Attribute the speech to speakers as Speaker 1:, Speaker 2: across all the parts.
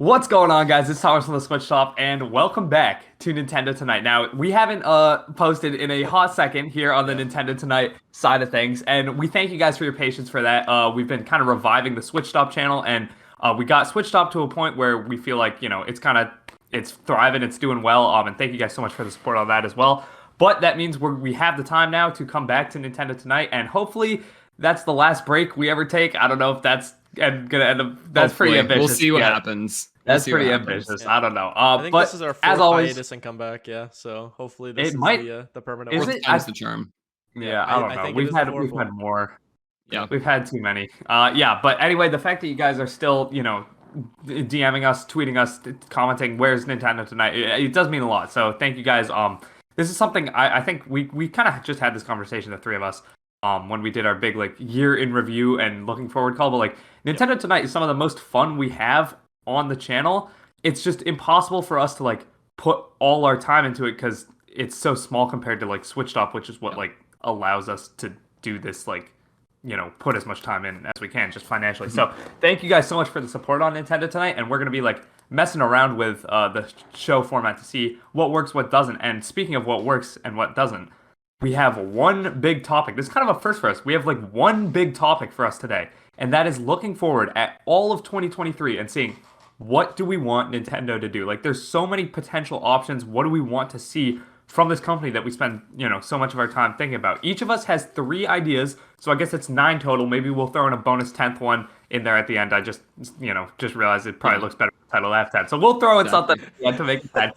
Speaker 1: What's going on, guys? It's Thomas from the Switch Shop, and welcome back to Nintendo Tonight. Now, we haven't posted in a hot second here on the
Speaker 2: Yeah.
Speaker 1: Nintendo Tonight side of things, and we thank you guys for your patience for that. We've been kind of reviving the Switch Shop channel, and we got Switch Shop to a point where we feel like it's thriving, it's doing well. And thank you guys so much for the support on that as well. But that means we have the time now to come back to Nintendo Tonight, and hopefully that's the last break we ever take. I don't know if that's gonna end up. That's pretty
Speaker 3: Hopefully.
Speaker 1: ambitious.
Speaker 3: We'll see what
Speaker 1: Yeah.
Speaker 3: happens.
Speaker 1: That's pretty ambitious.
Speaker 2: Yeah.
Speaker 1: I don't know.
Speaker 2: I think
Speaker 1: But
Speaker 2: this is our
Speaker 1: as
Speaker 2: fourth
Speaker 1: always,
Speaker 2: hiatus and comeback. Yeah, so hopefully this
Speaker 1: it
Speaker 2: is
Speaker 1: might.
Speaker 2: the permanent
Speaker 1: Is
Speaker 2: one.
Speaker 1: it?
Speaker 3: Time's the charm.
Speaker 1: Yeah, I don't
Speaker 2: I
Speaker 1: know.
Speaker 2: think it is the fourth
Speaker 1: We've had
Speaker 2: one.
Speaker 1: more.
Speaker 3: Yeah.
Speaker 1: We've had too many. Yeah. But anyway, the fact that you guys are still, DMing us, tweeting us, commenting, "Where's Nintendo Tonight?" It does mean a lot. So thank you guys. This is something I think we kind of just had this conversation, the three of us, when we did our big year in review and looking forward call. But Nintendo Tonight is some of the most fun we have on the channel. It's just impossible for us to put all our time into it because it's so small compared to Switched Up, which is what allows us to do this put as much time in as we can just financially. So thank you guys so much for the support on Nintendo Tonight, and we're gonna be messing around with the show format to see what works, what doesn't. And speaking of what works and what doesn't, we have one big topic. This is kind of a first for us. We have one big topic for us today, and that is looking forward at all of 2023 and seeing what do we want Nintendo to do. There's so many potential options. What do we want to see from this company that we spend, so much of our time thinking about? Each of us has 3 ideas, so I guess it's 9 total. Maybe we'll throw in a bonus 10th one in there at the end. I just realized it probably looks better with the title after 10. So we'll throw in something at the end to make it 10.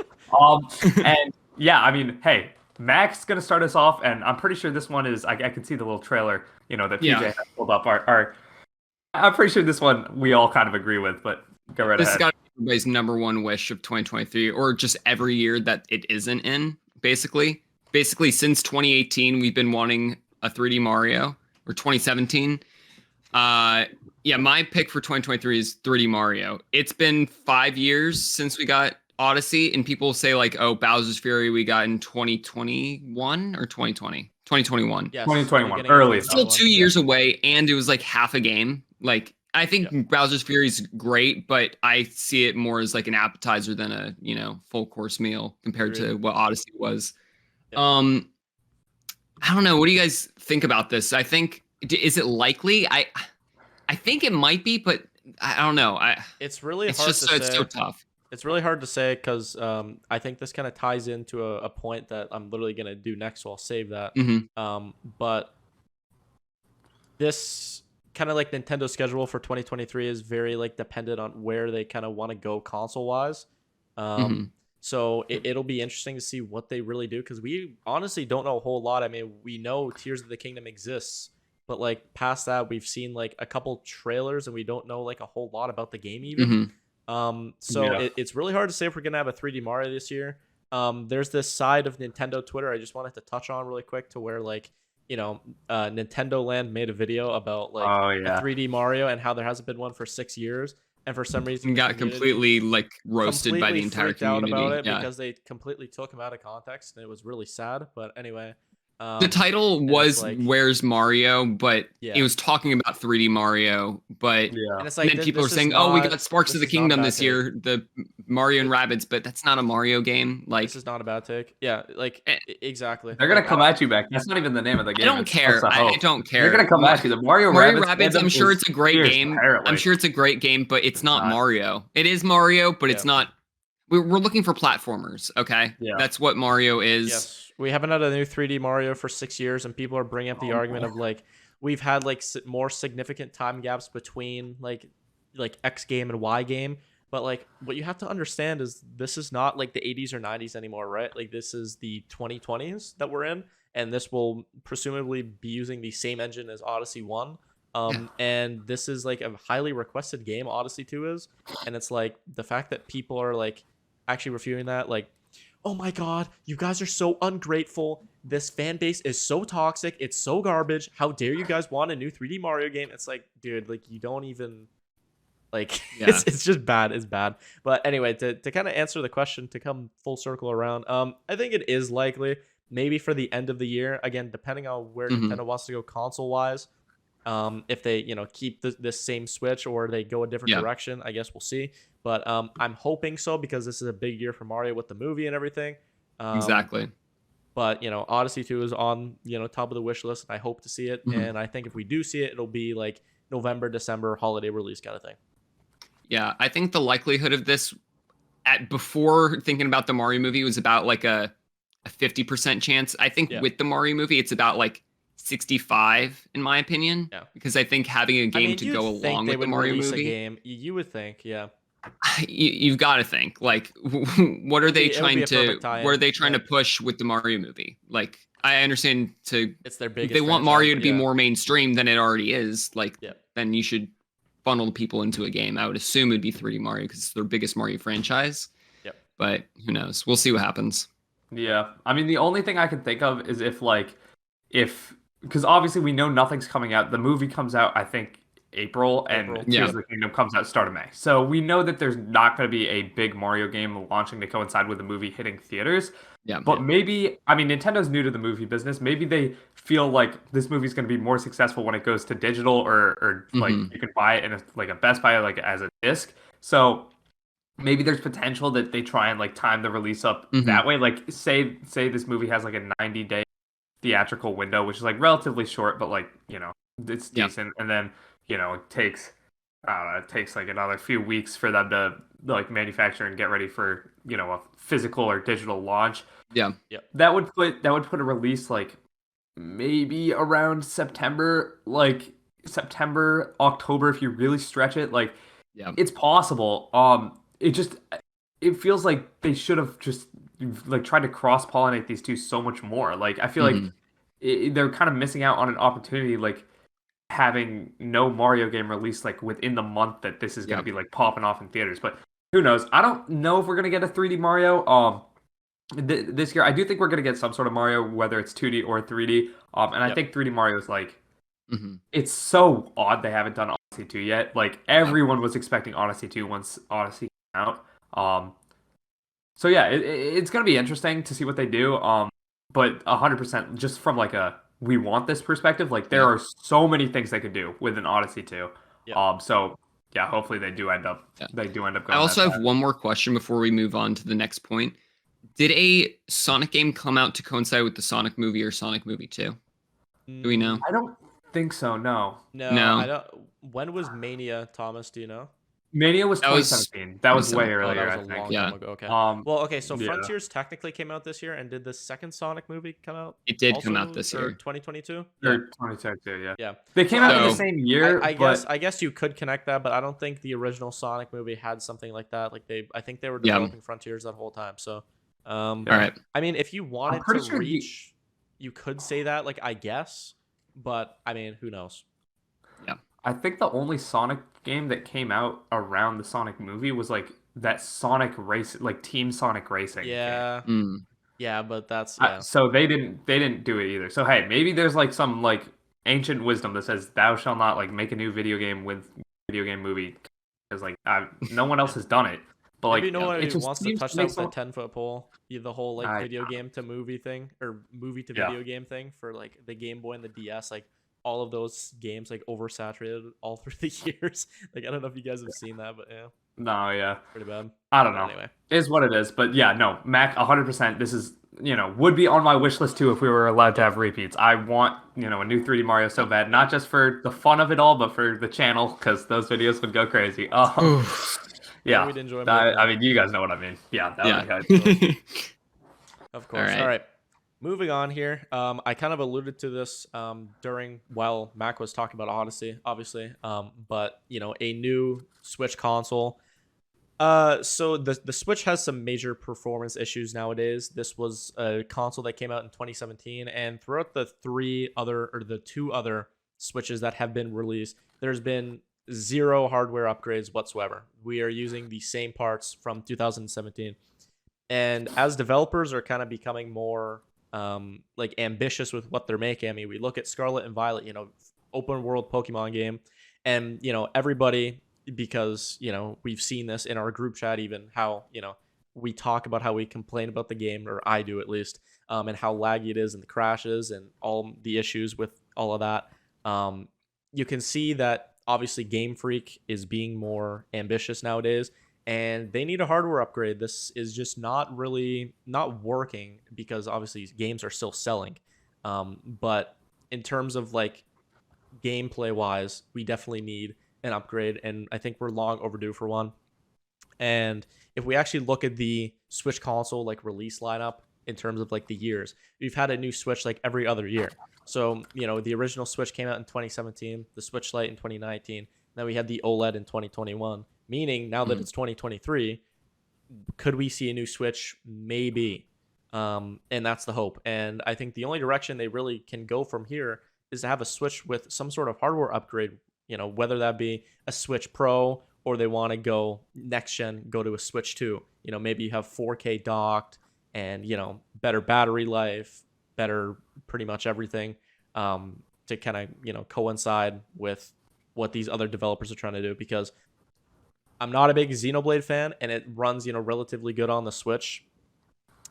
Speaker 1: And yeah, I mean, hey, Mac's gonna start us off, and I'm pretty sure this one is. I can see the little trailer, that PJ has pulled up. I'm pretty sure this one we all kind of agree with, but go right
Speaker 3: This
Speaker 1: ahead.
Speaker 3: has got to be everybody's number one wish of 2023, or just every year that it isn't in. Basically, since 2018, we've been wanting a 3D Mario, or 2017. Yeah, my pick for 2023 is 3D Mario. It's been 5 years since we got Odyssey, and people say oh, Bowser's Fury we got in 2021 or 2020, 2021.
Speaker 2: Yes,
Speaker 1: 2021, early.
Speaker 3: Still 2 years away, and it was half a game. I think Bowser's Fury is great, but I see it more as an appetizer than a full course meal compared to what Odyssey was.
Speaker 2: Yeah.
Speaker 3: I don't know. What do you guys think about this? I think is it likely? I think it might be, but I don't know.
Speaker 2: It's really hard
Speaker 3: just
Speaker 2: to say.
Speaker 3: it's so tough.
Speaker 2: It's really hard to say because I think this kind of ties into a point that I'm literally gonna do next, so I'll save that. But this kind of Nintendo schedule for 2023 is very dependent on where they kind of want to go console wise. So it'll be interesting to see what they really do, because we honestly don't know a whole lot. I mean, we know Tears of the Kingdom exists, but past that, we've seen a couple trailers and we don't know a whole lot about the game even. It's really hard to say if we're gonna have a 3D Mario this year. There's this side of Nintendo Twitter I just wanted to touch on really quick, to where Nintendo Land made a video about a 3D Mario and how there hasn't been one for 6 years, and for some reason
Speaker 3: got completely roasted by the entire community
Speaker 2: out about it because they completely took him out of context, and it was really sad. But anyway,
Speaker 3: the title was "Where's Mario," but
Speaker 2: Yeah.
Speaker 3: it was talking about 3D Mario. But
Speaker 2: and it's
Speaker 3: then people are
Speaker 2: this is
Speaker 3: saying, "Oh, we
Speaker 2: not-
Speaker 3: got Sparks of the
Speaker 2: this is not a
Speaker 3: Kingdom
Speaker 2: bad
Speaker 3: this
Speaker 2: take.
Speaker 3: year, the Mario and Rabbids," but that's not a Mario game.
Speaker 2: This is not a bad take. Yeah, exactly.
Speaker 1: They're gonna come at you back. That's not even the name of the game.
Speaker 3: I don't care. I don't care.
Speaker 1: They're gonna come at you. The Mario
Speaker 3: Rabbids.
Speaker 1: Rabbids.
Speaker 3: I'm sure it's a great
Speaker 1: fierce,
Speaker 3: game.
Speaker 1: apparently.
Speaker 3: I'm sure it's a great game, but it's not Mario. It is Mario, but it's not. We're looking for platformers. Okay, that's what Mario is.
Speaker 2: Yes. We haven't had a new 3D Mario for 6 years, and people are bringing up the argument of we've had more significant time gaps between X game and Y game. But what you have to understand is this is not the 80s or 90s anymore, right? This is the 2020s that we're in, and this will presumably be using the same engine as Odyssey 1. And this is a highly requested game, Odyssey 2 is, and it's the fact that people are actually reviewing that, oh my god, you guys are so ungrateful. This fan base is so toxic. It's so garbage. How dare you guys want a new 3D Mario game? It's dude, you don't even it's just bad. It's bad. But anyway, to kind of answer the question, to come full circle around, I think it is likely, maybe for the end of the year, again, depending on where Nintendo wants to go console wise. If they keep this same Switch, or they go a different direction, I guess we'll see. But I'm hoping so because this is a big year for Mario with the movie and everything.
Speaker 3: Exactly.
Speaker 2: But Odyssey 2 is on top of the wish list, and I hope to see it.
Speaker 3: Mhm.
Speaker 2: And I think if we do see it, it'll be like November, December holiday release kind of thing.
Speaker 3: Yeah, I think the likelihood of this before thinking about the Mario movie was about like a 50% chance. I think
Speaker 2: Yeah.
Speaker 3: with the Mario movie, it's about like 65 in my opinion.
Speaker 2: Yeah.
Speaker 3: Because I think having a game to
Speaker 2: you'd
Speaker 3: go
Speaker 2: think
Speaker 3: along
Speaker 2: they
Speaker 3: with the
Speaker 2: would
Speaker 3: Mario
Speaker 2: release a
Speaker 3: movie,
Speaker 2: game. You would think, yeah.
Speaker 3: you've got to think like, what are they
Speaker 2: It would
Speaker 3: trying
Speaker 2: be a
Speaker 3: to?
Speaker 2: perfect tie-in,
Speaker 3: What are they trying to
Speaker 2: like-
Speaker 3: push with the Mario movie? Like, I understand
Speaker 2: It's their
Speaker 3: if
Speaker 2: biggest.
Speaker 3: they want
Speaker 2: franchise,
Speaker 3: Mario to
Speaker 2: but
Speaker 3: be
Speaker 2: yeah.
Speaker 3: more mainstream than it already is. Like,
Speaker 2: Yeah.
Speaker 3: then you should funnel people into a game. I would assume it'd be 3D Mario because it's their biggest Mario franchise.
Speaker 2: Yep.
Speaker 3: But who knows? We'll see what happens.
Speaker 1: Yeah. I mean, the only thing I can think of is if because obviously we know nothing's coming out. The movie comes out, I think, April, and
Speaker 2: April.
Speaker 3: Yeah.
Speaker 1: Tears of the Kingdom comes out start of May. So we know that there's not going to be a big Mario game launching to coincide with the movie hitting theaters.
Speaker 3: Yeah.
Speaker 1: But maybe, I mean, Nintendo's new to the movie business. Maybe they feel like this movie's going to be more successful when it goes to digital, or like
Speaker 3: Mhm.
Speaker 1: you can buy it in a Best Buy like as a disc. So maybe there's potential that they try and like time the release up
Speaker 3: Mhm.
Speaker 1: that way. Like say this movie has like a 90-day theatrical window, which is like relatively short, but like it's
Speaker 3: Yeah.
Speaker 1: decent. And then it takes I don't know, it takes like another few weeks for them to like manufacture and get ready for a physical or digital launch.
Speaker 3: Yeah.
Speaker 1: That would put a release like maybe around September, like September, October if you really stretch it. Like
Speaker 3: Yeah.
Speaker 1: it's possible. It feels like they should have just like tried to cross pollinate these two so much more. Like I feel like
Speaker 3: Mhm.
Speaker 1: they're kind of missing out on an opportunity, like having no Mario game released like within the month that this is going
Speaker 3: Yeah.
Speaker 1: to be like popping off in theaters. But who knows? I don't know if we're going to get a 3D Mario. This year, I do think we're going to get some sort of Mario, whether it's 2D or 3D. And I
Speaker 2: Yep.
Speaker 1: think 3D Mario is like,
Speaker 3: Mhm.
Speaker 1: it's so odd they haven't done Odyssey 2 yet. Like everyone was expecting Odyssey 2 once Odyssey came out. So yeah, it's gonna be interesting to see what they do. But 100% just from like a we want this perspective, like there
Speaker 3: Yeah.
Speaker 1: are so many things they could do with an Odyssey 2.
Speaker 2: Yeah.
Speaker 1: So yeah, hopefully they do end up
Speaker 3: Yeah.
Speaker 1: going.
Speaker 3: I also
Speaker 1: that
Speaker 3: have
Speaker 1: path.
Speaker 3: one more question before we move on to the next point. Did a Sonic game come out to coincide with the Sonic movie or Sonic movie 2? Do we know?
Speaker 1: I don't think so. No,
Speaker 2: No,
Speaker 3: No.
Speaker 2: I don't. When was Mania, Thomas? Do you know?
Speaker 1: Mania was
Speaker 3: That was
Speaker 1: 2017. That was way
Speaker 3: 2017.
Speaker 2: Oh,
Speaker 1: earlier,
Speaker 2: that
Speaker 1: I
Speaker 2: was a
Speaker 1: think.
Speaker 2: long
Speaker 3: Yeah.
Speaker 2: time ago. Okay. Well, okay. So
Speaker 1: yeah.
Speaker 2: Frontiers technically came out this year, and did the second Sonic movie come out?
Speaker 3: It did
Speaker 2: also,
Speaker 3: come out this
Speaker 2: or
Speaker 3: year.
Speaker 2: 2022?
Speaker 1: Or 2022, yeah.
Speaker 2: Yeah.
Speaker 1: They came
Speaker 2: So,
Speaker 1: out in the
Speaker 3: So-
Speaker 1: same year,
Speaker 2: I
Speaker 1: but
Speaker 2: guess you could connect that, but I don't think the original Sonic movie had something like that. Like I think they were
Speaker 3: Yeah.
Speaker 2: developing Frontiers that whole time. So,
Speaker 3: All right.
Speaker 2: I mean, if you wanted
Speaker 1: pretty
Speaker 2: to
Speaker 1: sure
Speaker 2: reach, you could say that, like I guess, but I mean, who knows?
Speaker 1: I think the only Sonic game that came out around the Sonic movie was like that Sonic race, like Team Sonic Racing. game.
Speaker 2: Yeah,
Speaker 3: Mm.
Speaker 2: yeah, but that's yeah.
Speaker 1: So they didn't do it either. So hey, maybe there's like some like ancient wisdom that says thou shall not like make a new video game with video game movie because like no one else has done it. But like
Speaker 2: Maybe no one
Speaker 1: it just
Speaker 2: wants to
Speaker 1: seems
Speaker 2: touch
Speaker 1: make
Speaker 2: that with
Speaker 1: some-
Speaker 2: the 10-foot pole. The whole like
Speaker 1: I-
Speaker 2: video game to movie thing, or movie to
Speaker 1: Yeah.
Speaker 2: video game thing for like the Game Boy and the DS. Like all of those games like oversaturated all through the years. Like I don't know if you guys have seen that, but yeah,
Speaker 1: No, yeah,
Speaker 2: pretty bad.
Speaker 1: I don't
Speaker 2: But
Speaker 1: know.
Speaker 2: anyway,
Speaker 1: Is what it is. But yeah, no, Mac 100%. This is would be on my wish list too if we were allowed to have repeats. I want a new 3D Mario so bad, not just for the fun of it all, but for the channel because those videos would go crazy. Yeah,
Speaker 2: we'd enjoy.
Speaker 1: I mean, you guys know what I mean. Yeah, that
Speaker 3: Yeah.
Speaker 1: would be hype.
Speaker 2: Of course.
Speaker 3: right.
Speaker 2: All right. Moving on here. I kind of alluded to this while Mac was talking about Odyssey, obviously. But a new Switch console. So the Switch has some major performance issues nowadays. This was a console that came out in 2017, and throughout the two other Switches that have been released, there's been zero hardware upgrades whatsoever. We are using the same parts from 2017. And as developers are kind of becoming more like ambitious with what they're making. I mean, we look at Scarlet and Violet, open world Pokemon game, and everybody, because we've seen this in our group chat, even how we talk about how we complain about the game, or I do at least, and how laggy it is and the crashes and all the issues with all of that. You can see that obviously Game Freak is being more ambitious nowadays, and they need a hardware upgrade. This is just not working because obviously games are still selling. But in terms of like gameplay wise, we definitely need an upgrade, and I think we're long overdue for one. And if we actually look at the Switch console like release lineup in terms of like the years, we've had a new Switch like every other year. So, the original Switch came out in 2017, the Switch Lite in 2019, then we had the OLED in 2021. Meaning now that it's 2023, could we see a new Switch? Maybe. And that's the hope. And I think the only direction they really can go from here is to have a Switch with some sort of hardware upgrade, whether that be a Switch Pro or they want to go next gen, go to a Switch 2. Maybe you have 4K docked and, better battery life, better pretty much everything to kind of, coincide with what these other developers are trying to do. Because I'm not a big Xenoblade fan, and it runs, relatively good on the Switch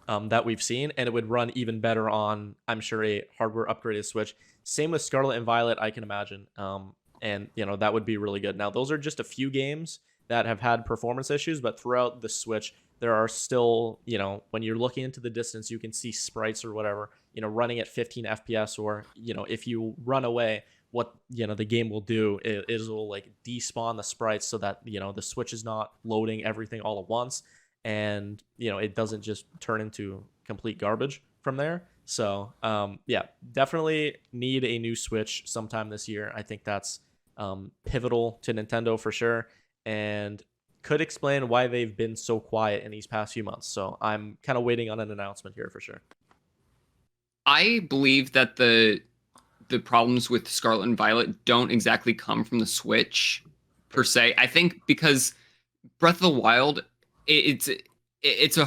Speaker 2: that we've seen, and it would run even better on, I'm sure, a hardware upgraded Switch. Same with Scarlet and Violet, I can imagine, and that would be really good. Now, those are just a few games that have had performance issues, but throughout the Switch, there are still, when you're looking into the distance, you can see sprites or whatever, running at 15 FPS, or if you run away, what the game will do is will like despawn the sprites so that the Switch is not loading everything all at once, and it doesn't just turn into complete garbage from there. So yeah, definitely need a new Switch sometime this year. I think that's pivotal to Nintendo for sure, and could explain why they've been so quiet in these past few months. So I'm kind of waiting on an announcement here for sure.
Speaker 3: I believe that the problems with Scarlet and Violet don't exactly come from the Switch per se. I think because Breath of the Wild, it's a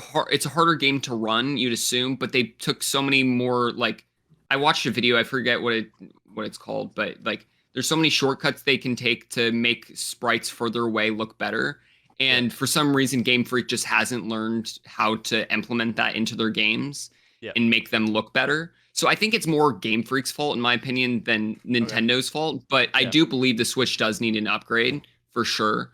Speaker 3: harder game to run, you'd assume, but they took so many more, like, I watched a video, I forget what it's called, but like there's so many shortcuts they can take to make sprites further away look better. And for some reason, Game Freak just hasn't learned how to implement that into their games and make them look better. So I think it's more Game Freak's fault, in my opinion, than Nintendo's fault. But I do believe the Switch does need an upgrade for sure.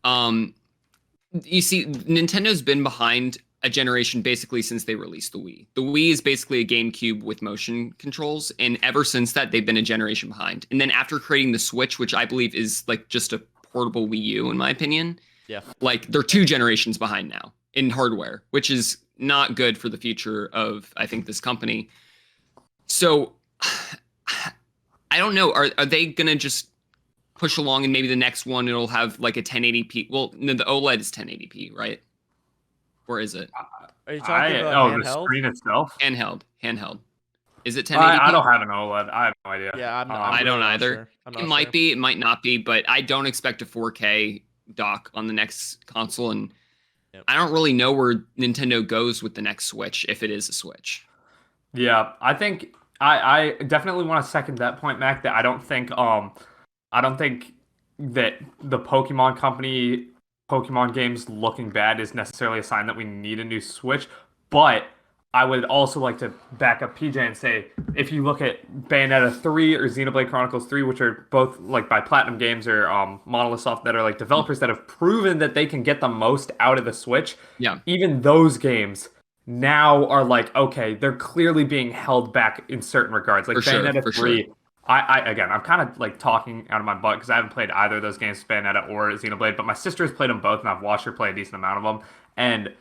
Speaker 3: You see, Nintendo's been behind a generation basically since they released the Wii. The Wii is basically a GameCube with motion controls, and ever since that, they've been a generation behind. And then after creating the Switch, which I believe is like just a portable Wii U, in my opinion, like they're 2 generations behind now in hardware, which is not good for the future of, I think, this company. So I don't know. Are they gonna just push along and maybe the next one it'll have like a 1080p? Well, no, the OLED is 1080p, right? Or is it?
Speaker 2: Are you talking about handheld?
Speaker 1: The screen itself?
Speaker 3: Handheld. Is it 1080p?
Speaker 1: I don't have an OLED. I have no idea.
Speaker 2: Yeah, I'm
Speaker 3: I don't
Speaker 2: really
Speaker 3: either.
Speaker 2: Sure. I'm not
Speaker 3: it might be, it might not be, but I don't expect a 4K dock on the next console, and I don't really know where Nintendo goes with the next Switch, if it is a Switch.
Speaker 1: Yeah, I think I definitely want to second that point, Mac, that I don't think that the Pokemon Company Pokemon games looking bad is necessarily a sign that we need a new Switch. But I would also like to back up PJ and say, if you look at Bayonetta 3 or Xenoblade Chronicles 3, which are both like by Platinum Games or Monolith Soft, that are like developers that have proven that they can get the most out of the Switch, even those games now are like, okay, they're clearly being held back in certain regards. Like Bayonetta 3, sure. I'm kind of like talking out of my butt because I haven't played either of those games, Bayonetta or Xenoblade, but my sister has played them both, and I've watched her play a decent amount of them, and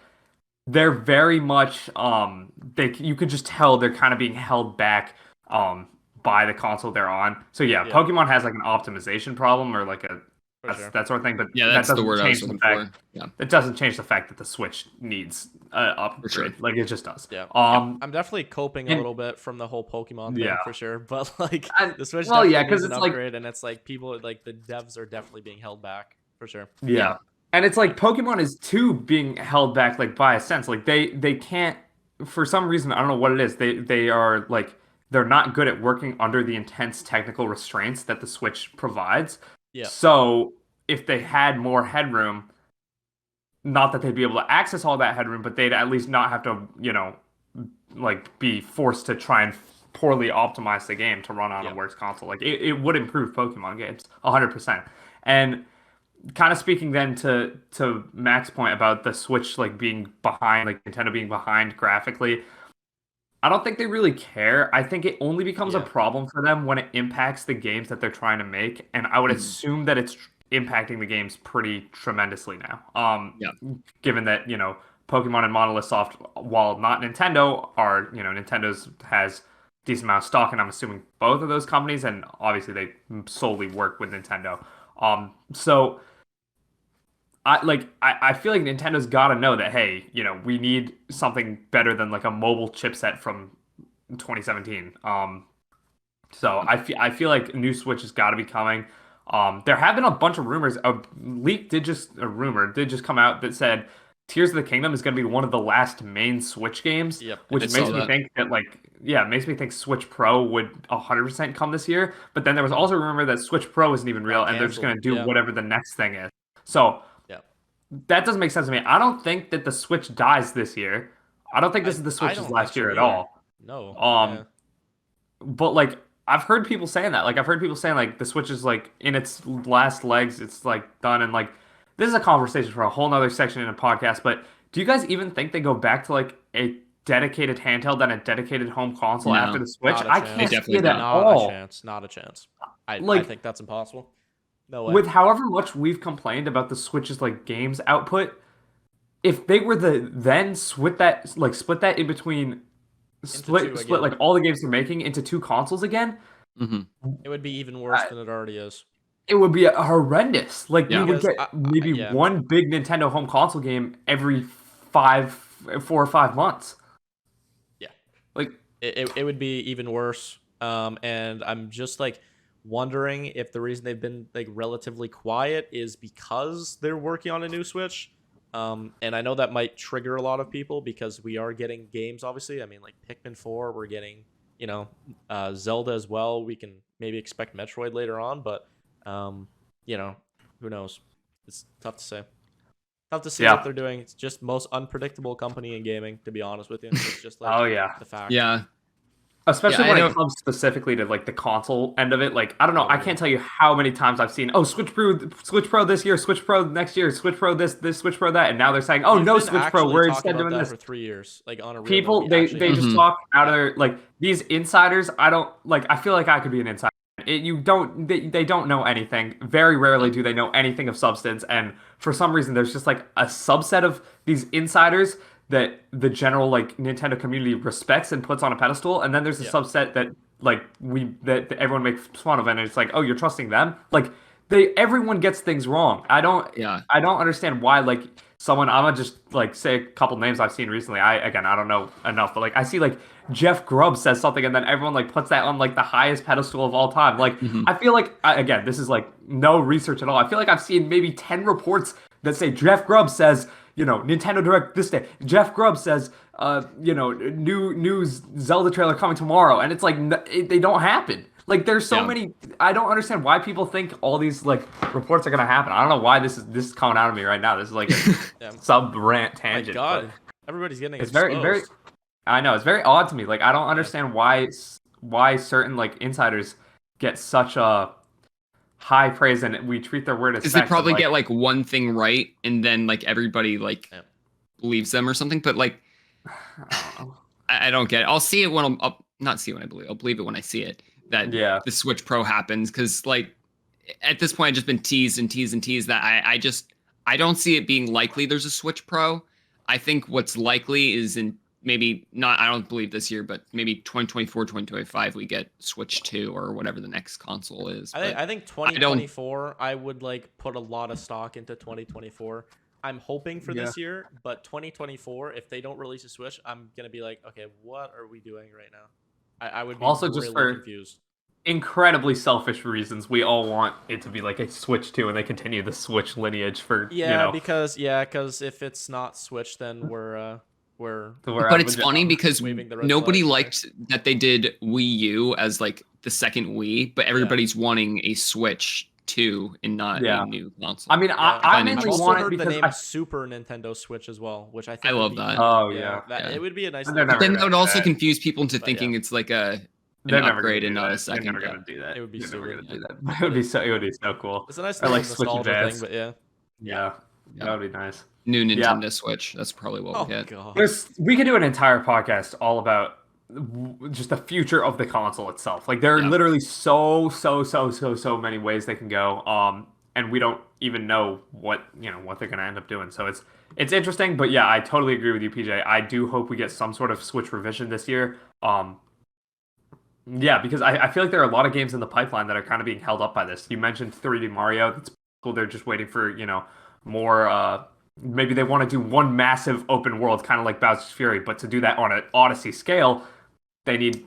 Speaker 1: they're very much you could just tell they're kind of being held back by the console they're on. So yeah, Pokemon has like an optimization problem or like that sort of thing, but
Speaker 3: that's the word I was looking for.
Speaker 1: It doesn't change the fact that the Switch needs upgrade. Sure. Like it just does.
Speaker 2: I'm definitely coping a little bit from the whole Pokemon thing for sure, but like the Switch
Speaker 1: because
Speaker 2: needs an
Speaker 1: it's
Speaker 2: upgrade, and it's like people like the devs are definitely being held back for sure.
Speaker 1: Yeah. And it's like Pokemon is too being held back like by a sense. Like they can't, for some reason, I don't know what it is. They are like, they're not good at working under the intense technical restraints that the Switch provides. Yeah. So if they had more headroom, not that they'd be able to access all that headroom, but they'd at least not have to, like be forced to try and poorly optimize the game to run on a worse console. Like it would improve Pokemon games 100%. And kind of speaking then to Mac's point about the Switch like being behind, like Nintendo being behind graphically. I don't think they really care. I think it only becomes a
Speaker 2: Yeah.
Speaker 1: problem for them when it impacts the games that they're trying to make, and I would
Speaker 3: Mhm.
Speaker 1: assume that it's impacting the games pretty tremendously now.
Speaker 3: Yeah.
Speaker 1: Given that, Pokemon and Monolith Soft, while not Nintendo, are, Nintendo's has decent amount of stock, and I'm assuming both of those companies, and obviously they solely work with Nintendo. So I feel like Nintendo's got to know that, hey, we need something better than like a mobile chipset from 2017. So I feel like a new Switch has got to be coming. There have been a bunch of rumors. A rumor did just come out that said Tears of the Kingdom is going to be one of the last main Switch games,
Speaker 2: Yep.
Speaker 1: which
Speaker 3: I
Speaker 1: makes
Speaker 3: saw
Speaker 1: me
Speaker 3: that.
Speaker 1: think that makes me think Switch Pro would 100% come this year. But then there was also a rumor that Switch Pro isn't even real,
Speaker 2: Got
Speaker 1: and they're just
Speaker 2: canceled.
Speaker 1: going to do
Speaker 2: Yeah.
Speaker 1: whatever the next thing is. So
Speaker 2: Yeah.
Speaker 1: that doesn't make sense to me. I don't think that the Switch dies this year. I don't think this is the
Speaker 2: I
Speaker 1: Switch's
Speaker 2: don't think
Speaker 1: last
Speaker 2: so
Speaker 1: year at
Speaker 2: either.
Speaker 1: all.
Speaker 2: No.
Speaker 1: Um, but like I've heard people saying that. Like I've heard people saying like the Switch is like in its last legs, it's like done, and like this is a conversation for a whole nother section in a podcast. But do you guys even think they go back to like a dedicated handheld and a dedicated home console after
Speaker 3: No,
Speaker 1: the Switch?
Speaker 2: Not a
Speaker 1: I
Speaker 2: chance.
Speaker 3: they
Speaker 1: can't see
Speaker 3: definitely
Speaker 1: it at
Speaker 3: don't.
Speaker 2: Not a
Speaker 1: all.
Speaker 2: chance. Not a chance. I
Speaker 1: Like
Speaker 2: think that's impossible. No way.
Speaker 1: with however much we've complained about the Switch's like games output, if they were the then split that in between
Speaker 2: Into two
Speaker 1: split
Speaker 2: again.
Speaker 1: like all the games they're making into two consoles again,
Speaker 3: Hmm.
Speaker 2: It would be even worse than it already is.
Speaker 1: it would be horrendous. Like we
Speaker 3: Yeah.
Speaker 1: would
Speaker 2: Because
Speaker 1: get maybe
Speaker 2: yeah,
Speaker 1: one big Nintendo home console game every 4 or 5 months.
Speaker 2: yeah.
Speaker 1: Like
Speaker 2: It would be even worse. And I'm just like wondering if the reason they've been like relatively quiet is because they're working on a new Switch. And I know that might trigger a lot of people because we are getting games, obviously. I mean, like Pikmin 4, we're getting, Zelda as well. We can maybe expect Metroid later on, but, you know, who knows? It's tough to say. Tough to see
Speaker 1: Yeah.
Speaker 2: what they're doing. It's just most unpredictable company in gaming, to be honest with you. It's just like
Speaker 1: oh yeah.
Speaker 2: the fact.
Speaker 3: Yeah.
Speaker 1: Especially
Speaker 3: Yeah, I
Speaker 1: when it
Speaker 3: don't.
Speaker 1: comes specifically to like the console end of it. Like I don't know,
Speaker 2: Oh,
Speaker 1: I
Speaker 2: yeah.
Speaker 1: can't tell you how many times I've seen, oh, Switch Pro this year, Switch Pro next year, Switch Pro this, Switch Pro that, and now they're saying, oh
Speaker 2: We've
Speaker 1: no,
Speaker 2: been
Speaker 1: Switch Pro,
Speaker 2: actually
Speaker 1: we're
Speaker 2: talking
Speaker 1: instead
Speaker 2: about
Speaker 1: doing
Speaker 2: that
Speaker 1: this.
Speaker 2: for 3 years. Like on a real note,
Speaker 1: People
Speaker 2: we
Speaker 1: they
Speaker 2: actually
Speaker 1: they
Speaker 2: have.
Speaker 1: just
Speaker 3: Mhm.
Speaker 1: talk out of their like these insiders. I don't like. I feel like I could be an insider. They don't know anything. Very rarely do they know anything of substance, and for some reason there's just like a subset of these insiders that the general like Nintendo community respects and puts on a pedestal, and then there's a
Speaker 2: Yeah.
Speaker 1: subset that that everyone makes fun of, and it's like, oh, you're trusting them. Like everyone gets things wrong.
Speaker 3: Yeah.
Speaker 1: I don't understand why like someone. I'm gonna just like say a couple names I've seen recently. I don't know enough, but like I see like Jeff Grubb says something, and then everyone like puts that on like the highest pedestal of all time. Like
Speaker 3: Hmm.
Speaker 1: I feel like again, this is like no research at all. I feel like I've seen maybe 10 reports that say Jeff Grubb says, Nintendo Direct this day. Jeff Grubb says, new Zelda trailer coming tomorrow, and it's like they don't happen. Like there's so
Speaker 3: Yeah.
Speaker 1: many. I don't understand why people think all these like reports are gonna happen. I don't know why this is coming out of me right now. This is like a
Speaker 2: Yeah.
Speaker 1: sub rant
Speaker 2: My
Speaker 1: tangent.
Speaker 2: God,
Speaker 1: but
Speaker 2: everybody's getting
Speaker 1: it's
Speaker 2: exposed.
Speaker 1: very. I know it's very odd to me. Like I don't understand why certain like insiders get such a high praise and we treat their word as
Speaker 3: Because they
Speaker 1: facts.
Speaker 3: probably
Speaker 1: Like,
Speaker 3: get like one thing right, and then like everybody like
Speaker 2: Yeah.
Speaker 3: believes them or something. But like,
Speaker 1: I don't know.
Speaker 3: I don't get it. I'll see it when I'll not see it when I believe. I'll believe it when I see it. That
Speaker 1: Yeah.
Speaker 3: the Switch Pro happens, because like at this point I've just been teased and teased and teased that I don't see it being likely there's a Switch Pro. I think what's likely is in maybe not, I don't believe this year, but maybe 2024, 2025 we get Switch 2 or whatever the next console is.
Speaker 2: I think
Speaker 3: don't-
Speaker 2: 2024. I would like put a lot of stock into 2024. I'm hoping for
Speaker 1: Yeah.
Speaker 2: this year, but 2024, if they don't release a Switch, I'm gonna be like, okay, what are we doing right now? I would be
Speaker 1: Also, just
Speaker 2: really
Speaker 1: for-
Speaker 2: confused.
Speaker 1: Incredibly selfish reasons, we all want it to be like a Switch 2 and they continue the Switch lineage for
Speaker 2: Yeah, because if it's not Switch, then we're
Speaker 3: But it's funny because
Speaker 2: waving the red
Speaker 3: nobody
Speaker 2: flag.
Speaker 3: liked that they did Wii U as like the second Wii, but everybody's wanting a Switch 2 and not
Speaker 1: Yeah.
Speaker 3: a new console.
Speaker 1: I mean,
Speaker 2: Yeah.
Speaker 1: I
Speaker 3: I've
Speaker 1: mainly
Speaker 2: I've also
Speaker 1: want it
Speaker 2: heard the
Speaker 1: because
Speaker 2: name Super Nintendo Switch as well, which I think
Speaker 3: I
Speaker 2: would
Speaker 3: love
Speaker 2: be
Speaker 3: that.
Speaker 1: Oh, yeah.
Speaker 2: that
Speaker 3: Yeah.
Speaker 2: it would be a nice.
Speaker 1: I've
Speaker 2: little
Speaker 1: never
Speaker 3: But then
Speaker 1: heard
Speaker 3: that would
Speaker 1: of
Speaker 3: also
Speaker 1: that.
Speaker 3: confuse people into
Speaker 2: But
Speaker 3: thinking
Speaker 2: yeah.
Speaker 3: it's like a
Speaker 1: They're never
Speaker 3: upgrade
Speaker 1: gonna
Speaker 3: and
Speaker 1: do
Speaker 3: not a
Speaker 1: that. They're
Speaker 3: second.
Speaker 1: never
Speaker 3: Yeah.
Speaker 1: gonna do that.
Speaker 2: It would be
Speaker 1: They're never
Speaker 2: silly.
Speaker 1: gonna do that. It would be so cool.
Speaker 2: It's a nice
Speaker 1: Or
Speaker 2: little
Speaker 1: like Switch
Speaker 2: nostalgia thing,
Speaker 1: Advance.
Speaker 2: but yeah.
Speaker 1: Yeah,
Speaker 3: Yeah.
Speaker 1: that would be nice.
Speaker 3: New
Speaker 1: Yeah.
Speaker 3: Nintendo Switch. That's probably what
Speaker 2: Oh
Speaker 3: we'll get.
Speaker 2: god.
Speaker 1: We could do an entire podcast all about just the future of the console itself. Like there are
Speaker 3: Yeah.
Speaker 1: literally so many ways they can go. And we don't even know what they're gonna end up doing. So it's interesting, but yeah, I totally agree with you, PJ. I do hope we get some sort of Switch revision this year. Yeah, because I feel like there are a lot of games in the pipeline that are kind of being held up by this. You mentioned 3D Mario. That's cool. They're just waiting for, more. Maybe they want to do one massive open world, kind of like Bowser's Fury, but to do that on an Odyssey scale, they need,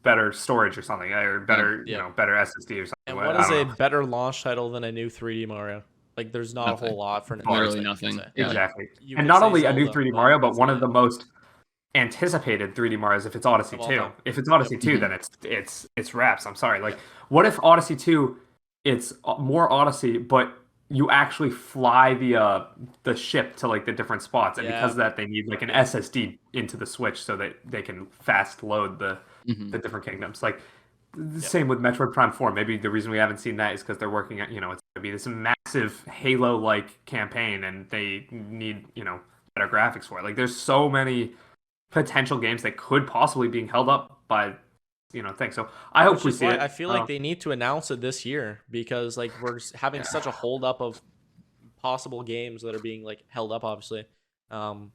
Speaker 1: better storage or something, or better,
Speaker 2: Yeah.
Speaker 1: better SSD or something.
Speaker 2: And
Speaker 1: I
Speaker 2: what is
Speaker 1: don't
Speaker 2: a
Speaker 1: know.
Speaker 2: better launch title than a new 3D Mario? Like, there's not a
Speaker 3: Nothing.
Speaker 2: whole lot for
Speaker 3: Literally
Speaker 2: that you
Speaker 3: nothing.
Speaker 2: can say.
Speaker 3: Yeah.
Speaker 1: Exactly.
Speaker 2: You
Speaker 1: And
Speaker 2: could
Speaker 1: not
Speaker 2: say
Speaker 1: only a new
Speaker 2: Zelda,
Speaker 1: 3D
Speaker 2: but
Speaker 1: Mario, but
Speaker 2: that's
Speaker 1: one
Speaker 2: it.
Speaker 1: of the most anticipated 3D Marios if it's Odyssey
Speaker 2: Of all
Speaker 1: 2.
Speaker 2: time.
Speaker 1: If it's Odyssey 2, then it's wraps. I'm sorry. Like, what if Odyssey 2 it's more Odyssey, but you actually fly the ship to like the different spots, and
Speaker 2: Yeah.
Speaker 1: because of that they need like an SSD into the Switch so that they can fast load the different kingdoms. Like the same with Metroid Prime 4. Maybe the reason we haven't seen that is because they're working at, it's going to be this massive Halo-like campaign, and they need, better graphics for it. Like there's so many potential games that could possibly being held up by, things. So I hope
Speaker 2: Which
Speaker 1: we
Speaker 2: is
Speaker 1: see
Speaker 2: why
Speaker 1: it.
Speaker 2: I feel like they need to announce it this year, because like we're just having such a hold up of possible games that are being like held up, obviously. And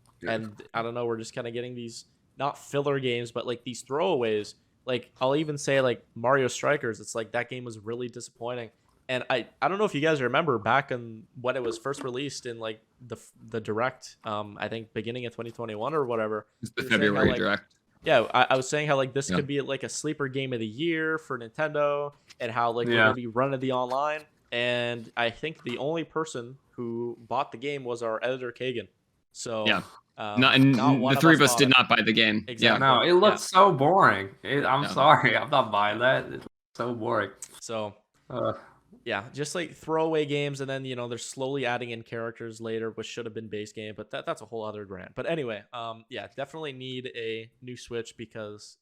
Speaker 2: I don't know, we're just kind of getting these not filler games, but like these throwaways. Like I'll even say like Mario Strikers. It's like that game was really disappointing. And I don't know if you guys remember back in when it was first released in like the direct, I think beginning of 2021 or whatever.
Speaker 3: It's the
Speaker 2: we were saying how,
Speaker 3: February
Speaker 2: like,
Speaker 3: direct.
Speaker 2: Yeah, I was saying how like this
Speaker 3: Yeah.
Speaker 2: could be like a sleeper game of the year for Nintendo, and how like we're
Speaker 1: Yeah.
Speaker 2: gonna be running the online. And I think the only person who bought the game was our editor Kagan. So
Speaker 3: Yeah.
Speaker 2: not one
Speaker 3: The three of us
Speaker 2: bought
Speaker 3: did
Speaker 2: it.
Speaker 3: not buy the game.
Speaker 2: Exactly.
Speaker 1: No, it looks so boring. I'm
Speaker 3: Yeah.
Speaker 1: sorry, I'm not buying that. It looks so boring.
Speaker 2: So
Speaker 1: Uh,
Speaker 2: yeah, just like throwaway games, and then they're slowly adding in characters later, which should have been base game, but that's a whole other rant. But anyway, yeah, definitely need a new Switch because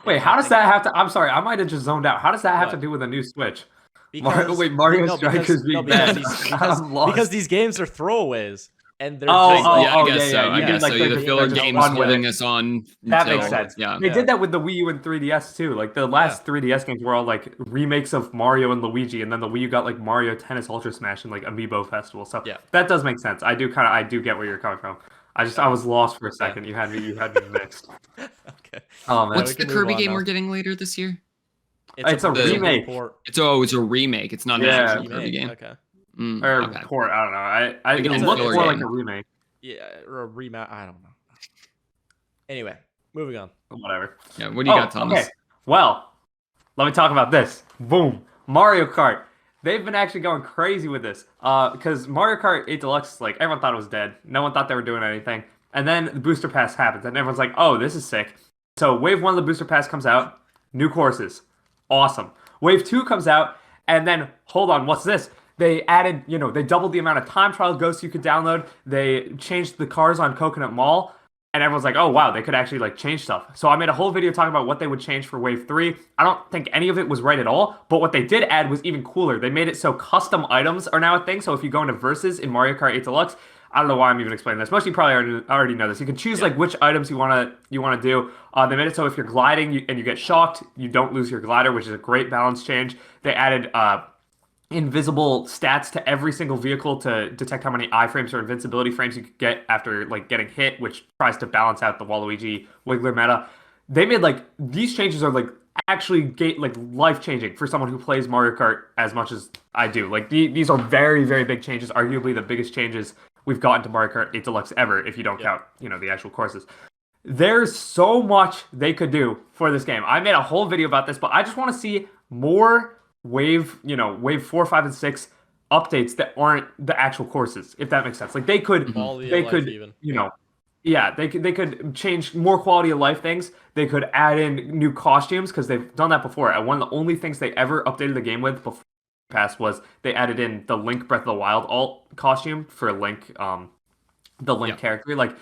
Speaker 1: Wait, how does that have to? I'm sorry, I might have just zoned out. How does that have to
Speaker 2: What?
Speaker 1: do with a new Switch?
Speaker 2: Because,
Speaker 1: wait, Mario
Speaker 2: no,
Speaker 1: Strikers being bad. I'm lost.
Speaker 2: because these games are throwaways, and they're
Speaker 1: Oh,
Speaker 2: just
Speaker 1: oh,
Speaker 2: like,
Speaker 3: yeah, I guess
Speaker 1: yeah,
Speaker 3: so.
Speaker 1: yeah.
Speaker 3: I
Speaker 1: You
Speaker 3: guess
Speaker 1: mean,
Speaker 3: so.
Speaker 1: like,
Speaker 3: The
Speaker 1: they're
Speaker 3: filler
Speaker 1: just
Speaker 3: games
Speaker 1: fun with
Speaker 3: holding
Speaker 1: it.
Speaker 3: us on.
Speaker 1: That
Speaker 3: until,
Speaker 1: makes sense.
Speaker 3: Yeah.
Speaker 1: They did that with the Wii U and 3DS too. Like the last 3DS games were all like remakes of Mario and Luigi, and then the Wii U got like Mario Tennis Ultra Smash and like Amiibo Festival. So
Speaker 2: Yeah.
Speaker 1: that does make sense. I do get where you're coming from. I was lost for a second. You had me mixed.
Speaker 2: okay.
Speaker 1: Oh man,
Speaker 3: What's
Speaker 2: we
Speaker 3: the
Speaker 2: can move
Speaker 3: Kirby
Speaker 2: on
Speaker 3: game
Speaker 2: now.
Speaker 3: we're getting later this year?
Speaker 1: It's a remake.
Speaker 2: port.
Speaker 3: It's a remake. It's not an
Speaker 1: Yeah.
Speaker 3: actual Kirby
Speaker 2: Remake,
Speaker 3: game.
Speaker 2: Okay.
Speaker 1: or
Speaker 3: Okay.
Speaker 1: port. I don't know. It
Speaker 3: Again,
Speaker 1: looked
Speaker 3: filler
Speaker 1: more like
Speaker 3: game.
Speaker 1: a remake.
Speaker 2: Yeah, or a rematch. I don't know. Anyway, moving on.
Speaker 1: Whatever.
Speaker 3: Yeah. What do you got, Thomas?
Speaker 1: Okay. Well, let me talk about this. Boom. Mario Kart. They've been actually going crazy with this. Because Mario Kart 8 Deluxe, like, everyone thought it was dead. No one thought they were doing anything. And then the Booster Pass happens, and everyone's like, oh, this is sick. So Wave 1 of the Booster Pass comes out. New courses. Awesome. Wave 2 comes out, and then, hold on, what's this? They added, they doubled the amount of time trial ghosts you could download. They changed the cars on Coconut Mall. And everyone's like, oh, wow, they could actually, like, change stuff. So I made a whole video talking about what they would change for Wave 3. I don't think any of it was right at all. But what they did add was even cooler. They made it so custom items are now a thing. So if you go into Versus in Mario Kart 8 Deluxe, I don't know why I'm even explaining this. Most of you probably already know this. You can choose, like, which items you want to do. They made it so if you're gliding and you get shocked, you don't lose your glider, which is a great balance change. They added invisible stats to every single vehicle to detect how many iframes or invincibility frames you could get after like getting hit, which tries to balance out the Waluigi Wiggler meta. They made like these changes are like actually like life changing for someone who plays Mario Kart as much as I do. Like these are very, very big changes, arguably the biggest changes we've gotten to Mario Kart 8 Deluxe ever, if you don't count, the actual courses. There's so much they could do for this game. I made a whole video about this, but I just want to see more Wave 4, 5, and 6 updates that aren't the actual courses, if that makes sense. Like they could,
Speaker 2: Even.
Speaker 1: they could change more quality of life things. They could add in new costumes because they've done that before. And one of the only things they ever updated the game with before Pass was they added in the Link Breath of the Wild alt costume for Link, the Link character. Like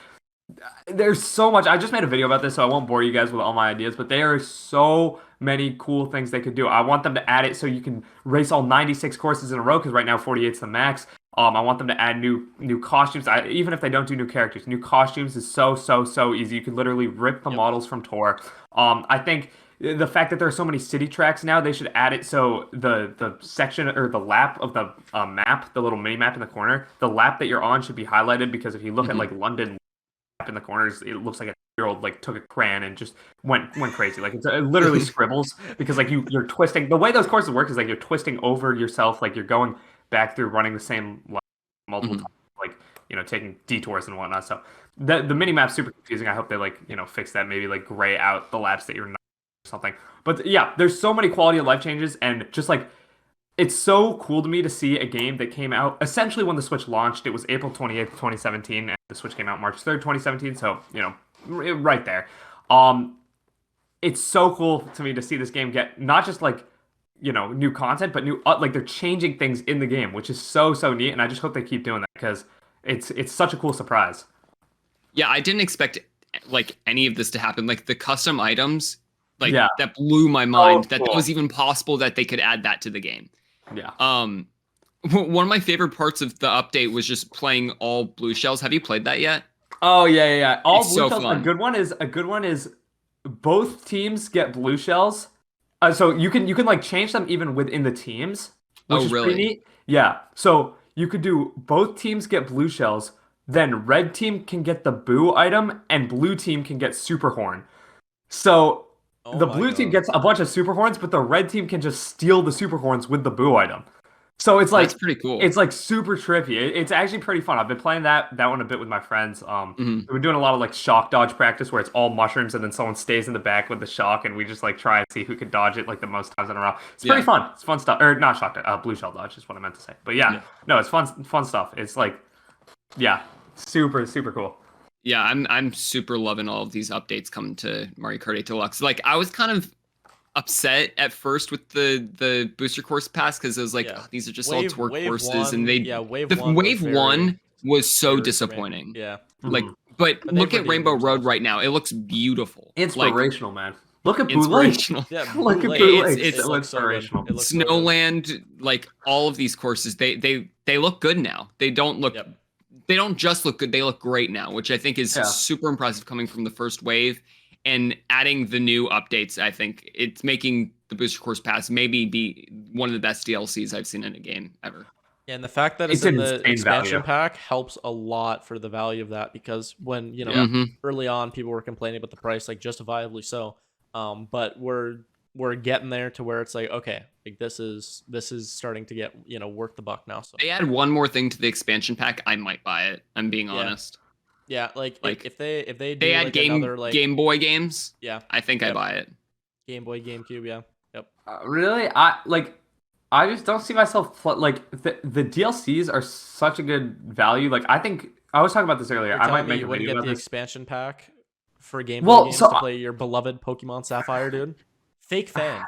Speaker 1: there's so much. I just made a video about this, so I won't bore you guys with all my ideas, but there are so many cool things they could do. I want them to add it so you can race all 96 courses in a row because right now 48's the max. I want them to add new costumes. Even if they don't do new characters, new costumes is so easy. You can literally rip the models from tour. I think the fact that there are so many city tracks now, they should add it so the section or the lap of the map, the little mini map in the corner, the lap that you're on should be highlighted because if you look at like London map in the corners, it looks like a year old like took a crayon and just went crazy. Like it literally scribbles because like you're twisting. The way those courses work is like you're twisting over yourself, like you're going back through running the same line multiple times, like taking detours and whatnot. So the mini map's super confusing. I hope they like fix that. Maybe like gray out the laps that you're not or something. But yeah, there's so many quality of life changes and just like it's so cool to me to see a game that came out essentially when the Switch launched. It was April 28th, 2017, and the Switch came out March 3rd, 2017. So right there. It's so cool to me to see this game get not just like new content, but new like they're changing things in the game, which is so neat. And I just hope they keep doing that because it's such a cool surprise.
Speaker 3: Yeah, I didn't expect like any of this to happen. Like the custom items, like that blew my mind that was even possible that they could add that to the game.
Speaker 1: Yeah.
Speaker 3: One of my favorite parts of the update was just playing all blue shells. Have you played that yet?
Speaker 1: Oh yeah. All
Speaker 3: it's
Speaker 1: blue
Speaker 3: so
Speaker 1: shells.
Speaker 3: Fun.
Speaker 1: A good one is both teams get blue shells. So you can like change them even within the teams, which is
Speaker 3: really?
Speaker 1: pretty neat. Yeah. So you could do both teams get blue shells, then red team can get the boo item, and blue team can get super horn. So the blue team gets a bunch of super horns, but the red team can just steal the super horns with the boo item. So it's like
Speaker 3: that's pretty cool.
Speaker 1: It's like super trippy. It's actually pretty fun. I've been playing that one a bit with my friends. We're doing a lot of like shock dodge practice where it's all mushrooms and then someone stays in the back with the shock and we just like try and see who can dodge it like the most times in a row. It's pretty fun. It's fun stuff. Or not shock dodge, blue shell dodge is what I meant to say. But no, it's fun stuff. It's like super cool.
Speaker 3: Yeah, I'm super loving all of these updates coming to Mario Kart 8 Deluxe. Like I was kind of upset at first with the booster course pass because it was like these are just all tour courses and wave one was so disappointing.
Speaker 2: Yeah.
Speaker 3: Like but look at Rainbow Road right now. It looks beautiful.
Speaker 1: Inspirational, man. Look at
Speaker 3: inspirational.
Speaker 2: Yeah,
Speaker 1: look at Blue Lake.
Speaker 3: It's
Speaker 1: inspirational.
Speaker 3: Snowland, like all of these courses, they look good now. They don't look they don't just look good, they look great now, which I think is super impressive coming from the first wave. And adding the new updates, I think it's making the Booster Course Pass maybe be one of the best DLCs I've seen in a game ever.
Speaker 2: Yeah, and the fact that it's in the expansion pack helps a lot for the value of that because when, early on people were complaining about the price, like justifiably so. But we're getting there to where it's like, okay, like this is starting to get, worth the buck now. So
Speaker 3: they add one more thing to the expansion pack, I might buy it. I'm being honest.
Speaker 2: Yeah, like if they do
Speaker 3: add
Speaker 2: like
Speaker 3: Game Boy games, I think I buy it.
Speaker 2: Game Boy, GameCube, yep.
Speaker 1: Really, I just don't see myself like the DLCs are such a good value. Like I think I was talking about this earlier. I might make a video about
Speaker 2: the
Speaker 1: this.
Speaker 2: expansion pack for Game Boy games to play your beloved Pokemon Sapphire, dude. Fake fan.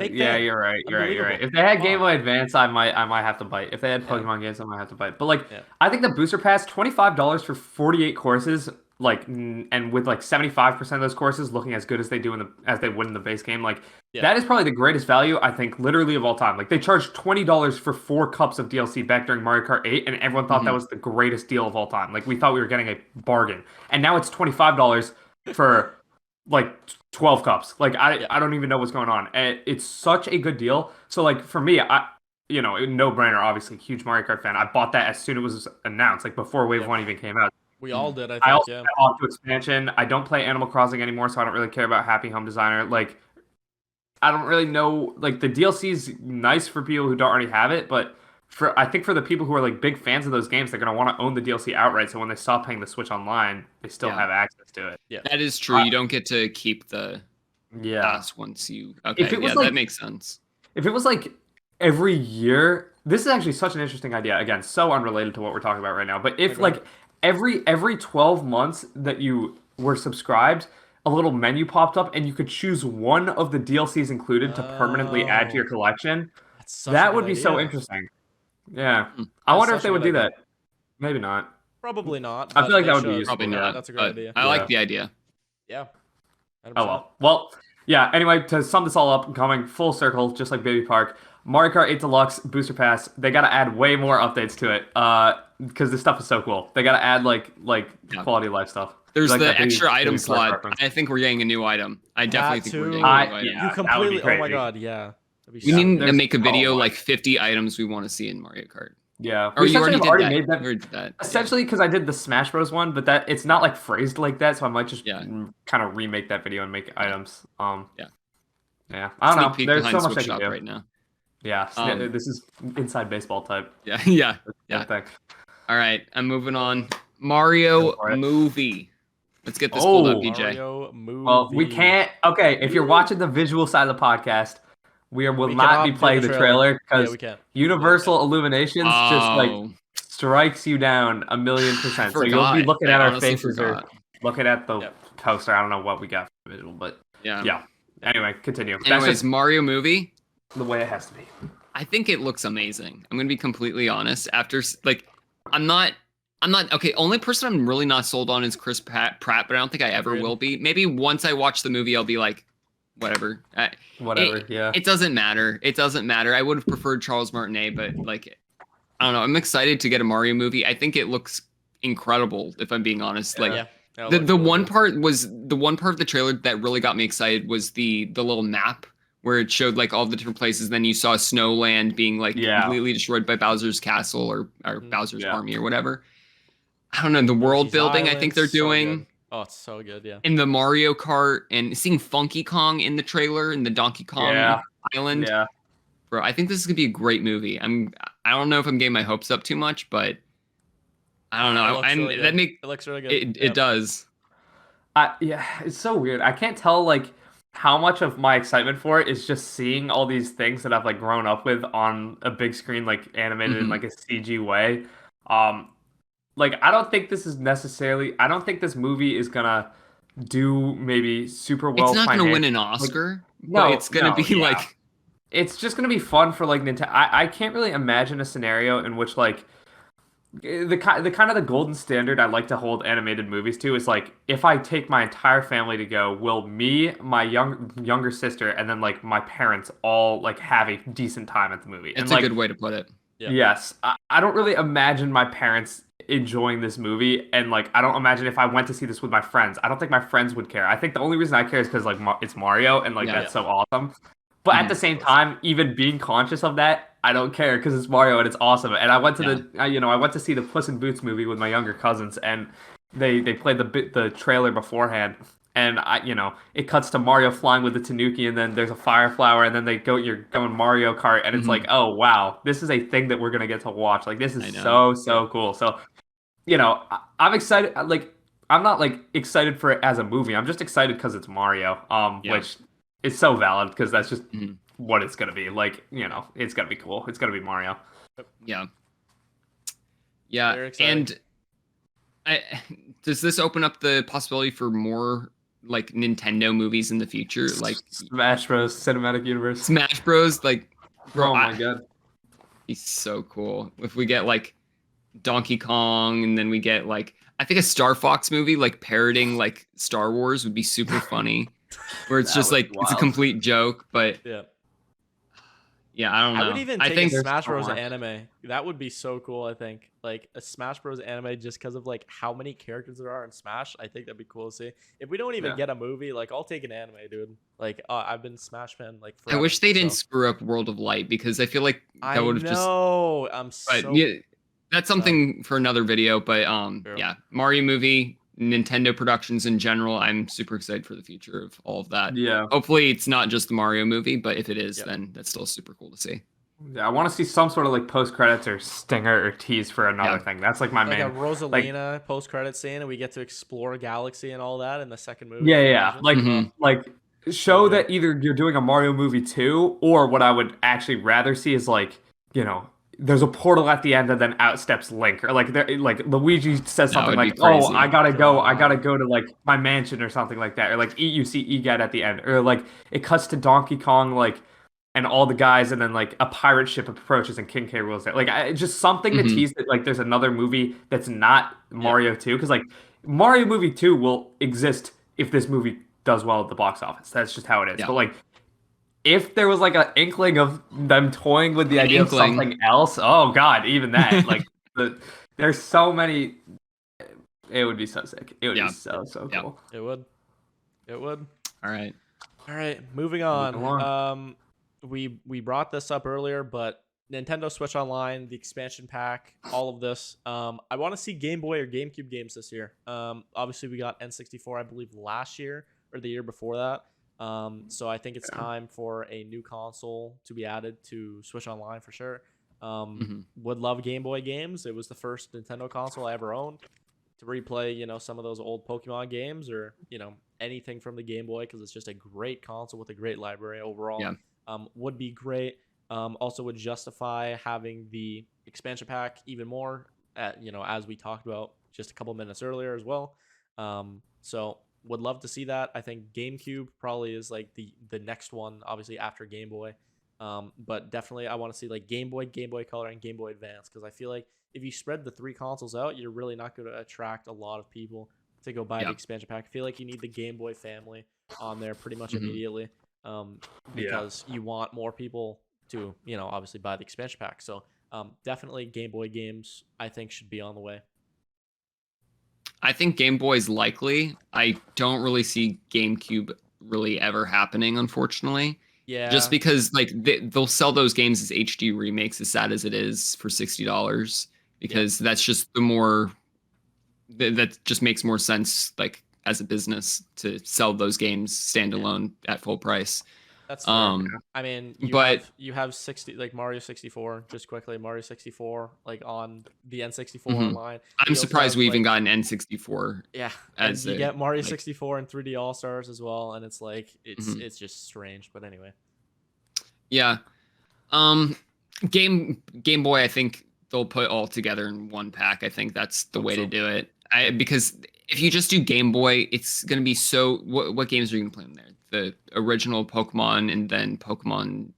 Speaker 1: Yeah, you're right. If they had Game Boy Advance, I might have to bite. If they had Pokemon games, I might have to bite. But like, I think the booster pass, $25 for 48 courses, like, and with like 75% of those courses looking as good as they do as they would in the base game, like that is probably the greatest value I think, literally of all time. Like they charged $20 for 4 cups of DLC back during Mario Kart 8, and everyone thought that was the greatest deal of all time. Like we thought we were getting a bargain, and now it's $25 for like 12 cups. Like I don't even know what's going on. It's such a good deal. So like for me, no brainer, obviously huge Mario Kart fan. I bought that as soon as it was announced, like before Wave 1 even came out.
Speaker 2: We all did, I think.
Speaker 1: I also bought the expansion. I don't play Animal Crossing anymore, so I don't really care about Happy Home Designer. Like I don't really know, like the DLC is nice for people who don't already have it, but I think for the people who are like big fans of those games, they're gonna want to own the DLC outright. So when they stop paying the Switch Online, they still have access to it.
Speaker 2: Yeah,
Speaker 3: that is true. You don't get to keep the pass once you. Okay, that makes sense.
Speaker 1: If it was like every year, this is actually such an interesting idea. Again, so unrelated to what we're talking about right now. But if like every 12 months that you were subscribed, a little menu popped up and you could choose one of the DLCs included to permanently add to your collection, that would be so interesting. Yeah, I wonder if they would do that. Maybe not.
Speaker 2: Probably not.
Speaker 1: I feel like that would be useful.
Speaker 3: Probably not.
Speaker 2: That's a great idea.
Speaker 3: I like the idea.
Speaker 2: Yeah. 100%.
Speaker 1: Oh well. Yeah, anyway, to sum this all up, coming full circle, just like Baby Park, Mario Kart 8 Deluxe Booster Pass, they gotta add way more updates to it. Because this stuff is so cool. They gotta add like
Speaker 3: Yeah.
Speaker 1: quality of life stuff.
Speaker 3: There's
Speaker 1: Like
Speaker 3: the
Speaker 1: that
Speaker 3: extra
Speaker 1: Baby
Speaker 3: item
Speaker 1: Park
Speaker 3: slot.
Speaker 1: reference.
Speaker 3: I think we're getting a new item. I definitely think we're getting a
Speaker 2: too.
Speaker 3: new item.
Speaker 1: Yeah,
Speaker 2: You
Speaker 1: that would be
Speaker 2: completely. Oh my
Speaker 1: crazy.
Speaker 2: god, yeah. That'd be
Speaker 3: We
Speaker 2: so
Speaker 3: need
Speaker 2: good.
Speaker 3: to make a video
Speaker 1: my.
Speaker 3: like 50 items we want to see in Mario Kart.
Speaker 1: Yeah,
Speaker 3: Or
Speaker 1: we
Speaker 3: you already
Speaker 1: essentially
Speaker 3: did
Speaker 1: have already
Speaker 3: that.
Speaker 1: made that.
Speaker 3: You already did that.
Speaker 1: Essentially, because I did the Smash Bros one, but that it's not like phrased like that, so I might just
Speaker 3: Yeah.
Speaker 1: kind of remake that video and make items.
Speaker 3: Yeah.
Speaker 1: Yeah, I don't
Speaker 3: Sneak
Speaker 1: know.
Speaker 3: peek
Speaker 1: There's
Speaker 3: behind
Speaker 1: so much
Speaker 3: Switch
Speaker 1: I can
Speaker 3: Shop
Speaker 1: do.
Speaker 3: right now.
Speaker 1: Yeah, this is inside baseball type.
Speaker 3: Yeah, yeah,
Speaker 1: Yeah.
Speaker 3: yeah.
Speaker 1: Thing.
Speaker 3: All right, I'm moving on.
Speaker 1: Go
Speaker 3: Mario
Speaker 1: for it.
Speaker 3: movie. Let's get this pulled up,
Speaker 1: Oh.
Speaker 3: BJ.
Speaker 2: Mario movie.
Speaker 1: Well, we can't. Okay, if you're watching the visual side of the podcast, will
Speaker 2: We
Speaker 1: not
Speaker 2: cannot
Speaker 1: be
Speaker 2: do
Speaker 1: playing
Speaker 2: the
Speaker 1: the
Speaker 2: trailer.
Speaker 1: trailer because
Speaker 2: we can't.
Speaker 1: Universal Illuminations just like
Speaker 3: Oh,
Speaker 1: strikes you down 1,000,000%. So you'll be
Speaker 3: forgot.
Speaker 1: looking
Speaker 3: I
Speaker 1: at our
Speaker 3: honestly
Speaker 1: faces or
Speaker 3: forgot.
Speaker 1: looking at the
Speaker 2: Yep.
Speaker 1: poster. I don't know what we got for visual, but
Speaker 3: Yeah.
Speaker 1: yeah. Anyway, continue. That's
Speaker 3: Anyways,
Speaker 1: just
Speaker 3: Mario movie.
Speaker 1: the way it has to be.
Speaker 3: I think it looks amazing. I'm gonna be completely honest. After like, I'm not okay. Only person I'm really not sold on is Chris Pratt, but I don't think I ever
Speaker 2: Agreed.
Speaker 3: will be. Maybe once I watch the movie, I'll be like, whatever.
Speaker 1: Whatever.
Speaker 3: It,
Speaker 1: Yeah.
Speaker 3: It doesn't matter. It doesn't matter. I would have preferred Charles Martinet, but like, I don't know. I'm excited to get a Mario movie. I think it looks incredible. If I'm being honest, like.
Speaker 2: Yeah. That
Speaker 3: The
Speaker 2: looks
Speaker 3: the
Speaker 2: really
Speaker 3: one
Speaker 2: good.
Speaker 3: part was the one part of the trailer that really got me excited was the little map where it showed like all the different places. Then you saw Snowland being like
Speaker 1: Yeah.
Speaker 3: completely destroyed by Bowser's castle or Bowser's
Speaker 1: Yeah.
Speaker 3: army or whatever. I don't know, the world
Speaker 2: Yoshi's
Speaker 3: building I think
Speaker 2: Island,
Speaker 3: they're
Speaker 2: so
Speaker 3: doing
Speaker 2: good. Oh, it's so good. Yeah.
Speaker 3: in the Mario Kart and seeing Funky Kong in the trailer in the Donkey Kong
Speaker 1: Yeah.
Speaker 3: Island.
Speaker 1: Yeah.
Speaker 3: Bro, I think this is gonna be a great movie. I don't know if I'm getting my hopes up too much, but I don't
Speaker 2: It
Speaker 3: know.
Speaker 2: looks
Speaker 3: And
Speaker 2: really
Speaker 3: that
Speaker 2: good.
Speaker 3: make
Speaker 2: It looks really good.
Speaker 3: it
Speaker 2: Yep.
Speaker 3: does.
Speaker 1: Yeah, it's so weird. I can't tell like how much of my excitement for it is just seeing all these things that I've like grown up with on a big screen, like animated in
Speaker 3: Mhm.
Speaker 1: like a CG way. Like I don't think this is necessarily. I don't think this movie is gonna do maybe super well.
Speaker 3: It's not going to win
Speaker 1: financially.
Speaker 3: an Oscar,
Speaker 1: No,
Speaker 3: but it's going to
Speaker 1: no,
Speaker 3: be
Speaker 1: yeah.
Speaker 3: like,
Speaker 1: It's just gonna be fun for like Nintendo. I can't really imagine a scenario in which like the kind of the golden standard I like to hold animated movies to is like if I take my entire family to go, will me, my younger sister, and then like my parents all like have a decent time at the movie?
Speaker 3: it's
Speaker 1: And
Speaker 3: a
Speaker 1: like
Speaker 3: good way to put it.
Speaker 2: Yeah.
Speaker 1: yes, I don't really imagine my parents enjoying this movie, and like I don't imagine if I went to see this with my friends, I don't think my friends would care. I think the only reason I care is because like it's Mario and like
Speaker 3: Yeah.
Speaker 1: that's so awesome. But at
Speaker 3: Mhm.
Speaker 1: the same time, even being conscious of that, I don't care because it's Mario and it's awesome. And I went to I went to see the Puss in Boots movie with my younger cousins, and they played the trailer beforehand, and it cuts to Mario flying with the Tanuki, and then there's a fire flower, and then you're going Mario Kart, and it's
Speaker 3: Mhm.
Speaker 1: like, oh wow, this is a thing that we're gonna get to watch. Like this
Speaker 3: I
Speaker 1: is
Speaker 3: know.
Speaker 1: so cool. So, I'm excited. Like I'm not like excited for it as a movie. I'm just excited because it's Mario.
Speaker 3: Yeah.
Speaker 1: Which is so valid because that's just
Speaker 3: Mhm.
Speaker 1: what it's gonna be. Like it's gonna be cool. It's gonna be Mario.
Speaker 3: Yeah.
Speaker 2: Very
Speaker 3: Yeah.
Speaker 2: exciting.
Speaker 3: And does this open up the possibility for more like Nintendo movies in the future? Like
Speaker 1: Smash Bros. Cinematic Universe.
Speaker 3: Smash Bros. Like, bro,
Speaker 1: Oh my god.
Speaker 3: he's so cool. If we get like Donkey Kong and then we get like, I think a Star Fox movie like parroting like Star Wars would be super funny. Where it's
Speaker 1: That
Speaker 3: just
Speaker 1: would
Speaker 3: like
Speaker 1: be
Speaker 3: it's a
Speaker 1: wild.
Speaker 3: complete joke, but
Speaker 2: Yeah.
Speaker 3: yeah, I don't know.
Speaker 2: I would even
Speaker 3: I
Speaker 2: take
Speaker 3: think
Speaker 2: a Smash
Speaker 1: so
Speaker 2: Bros.
Speaker 1: much.
Speaker 2: Anime. That would be so cool. I think like a Smash Bros. Anime just because of like how many characters there are in Smash. I think that'd be cool to see. If we don't even
Speaker 1: Yeah.
Speaker 2: get a movie, like I'll take an anime, dude. Like I've been Smash fan like
Speaker 3: I
Speaker 2: forever.
Speaker 3: wish they didn't
Speaker 2: so-
Speaker 3: screw up World of Light because I feel like
Speaker 2: I
Speaker 3: that would have just.
Speaker 2: know. I'm
Speaker 3: But
Speaker 2: so.
Speaker 3: yeah, that's something for another video. But
Speaker 2: True.
Speaker 3: yeah, Mario movie, Nintendo productions in general. I'm super excited for the future of all of that.
Speaker 1: Yeah.
Speaker 3: Hopefully, it's not just the Mario movie, but if it is,
Speaker 2: Yep.
Speaker 3: then that's still super cool to see.
Speaker 1: Yeah, I want to see some sort of like post credits or stinger or tease for another
Speaker 3: Yeah.
Speaker 1: thing. That's like my
Speaker 2: like
Speaker 1: main.
Speaker 2: a Rosalina post credit scene, and we get to explore Galaxy and all that in the second movie.
Speaker 1: Yeah,
Speaker 2: Can you
Speaker 1: yeah.
Speaker 2: imagine?
Speaker 1: Like
Speaker 3: Mhm.
Speaker 1: like show
Speaker 2: good.
Speaker 1: that either you're doing a Mario movie 2, or what I would actually rather see is like, there's a portal at the end and then out steps Link, or like Luigi says
Speaker 3: That
Speaker 1: something
Speaker 3: would be
Speaker 1: like, "Oh,
Speaker 3: crazy.
Speaker 1: I gotta go to like my mansion" or something like that, or like you see EGAT at the end, or like it cuts to Donkey Kong like and all the guys, and then like a pirate ship approaches and King K. rules it. Like just something to
Speaker 3: Mhm.
Speaker 1: tease that like there's another movie that's not Mario 2, because like Mario movie 2 will exist if this movie does well at the box office. That's just how it is.
Speaker 3: Yeah.
Speaker 1: But like, if there was like an inkling of them toying with the
Speaker 3: An
Speaker 1: idea
Speaker 3: inkling.
Speaker 1: of something else, oh god, even that. Like, there's so many. It would be so sick. It would be so
Speaker 3: Yeah.
Speaker 1: cool.
Speaker 2: It would. It would.
Speaker 3: All right.
Speaker 2: All right, moving
Speaker 1: Moving
Speaker 2: on.
Speaker 1: along.
Speaker 2: We brought this up earlier, but Nintendo Switch Online, the expansion pack, all of this. I want to see Game Boy or GameCube games this year. Obviously we got N64, I believe, last year or the year before that. So I think it's time for a new console to be added to Switch Online for sure. Would love Game Boy games. It was the first Nintendo console I ever owned. To replay, some of those old Pokemon games or, anything from the Game Boy, because it's just a great console with a great library overall.
Speaker 3: Yeah.
Speaker 2: Would be great. Also would justify having the expansion pack even more, as we talked about just a couple minutes earlier as well. So would love to see that. I think GameCube probably is like the next one, obviously after Game Boy. But definitely I want to see like Game Boy, Game Boy Color, and Game Boy Advance, because I feel like if you spread the 3 consoles out, you're really not going to attract a lot of people to go buy the expansion pack. I feel like you need the Game Boy family on there pretty much immediately, because you want more people to, obviously buy the expansion pack. So definitely Game Boy games, I think, should be on the way.
Speaker 3: I think Game Boy's likely. I don't really see GameCube really ever happening, unfortunately.
Speaker 2: Yeah.
Speaker 3: Just because like they'll sell those games as HD remakes, as sad as it is, for $60, because that's just the more that just makes more sense, like as a business, to sell those games standalone at full price.
Speaker 2: That's fair. I mean, you have 60, like Mario 64, just quickly, Mario 64 like on the N64 online.
Speaker 3: I'm surprised we even got an N64.
Speaker 2: Yeah,
Speaker 3: as
Speaker 2: you get Mario 64 and 3D All Stars as well, and it's like it's just strange. But anyway.
Speaker 3: Yeah. Game Boy, I think they'll put all together in one pack. I think that's the way to do it. Because if you just do Game Boy, it's going to be so... What games are you going to play in there? The original Pokemon, and then Pokemon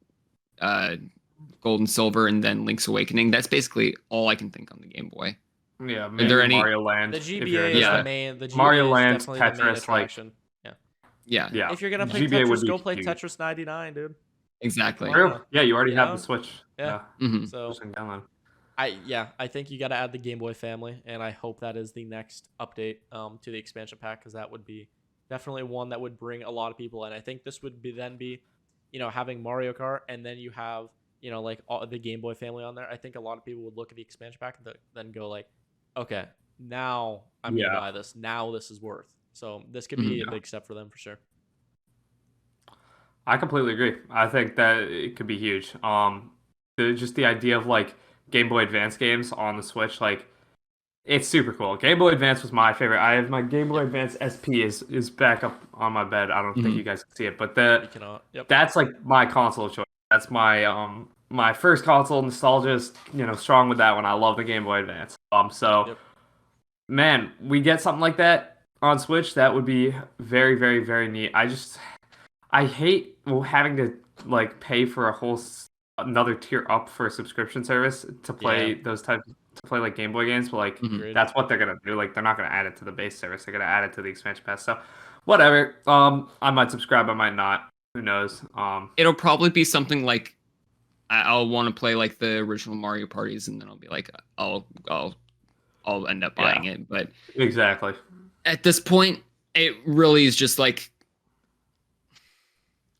Speaker 3: Gold and Silver, and then Link's Awakening. That's basically all I can think on the Game Boy.
Speaker 1: Yeah, maybe Mario Land.
Speaker 2: The GBA is the main... The GBA
Speaker 1: Mario Land,
Speaker 2: is definitely the main attraction.
Speaker 3: Yeah.
Speaker 2: If you're going to play
Speaker 1: GBA
Speaker 2: Tetris, go play Tetris 99, dude.
Speaker 3: Exactly.
Speaker 1: True. Yeah, you already have the Switch.
Speaker 2: Yeah.
Speaker 1: So
Speaker 2: I think you got to add the Game Boy family, and I hope that is the next update to the expansion pack, because that would be definitely one that would bring a lot of people in. I think this would be having Mario Kart, and then you have like all the Game Boy family on there. I think a lot of people would look at the expansion pack and then go like, okay, now I'm gonna buy this. Now this is worth. So this could be a big step for them for sure.
Speaker 1: I completely agree. I think that it could be huge. Just the idea of like Game Boy Advance games on the Switch, like, it's super cool. Game Boy Advance was my favorite. I have my Game Boy Advance SP is back up on my bed. I don't think you guys can see it, but that's like my console of choice. That's my my first console. Nostalgia is strong with that one. I love the Game Boy Advance. Man, we get something like that on Switch. That would be very, very, very neat. I hate having to like pay for another tier up for a subscription service to play those types to play like Game Boy games, but like that's what they're gonna do. Like, they're not gonna add it to the base service. They're gonna add it to the expansion pass. So whatever. I might subscribe. I might not. Who knows?
Speaker 3: It'll probably be something like I'll want to play like the original Mario parties, and then I'll be like, I'll end up buying it. But
Speaker 1: exactly.
Speaker 3: At this point, it really is just like,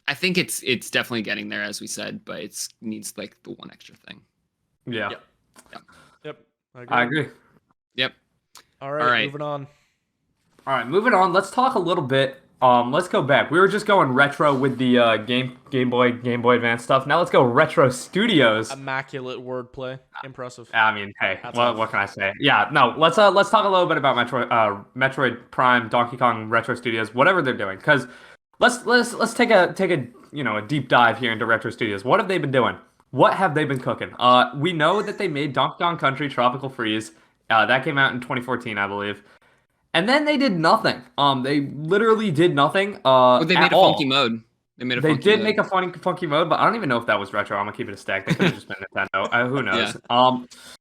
Speaker 3: I think it's definitely getting there, as we said, but it needs like the one extra thing.
Speaker 1: Yeah.
Speaker 2: Yep.
Speaker 1: I agree.
Speaker 3: Yep.
Speaker 2: All right. Moving on.
Speaker 1: All right, moving on. Let's talk a little bit. Let's go back. We were just going retro with the Game Boy Advance stuff. Now let's go retro studios.
Speaker 2: Immaculate wordplay. Impressive.
Speaker 1: I mean, hey, what can I say? Yeah, no. Let's talk a little bit about Metroid Prime, Donkey Kong Retro Studios, whatever they're doing, because let's take a a deep dive here into retro studios. What have they been doing? What have they been cooking? We know that they made Donkey Kong Country Tropical Freeze. That came out in 2014, I believe. And then they did nothing. They literally did nothing.
Speaker 3: They made a funky mode. They made a
Speaker 1: They
Speaker 3: funky
Speaker 1: did
Speaker 3: mode.
Speaker 1: make a funky mode, but I don't even know if that was retro. I'm gonna keep it a stack. They could have just been Nintendo. Who knows?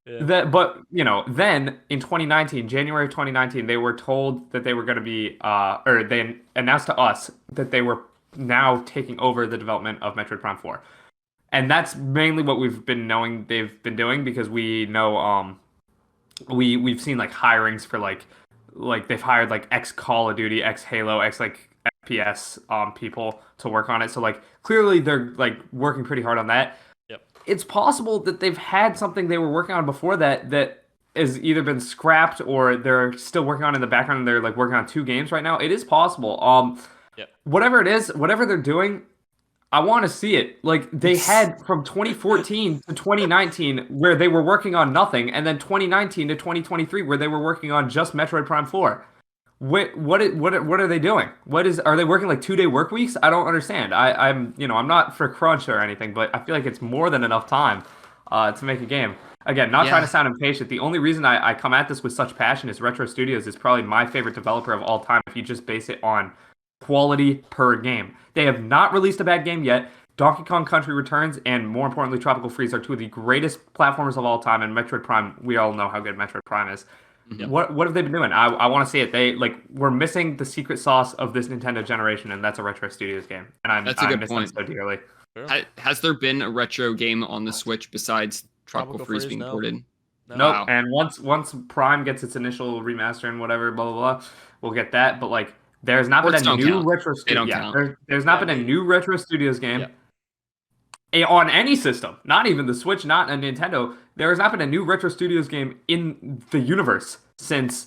Speaker 2: Yeah.
Speaker 1: But then in 2019, January of 2019, they were told that they were going to be, or they announced to us that they were now taking over the development of Metroid Prime 4, and that's mainly what we've been knowing they've been doing because we know, we've seen like hirings for like they've hired like ex Call of Duty, ex Halo, ex like FPS people to work on it. So like clearly they're like working pretty hard on that.
Speaker 2: Yep.
Speaker 1: It's possible that they've had something they were working on before that has either been scrapped or they're still working on in the background and they're like working on 2 games right now. It is possible.
Speaker 2: Yep.
Speaker 1: Whatever it is, whatever they're doing, I want to see it. Like they had from 2014 to 2019 where they were working on nothing, and then 2019 to 2023 where they were working on just Metroid Prime 4. What are they doing? Are they working like 2-day work weeks? I don't understand. I'm not for crunch or anything, but I feel like it's more than enough time to make a game. Again, not trying to sound impatient. The only reason I come at this with such passion is Retro Studios is probably my favorite developer of all time if you just base it on quality per game. They have not released a bad game yet. Donkey Kong Country Returns and more importantly Tropical Freeze are two of the greatest platformers of all time, and Metroid Prime, we all know how good Metroid Prime is.
Speaker 2: Yep.
Speaker 1: What have they been doing? I want to see it. We're missing the secret sauce of this Nintendo generation, and that's a Retro Studios game. And
Speaker 3: That's a good
Speaker 1: miss
Speaker 3: point.
Speaker 1: them so dearly.
Speaker 2: Sure.
Speaker 3: Has there been a retro game on the Switch besides Tropical Freeze being
Speaker 2: no.
Speaker 3: ported?
Speaker 2: No.
Speaker 1: Nope.
Speaker 3: Wow.
Speaker 1: And once Prime gets its initial remaster and whatever, blah blah blah, we'll get that. But like, there's not
Speaker 3: Ports
Speaker 1: been a
Speaker 3: don't
Speaker 1: new
Speaker 3: count.
Speaker 1: Retro
Speaker 3: They don't
Speaker 1: Studios.
Speaker 3: count.
Speaker 1: There's not been a new Retro Studios game.
Speaker 2: Yeah.
Speaker 1: On any system, not even the Switch, not a Nintendo. There has not been a new Retro Studios game in the universe since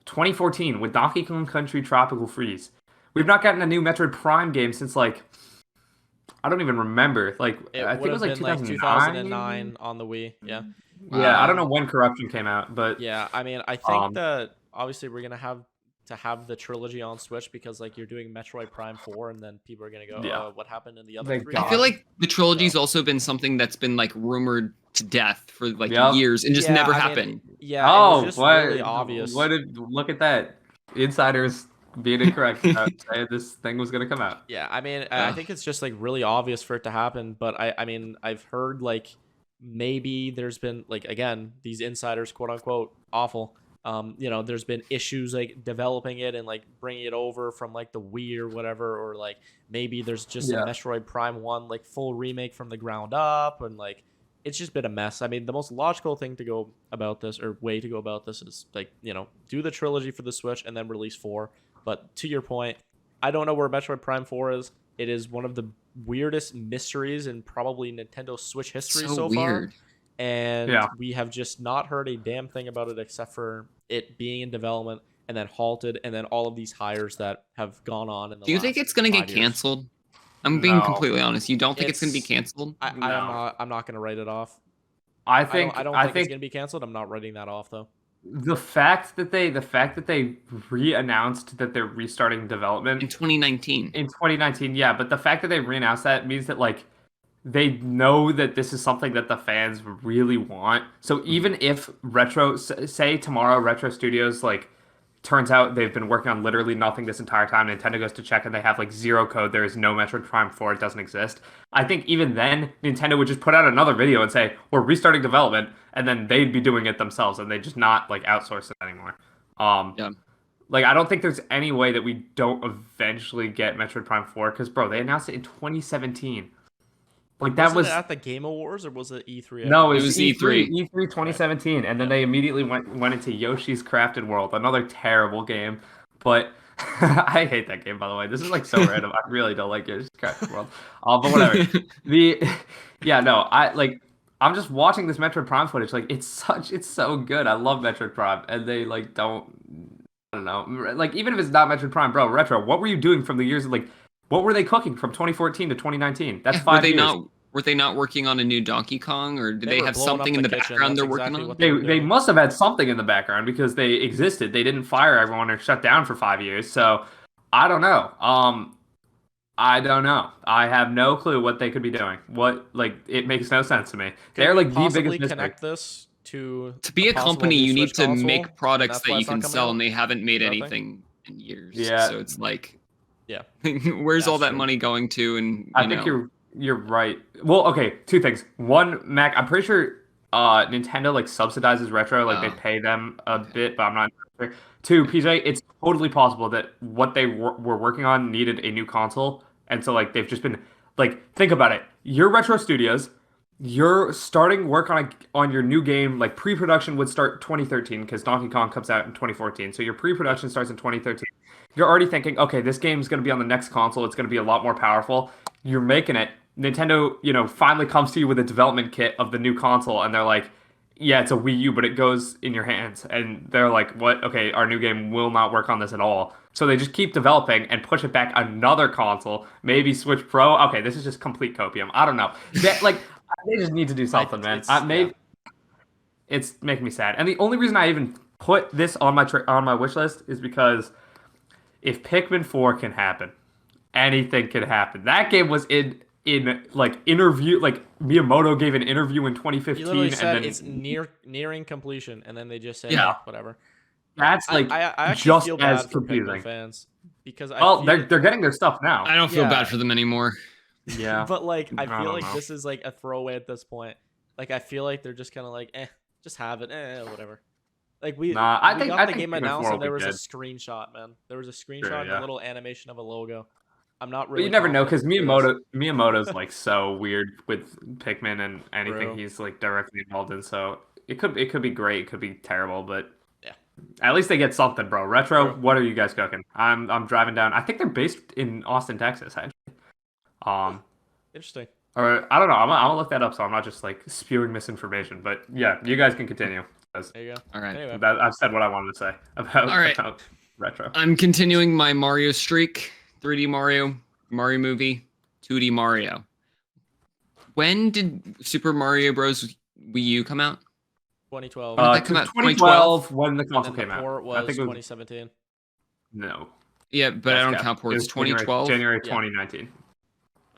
Speaker 1: 2014 with Donkey Kong Country Tropical Freeze. We've not gotten a new Metroid Prime game since like I don't even remember. Like I think it was like
Speaker 2: 2009 on the Wii. Yeah.
Speaker 1: Yeah, I don't know when Corruption came out, but
Speaker 2: Yeah, I mean, I think that obviously we're gonna have to have the trilogy on Switch because like you're doing Metroid Prime 4 and then people are gonna go, what happened in the other
Speaker 1: Thank
Speaker 2: three?
Speaker 1: God.
Speaker 3: I feel like the trilogy's also been something that's been like rumored to death for like years and just
Speaker 2: Yeah,
Speaker 3: never
Speaker 2: I mean,
Speaker 3: happened.
Speaker 2: Yeah, it
Speaker 1: oh,
Speaker 2: was just
Speaker 1: what?
Speaker 2: really obvious.
Speaker 1: Look at that. Insiders being incorrect about saying this thing was gonna come out.
Speaker 2: Yeah, I mean, I think it's just like really obvious for it to happen, but I mean, I've heard like maybe there's been like again these insiders, quote unquote, awful. There's been issues like developing it and like bringing it over from like the Wii or whatever, or like maybe there's just a Metroid Prime 1 like full remake from the ground up, and like it's just been a mess. I mean, the most logical thing to go about this or way to go about this is like do the trilogy for the Switch and then release 4. But to your point, I don't know where Metroid Prime 4 is. It is one of the weirdest mysteries in probably Nintendo Switch history so
Speaker 3: weird.
Speaker 2: far. And we have just not heard a damn thing about it except for it being in development and then halted, and then all of these hires that have gone on in the
Speaker 3: Do you think it's going to get canceled? I'm being completely honest. You don't think it's going to be canceled?
Speaker 2: I'm not going to write it off.
Speaker 1: I don't think
Speaker 2: it's going to be canceled. I'm not writing that off though.
Speaker 1: The fact that they re-announced that they're restarting development
Speaker 3: in 2019.
Speaker 1: Yeah, but the fact that they re-announced that means that like they know that this is something that the fans really want. So even if say tomorrow Retro Studios like turns out they've been working on literally nothing this entire time, Nintendo goes to check and they have like zero code, there is no Metroid Prime 4, it doesn't exist. I think even then Nintendo would just put out another video and say we're restarting development, and then they'd be doing it themselves and they just not like outsource it anymore. Like I don't think there's any way that we don't eventually get Metroid Prime 4 because bro, they announced it in 2017. Like that was
Speaker 2: it at the Game Awards or was it E3?
Speaker 1: No, it was E3 2017, and then they immediately went into Yoshi's Crafted World, another terrible game. But I hate that game, by the way. This is like so random. I really don't like Yoshi's Crafted World. But whatever. I'm just watching this Metroid Prime footage. Like it's so good. I love Metroid Prime, and they like I don't know. Like even if it's not Metroid Prime, bro, Retro. What were you doing from the years like? What were they cooking from 2014 to 2019? That's 5 years.
Speaker 3: Were they not working on a new Donkey Kong, or did they have something in the background they're working on?
Speaker 1: They must have had something in the background because they existed. They didn't fire everyone or shut down for 5 years. So I don't know. I don't know. I have no clue what they could be doing. It makes no sense to me. They're like the biggest mystery.
Speaker 2: Connect this to
Speaker 3: be a company, you need to make products that you can sell, and they haven't made anything in years. Yeah. So it's like
Speaker 2: Yeah.
Speaker 3: Where's all
Speaker 2: That's
Speaker 3: that
Speaker 2: true.
Speaker 3: money going to? And
Speaker 1: I think you're right. Well, okay, two things. One, Mac, I'm pretty sure Nintendo like subsidizes retro, like they
Speaker 3: Oh,
Speaker 1: pay them a
Speaker 3: okay.
Speaker 1: bit, but I'm not sure. Two, PJ, it's totally possible that what they were working on needed a new console, and so like they've just been like think about it. Your retro studios, you're starting work on your new game, like pre-production would start 2013 because Donkey Kong comes out in 2014. So your
Speaker 2: Yeah.
Speaker 1: pre-production starts in 2013. You're already thinking, okay, this game's going to be on the next console. It's going to be a lot more powerful. You're making it. Nintendo, finally comes to you with a development kit of the new console, and they're like, yeah, it's a Wii U, but it goes in your hands. And they're like, what? Okay, our new game will not work on this at all. So they just keep developing and push it back another console, maybe Switch Pro. Okay, this is just complete copium. I don't know. They just need to do something, man. It's making me sad. And the only reason I even put this on my wish list is because if Pikmin 4 can happen, anything can happen. That game was in like interview like Miyamoto gave an interview in
Speaker 2: He literally
Speaker 1: 2015 and
Speaker 2: said
Speaker 1: then
Speaker 2: it's nearing completion, and then they just said,
Speaker 1: yeah,
Speaker 2: whatever.
Speaker 1: that's
Speaker 2: I,
Speaker 1: like
Speaker 2: I I actually
Speaker 1: just
Speaker 2: feel
Speaker 1: as
Speaker 2: bad for Pikmin
Speaker 1: confusing.
Speaker 2: fans because I
Speaker 1: Well,
Speaker 2: feel
Speaker 1: they're getting their stuff now.
Speaker 3: I don't feel bad
Speaker 2: yeah,
Speaker 3: for them anymore.
Speaker 1: Yeah.
Speaker 2: but like I
Speaker 1: I
Speaker 2: feel
Speaker 1: don't
Speaker 2: like
Speaker 1: know.
Speaker 2: this is like a throwaway at this point. Like I feel like they're just kind of like, just have it, whatever. Like
Speaker 1: Nah,
Speaker 2: we got
Speaker 1: I
Speaker 2: the
Speaker 1: think
Speaker 2: game
Speaker 1: Pikmin 4
Speaker 2: announced
Speaker 1: will
Speaker 2: and there
Speaker 1: be
Speaker 2: was a
Speaker 1: good.
Speaker 2: screenshot, man. There was a
Speaker 1: Sure,
Speaker 2: screenshot and a
Speaker 1: yeah.
Speaker 2: little animation of a logo. I'm not
Speaker 1: But you
Speaker 2: really
Speaker 1: never know
Speaker 2: confident
Speaker 1: because
Speaker 2: for this.
Speaker 1: Miyamoto's like so weird with Pikmin and anything
Speaker 2: True.
Speaker 1: he's like directly involved in. So it could be great, it could be terrible, but
Speaker 2: Yeah.
Speaker 1: at least they get something, bro. Retro,
Speaker 2: True.
Speaker 1: what are you guys cooking? I'm driving down. I think they're based in Austin, Texas, actually. Um,
Speaker 2: Interesting.
Speaker 1: or I don't know. I'm gonna look that up so I'm not just like spewing misinformation. But yeah, you guys can continue. 'Cause
Speaker 2: There you go.
Speaker 3: All right.
Speaker 2: Anyway,
Speaker 1: I've said what I wanted to say about
Speaker 3: All right.
Speaker 1: retro.
Speaker 3: I'm continuing my Mario streak. 3D Mario, Mario movie, 2D Mario. When did Super Mario Bros. Wii U come out?
Speaker 2: 2012.
Speaker 3: When did that come out?
Speaker 1: 2012 when the
Speaker 2: And
Speaker 1: console
Speaker 2: then the
Speaker 1: came out.
Speaker 2: port
Speaker 1: I
Speaker 2: was
Speaker 1: think it was
Speaker 2: 2017.
Speaker 1: no.
Speaker 3: Yeah, but I
Speaker 1: That's
Speaker 3: don't
Speaker 1: cap.
Speaker 3: count
Speaker 1: It
Speaker 3: ports.
Speaker 1: was January
Speaker 3: 2012.
Speaker 1: January
Speaker 2: Yeah.
Speaker 1: 2019.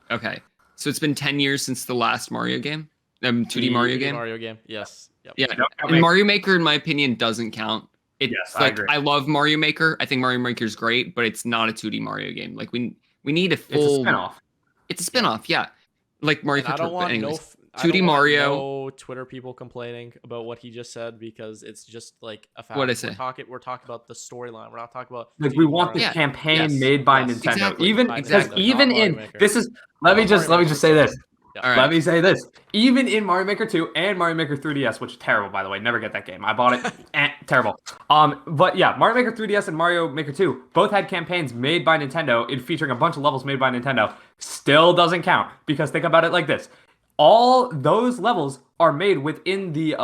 Speaker 3: Okay, so it's been 10 years since the last Mario game, 2D Mario
Speaker 2: 2D
Speaker 3: game.
Speaker 2: Mario game. Yes. Yep.
Speaker 3: Yeah,
Speaker 1: Don't count
Speaker 3: and
Speaker 1: Maker.
Speaker 3: Mario Maker, in my opinion, doesn't count.
Speaker 1: Yes, I
Speaker 3: like
Speaker 1: agree.
Speaker 3: I love Mario Maker. I think Mario Maker is great, but it's not a 2D Mario game. Like we need a
Speaker 1: It's a
Speaker 3: full.
Speaker 1: spinoff.
Speaker 3: It's a spinoff, yeah. Like Mario
Speaker 2: And I
Speaker 3: Kart.
Speaker 2: don't
Speaker 3: But
Speaker 2: want
Speaker 3: anyways,
Speaker 2: I
Speaker 3: 2D
Speaker 2: don't want
Speaker 3: Mario.
Speaker 2: no Twitter people complaining about what he just said because it's just like a fact.
Speaker 3: What'd I say?
Speaker 2: We're talking about the storyline. We're not talking about
Speaker 1: Like
Speaker 2: 2D
Speaker 1: we want the
Speaker 2: Mario.
Speaker 3: Yeah,
Speaker 1: campaign
Speaker 3: yes,
Speaker 1: made by
Speaker 2: yes,
Speaker 1: Nintendo.
Speaker 3: exactly,
Speaker 1: Even
Speaker 2: by
Speaker 1: because
Speaker 3: exactly.
Speaker 1: even
Speaker 2: not Mario
Speaker 1: in
Speaker 2: Maker.
Speaker 1: this is let me just say this.
Speaker 2: Yeah.
Speaker 3: All right.
Speaker 1: Let me say this. Even in Mario Maker 2 and Mario Maker 3DS, which is terrible by the way, never get that game. I bought it. Terrible. But yeah, Mario Maker 3DS and Mario Maker 2 both had campaigns made by Nintendo in featuring a bunch of levels made by Nintendo. Still doesn't count because think about it like this. All those levels are made within the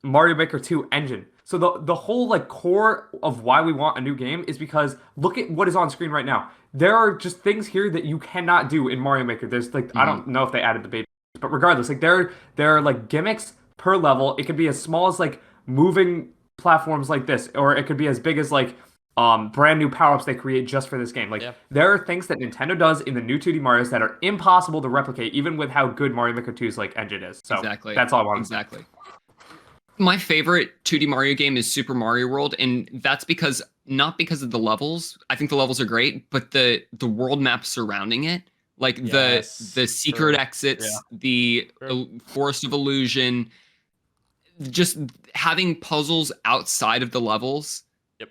Speaker 1: Mario Maker 2 engine. So the whole like core of why we want a new game is because look at what is on screen right now. There are just things here that you cannot do in Mario Maker. There's like I don't know if they added the baby, but regardless, like there are like gimmicks per level. It could be as small as like moving platforms like this, or it could be as big as like brand new power-ups they create just for this game. Like
Speaker 2: Yeah.
Speaker 1: there are things that Nintendo does in the new 2D Marios that are impossible to replicate, even with how good Mario Maker 2's like engine is. So
Speaker 3: Exactly.
Speaker 1: that's all I want to say.
Speaker 3: Exactly. My favorite 2D Mario game is Super Mario World, and that's not because of the levels. I think the levels are great, but the world map surrounding it, like
Speaker 2: Yes,
Speaker 3: the secret
Speaker 2: true.
Speaker 3: exits, the
Speaker 2: True.
Speaker 3: Forest of Illusion, just having puzzles outside of the levels.
Speaker 2: Yep.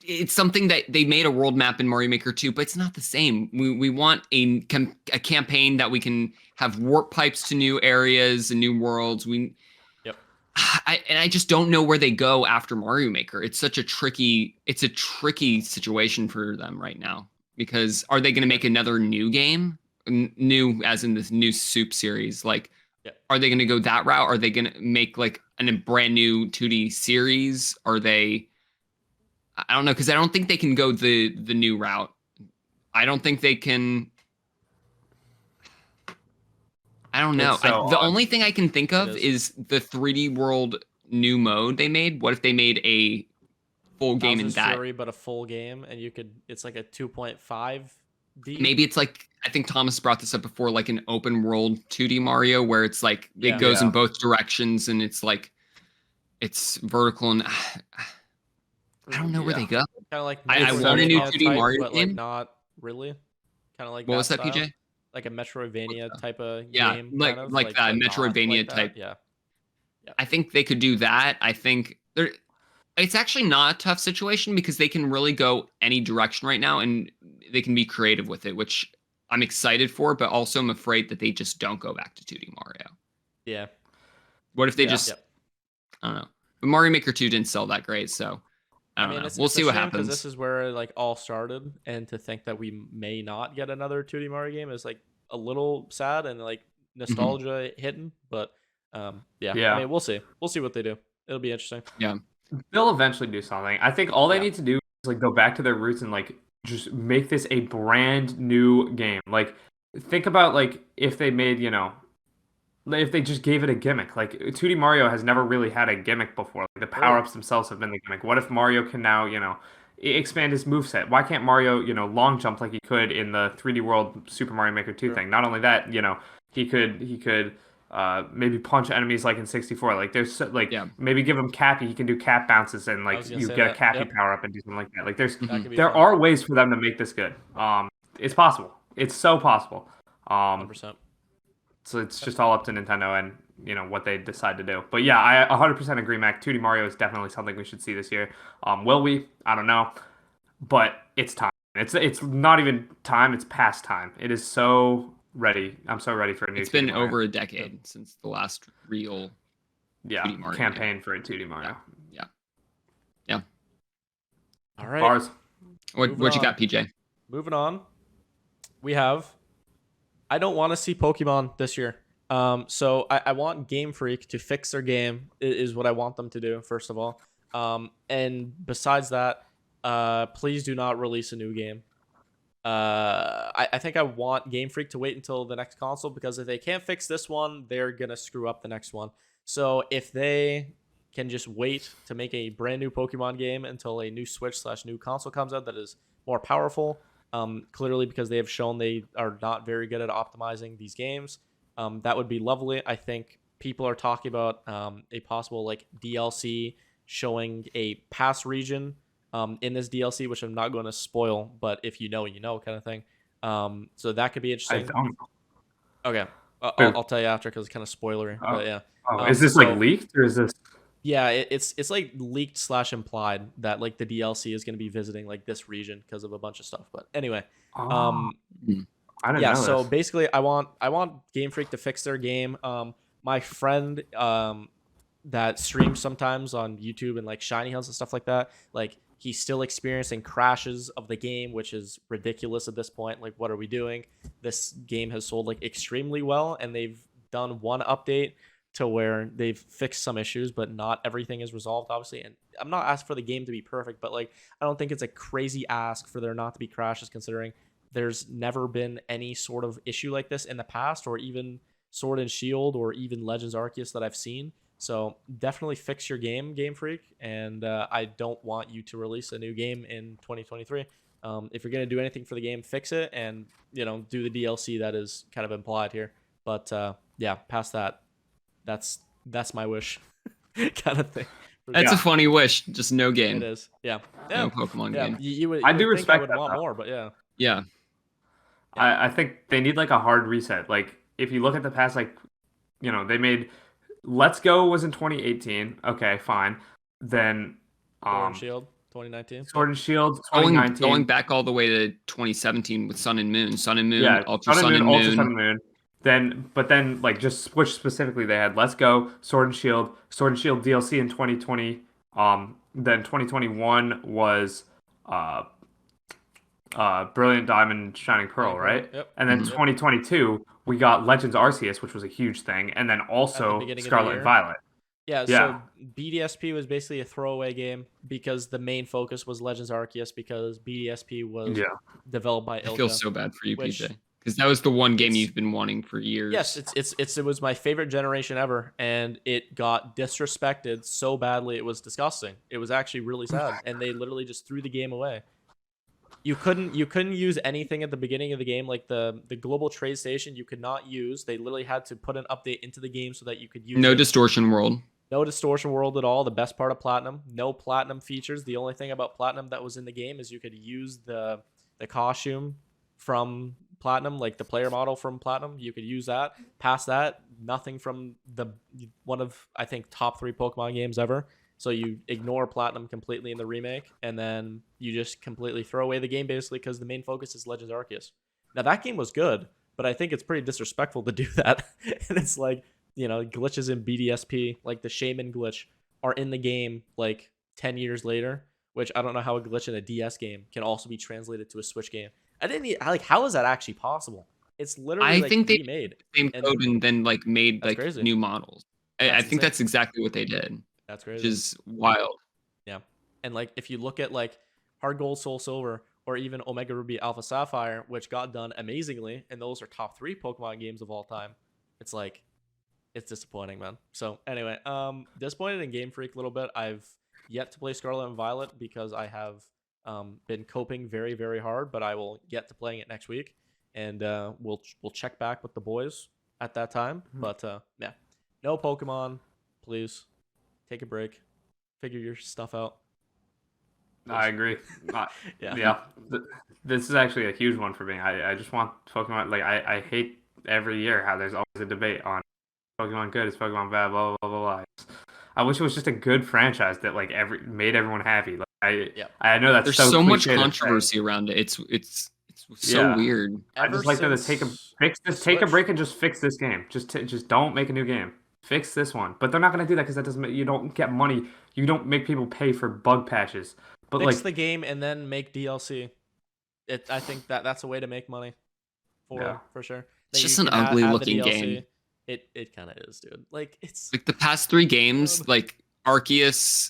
Speaker 3: It's something that they made a world map in Mario Maker 2, but it's not the same. We want a campaign that we can have warp pipes to new areas and new worlds.
Speaker 2: Yep.
Speaker 3: I just don't know where they go after Mario Maker. It's a tricky situation for them right now because are they going to make another new game? New as in this new Soup series? Like, are they going to go that route? Are they going to make like a brand new 2D series? Are they? I don't know because I don't think they can go the new route. I don't think they can. I don't know. The only thing I can think of is the 3D World new mode they made. What if they made a full game in that?
Speaker 2: Fury, but a full game, and it's like a 2.5D.
Speaker 3: Maybe it's like I think Thomas brought this up before, like an open world 2D Mario where it's like it goes in both directions and it's like it's vertical and I don't know where they go.
Speaker 2: Kind of like
Speaker 3: I
Speaker 1: want a
Speaker 3: new
Speaker 2: Metroidvania
Speaker 3: 2D
Speaker 2: type,
Speaker 3: Mario
Speaker 2: but
Speaker 3: game.
Speaker 2: like not really. Kind of like
Speaker 3: What
Speaker 2: that
Speaker 3: was that,
Speaker 2: style.
Speaker 3: PJ?
Speaker 2: Like a Metroidvania type of
Speaker 3: Yeah,
Speaker 2: game,
Speaker 3: like
Speaker 2: kind of
Speaker 3: like that
Speaker 2: but not
Speaker 3: Metroidvania
Speaker 2: like
Speaker 3: type.
Speaker 2: that. Yeah. Yeah.
Speaker 3: I think they could do that. I think there. It's actually not a tough situation because they can really go any direction right now, and they can be creative with it, which I'm excited for. But also, I'm afraid that they just don't go back to 2D Mario.
Speaker 2: Yeah.
Speaker 3: What if they
Speaker 1: Yeah.
Speaker 3: just?
Speaker 2: Yep.
Speaker 3: I don't know. But Mario Maker 2 didn't sell that great, so I
Speaker 2: I
Speaker 3: don't
Speaker 2: mean,
Speaker 3: know.
Speaker 2: it's
Speaker 3: We'll
Speaker 2: it's a
Speaker 3: see what
Speaker 2: shame because
Speaker 3: happens.
Speaker 2: this is where it like all started, and to think that we may not get another 2D Mario game is like a little sad and like nostalgia hitting. But yeah. I
Speaker 1: Yeah.
Speaker 2: mean, we'll see. We'll see what they do. It'll be interesting.
Speaker 3: Yeah.
Speaker 1: They'll eventually do something. I think all they
Speaker 2: Yeah.
Speaker 1: need to do is like go back to their roots and like just make this a brand new game. Like think about like if they made, if they just gave it a gimmick. Like 2D Mario has never really had a gimmick before. Like the power-ups themselves have been the gimmick. What if Mario can now, expand his moveset? Why can't Mario, long jump like he could in the 3D World Super Mario Maker 2
Speaker 2: Sure.
Speaker 1: thing? Not only that, he could maybe punch enemies like in 64. Like there's like
Speaker 3: Yeah.
Speaker 1: maybe give him Cappy. He can do cap bounces and
Speaker 2: I
Speaker 1: like
Speaker 2: was gonna
Speaker 1: you
Speaker 2: say
Speaker 1: get a
Speaker 2: that.
Speaker 1: Cappy
Speaker 2: Yep.
Speaker 1: power up and do something like that. Like
Speaker 3: Mhm.
Speaker 2: That could be
Speaker 1: there
Speaker 2: fun.
Speaker 1: are ways for them to make this good. It's possible. It's so possible.
Speaker 2: 100%.
Speaker 1: So it's just all up to Nintendo and what they decide to do. But yeah, I 100% agree, Mac. 2D Mario is definitely something we should see this year. Will we? I don't know, but it's time. It's not even time. It's past time. It is so ready. I'm so ready for a new.
Speaker 3: It's
Speaker 1: 2D
Speaker 3: been
Speaker 1: Mario.
Speaker 3: over a decade since the last real 2D Mario
Speaker 1: campaign for a 2D Mario.
Speaker 3: Yeah.
Speaker 2: All right.
Speaker 1: Bars.
Speaker 3: What
Speaker 2: Moving
Speaker 3: you got,
Speaker 2: on.
Speaker 3: PJ?
Speaker 2: Moving on. We have. I don't want to see Pokemon this year. So I want Game Freak to fix their game is what I want them to do, first of all. And besides that, please do not release a new game. I think I want Game Freak to wait until the next console, because if they can't fix this one, they're gonna screw up the next one. So if they can just wait to make a brand new Pokemon game until a new Switch/new console comes out that is more powerful, clearly because they have shown they are not very good at optimizing these games, that would be lovely. I think people are talking about a possible like DLC showing a past region in this DLC, which I'm not going to spoil, but if you know, you know, kind of thing. So that could be
Speaker 1: I
Speaker 2: interesting.
Speaker 1: don't.
Speaker 2: Okay, I'll tell you after because it's kind of spoilery.
Speaker 1: Oh.
Speaker 2: But yeah,
Speaker 1: Is this like leaked or is this?
Speaker 2: yeah, it's like leaked/implied that like the DLC is going to be visiting like this region because of a bunch of stuff. But anyway,
Speaker 1: I didn't
Speaker 2: yeah.
Speaker 1: know
Speaker 2: So
Speaker 1: this.
Speaker 2: basically, I want Game Freak to fix their game. My friend that streams sometimes on YouTube and like Shiny Hills and stuff like that, like he's still experiencing crashes of the game, which is ridiculous at this point. Like, what are we doing? This game has sold like extremely well, and they've done one update to where they've fixed some issues, but not everything is resolved, obviously. And I'm not asking for the game to be perfect, but like I don't think it's a crazy ask for there not to be crashes, considering there's never been any sort of issue like this in the past, or even Sword and Shield, or even Legends Arceus that I've seen. So definitely fix your game, Game Freak, and I don't want you to release a new game in 2023. If you're gonna do anything for the game, fix it, and do the DLC that is kind of implied here. But yeah, past that, that's my wish, kind of thing.
Speaker 3: That's a funny wish. Just no game.
Speaker 2: It is. Yeah.
Speaker 3: No Pokemon
Speaker 2: Yeah.
Speaker 3: game.
Speaker 2: You would.
Speaker 1: I
Speaker 2: You
Speaker 1: do
Speaker 2: would think I
Speaker 1: respect
Speaker 2: would
Speaker 1: that,
Speaker 2: want
Speaker 1: though.
Speaker 2: more, but yeah.
Speaker 3: Yeah.
Speaker 1: I think they need like a hard reset. Like if you look at the past, like they made Let's Go was in 2018. Okay, fine. Then
Speaker 2: Sword and Shield, 2019.
Speaker 1: Sword and Shield
Speaker 3: Going
Speaker 1: 2019.
Speaker 3: back all the way to 2017 with Sun and Moon. Sun and Moon,
Speaker 1: Yeah,
Speaker 3: Ultra Sun and
Speaker 1: Ultra
Speaker 3: Moon.
Speaker 1: Sun and Moon. Then like just Switch specifically, they had Let's Go, Sword and Shield DLC in 2020. Then 2021 was Brilliant Diamond Shining Pearl,
Speaker 2: Shining Pearl,
Speaker 1: right?
Speaker 2: yep.
Speaker 1: And then
Speaker 3: Mhm.
Speaker 1: 2022 we got Legends Arceus, which was a huge thing, and then also
Speaker 2: beginning of the
Speaker 1: Scarlet
Speaker 2: year.
Speaker 1: and Violet.
Speaker 2: Yeah,
Speaker 1: Yeah.
Speaker 2: so BDSP was basically a throwaway game because the main focus was Legends Arceus, because BDSP was
Speaker 1: Yeah.
Speaker 2: developed by
Speaker 3: I
Speaker 2: Ilka.
Speaker 3: feel so bad for you,
Speaker 2: which-
Speaker 3: PJ, because that was the one game
Speaker 2: it's-
Speaker 3: you've been wanting for years.
Speaker 2: Yes, it was my favorite generation ever, and it got disrespected so badly it was disgusting. It was actually really sad, and they literally just threw the game away. You couldn't use anything at the beginning of the game, like the global trade station. You could not use. They literally had to put an update into the game so that you could use
Speaker 3: No
Speaker 2: it.
Speaker 3: distortion world.
Speaker 2: No distortion world at all. The best part of Platinum. No Platinum features. The only thing about Platinum that was in the game is you could use the costume from Platinum, like the player model from Platinum. You could use that. Past that, nothing from the one of, I think, top 3 Pokemon games ever. So you ignore Platinum completely in the remake, and then you just completely throw away the game basically because the main focus is Legends Arceus. Now that game was good, but I think it's pretty disrespectful to do that. And it's like, glitches in BDSP, like the Shaman glitch, are in the game like 10 years later, which I don't know how a glitch in a DS game can also be translated to a Switch game. How is that actually possible? It's literally
Speaker 3: think they
Speaker 2: remade.
Speaker 3: Same code and then like made like
Speaker 2: crazy.
Speaker 3: new models. I think that's exactly what they did.
Speaker 2: That's crazy.
Speaker 3: Which is wild.
Speaker 2: Yeah. And like if you look at like Hard Gold, Soul Silver, or even Omega Ruby, Alpha Sapphire, which got done amazingly, and those are top 3 Pokemon games of all time, it's like, it's disappointing, man. So anyway, disappointed in Game Freak a little bit. I've yet to play Scarlet and Violet because I have been coping very, very hard, but I will get to playing it next week, and we'll check back with the boys at that time. But yeah, no Pokemon, please. Take a break. Figure your stuff out.
Speaker 1: I agree.
Speaker 2: Yeah.
Speaker 1: This is actually a huge one for me. I just want Pokemon. Like I hate every year how there's always a debate on Pokemon good, is Pokemon bad, blah blah blah blah. I wish it was just a good franchise that like made everyone happy. Like I know that's
Speaker 3: there's so much controversy around it. It's so weird.
Speaker 1: I just like that take a break and just fix this game. Just don't make a new game. Fix this one. But they're not going to do that because you don't get money. You don't make people pay for bug patches. But
Speaker 2: fix the game and then make DLC. I think that's a way to make money. For sure.
Speaker 3: It's just an ugly looking game.
Speaker 2: It kind of is, dude. Like it's
Speaker 3: like the past 3 games, like Arceus,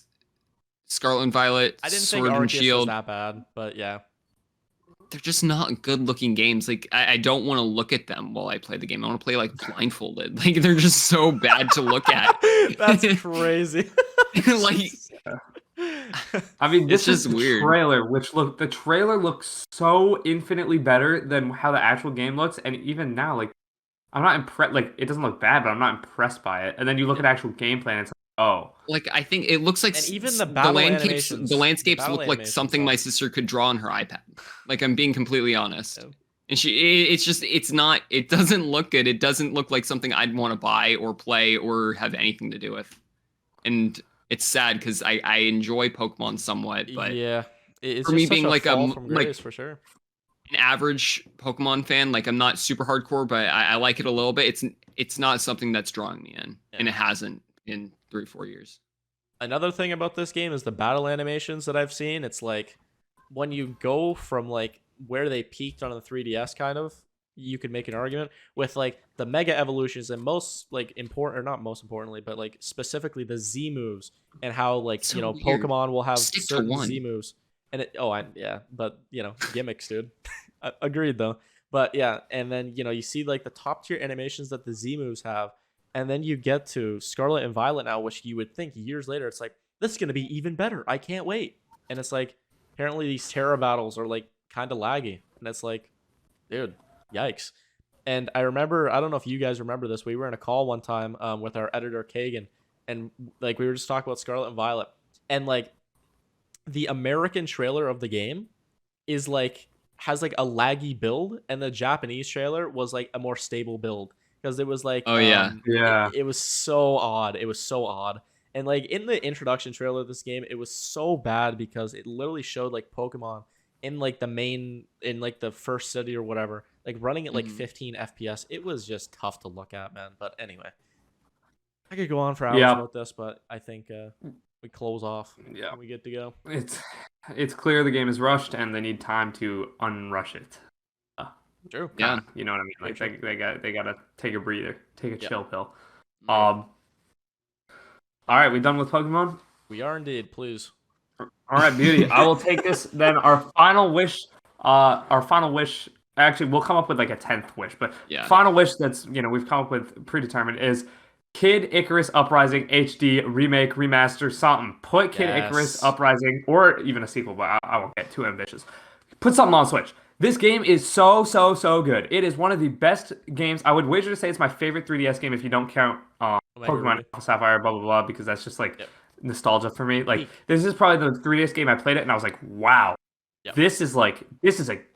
Speaker 3: Scarlet and Violet,
Speaker 2: I didn't
Speaker 3: Sword
Speaker 2: think Arceus
Speaker 3: and Shield.
Speaker 2: was that bad, but yeah.
Speaker 3: They're just not good looking games. Like I don't want to look at them while I play the game. I want to play like blindfolded. Like they're just so bad to look at.
Speaker 2: That's crazy.
Speaker 3: Like
Speaker 1: I mean, this
Speaker 3: is just weird.
Speaker 1: Trailer, the trailer looks so infinitely better than how the actual game looks, and even now, like I'm not impressed. Like it doesn't look bad, but I'm not impressed by it. And then you look at actual gameplay, and it's like, oh.
Speaker 3: Like I think it looks like
Speaker 2: and even the landscapes
Speaker 3: look like something my sister could draw on her iPad. Like I'm being completely honest. Yeah. And it doesn't look good. It doesn't look like something I'd want to buy or play or have anything to do with. And it's sad because I enjoy Pokemon somewhat, but
Speaker 2: yeah, it's
Speaker 3: for me being like
Speaker 2: for sure.
Speaker 3: An average Pokemon fan, like I'm not super hardcore, but I like it a little bit. It's not something that's drawing me in, and it hasn't in 3-4 years.
Speaker 2: Another thing about this game is the battle animations that I've seen. It's like when you go from like where they peaked on the 3DS, kind of, you could make an argument with like the mega evolutions and most like important, or not most importantly, but like specifically the Z moves and how like so weird. Pokemon will have certain Z moves. And but gimmicks, dude. Agreed though. But yeah, and then you see like the top tier animations that the Z moves have, and then you get to Scarlet and Violet now, which you would think years later it's like this is gonna be even better. I can't wait. And it's like apparently these Terra battles are like kind of laggy, and it's like, dude, yikes. And I remember, I don't know if you guys remember this. We were in a call one time with our editor Kagan, and like we were just talking about Scarlet and Violet, and like the American trailer of the game is like has like a laggy build, and the Japanese trailer was like a more stable build because it was like it was so odd. It was so odd. And like in the introduction trailer of this game, it was so bad because it literally showed like Pokemon in like the first city or whatever, like running at like 15 FPS. It was just tough to look at, man. But anyway, I could go on for hours about this, but I think we close off. Yeah, we get to go.
Speaker 1: It's clear the game is rushed, and they need time to unrush it.
Speaker 2: True.
Speaker 3: Yeah,
Speaker 1: you know what I mean. Like they gotta take a breather, take a chill pill.
Speaker 2: Right.
Speaker 1: All right, we done with Pokemon?
Speaker 2: We are indeed. Please.
Speaker 1: All right, beauty. I will take this. Then our final wish. Actually, we'll come up with like a 10th wish, but final wish that's we've come up with predetermined is Kid Icarus Uprising HD remake, remaster, something. Put Kid Icarus Uprising, or even a sequel, but I won't get too ambitious. Put something on Switch. This game is so good. It is one of the best games. I would wager to say it's my favorite 3DS game if you don't count
Speaker 2: Omega
Speaker 1: Pokemon
Speaker 2: Ruby.
Speaker 1: Alpha Sapphire, blah blah blah, because that's just like
Speaker 2: Yep.
Speaker 1: nostalgia for me. Like
Speaker 2: Peak.
Speaker 1: this is probably the 3DS game I played it, and I was like, wow,
Speaker 2: Yep.
Speaker 1: this is a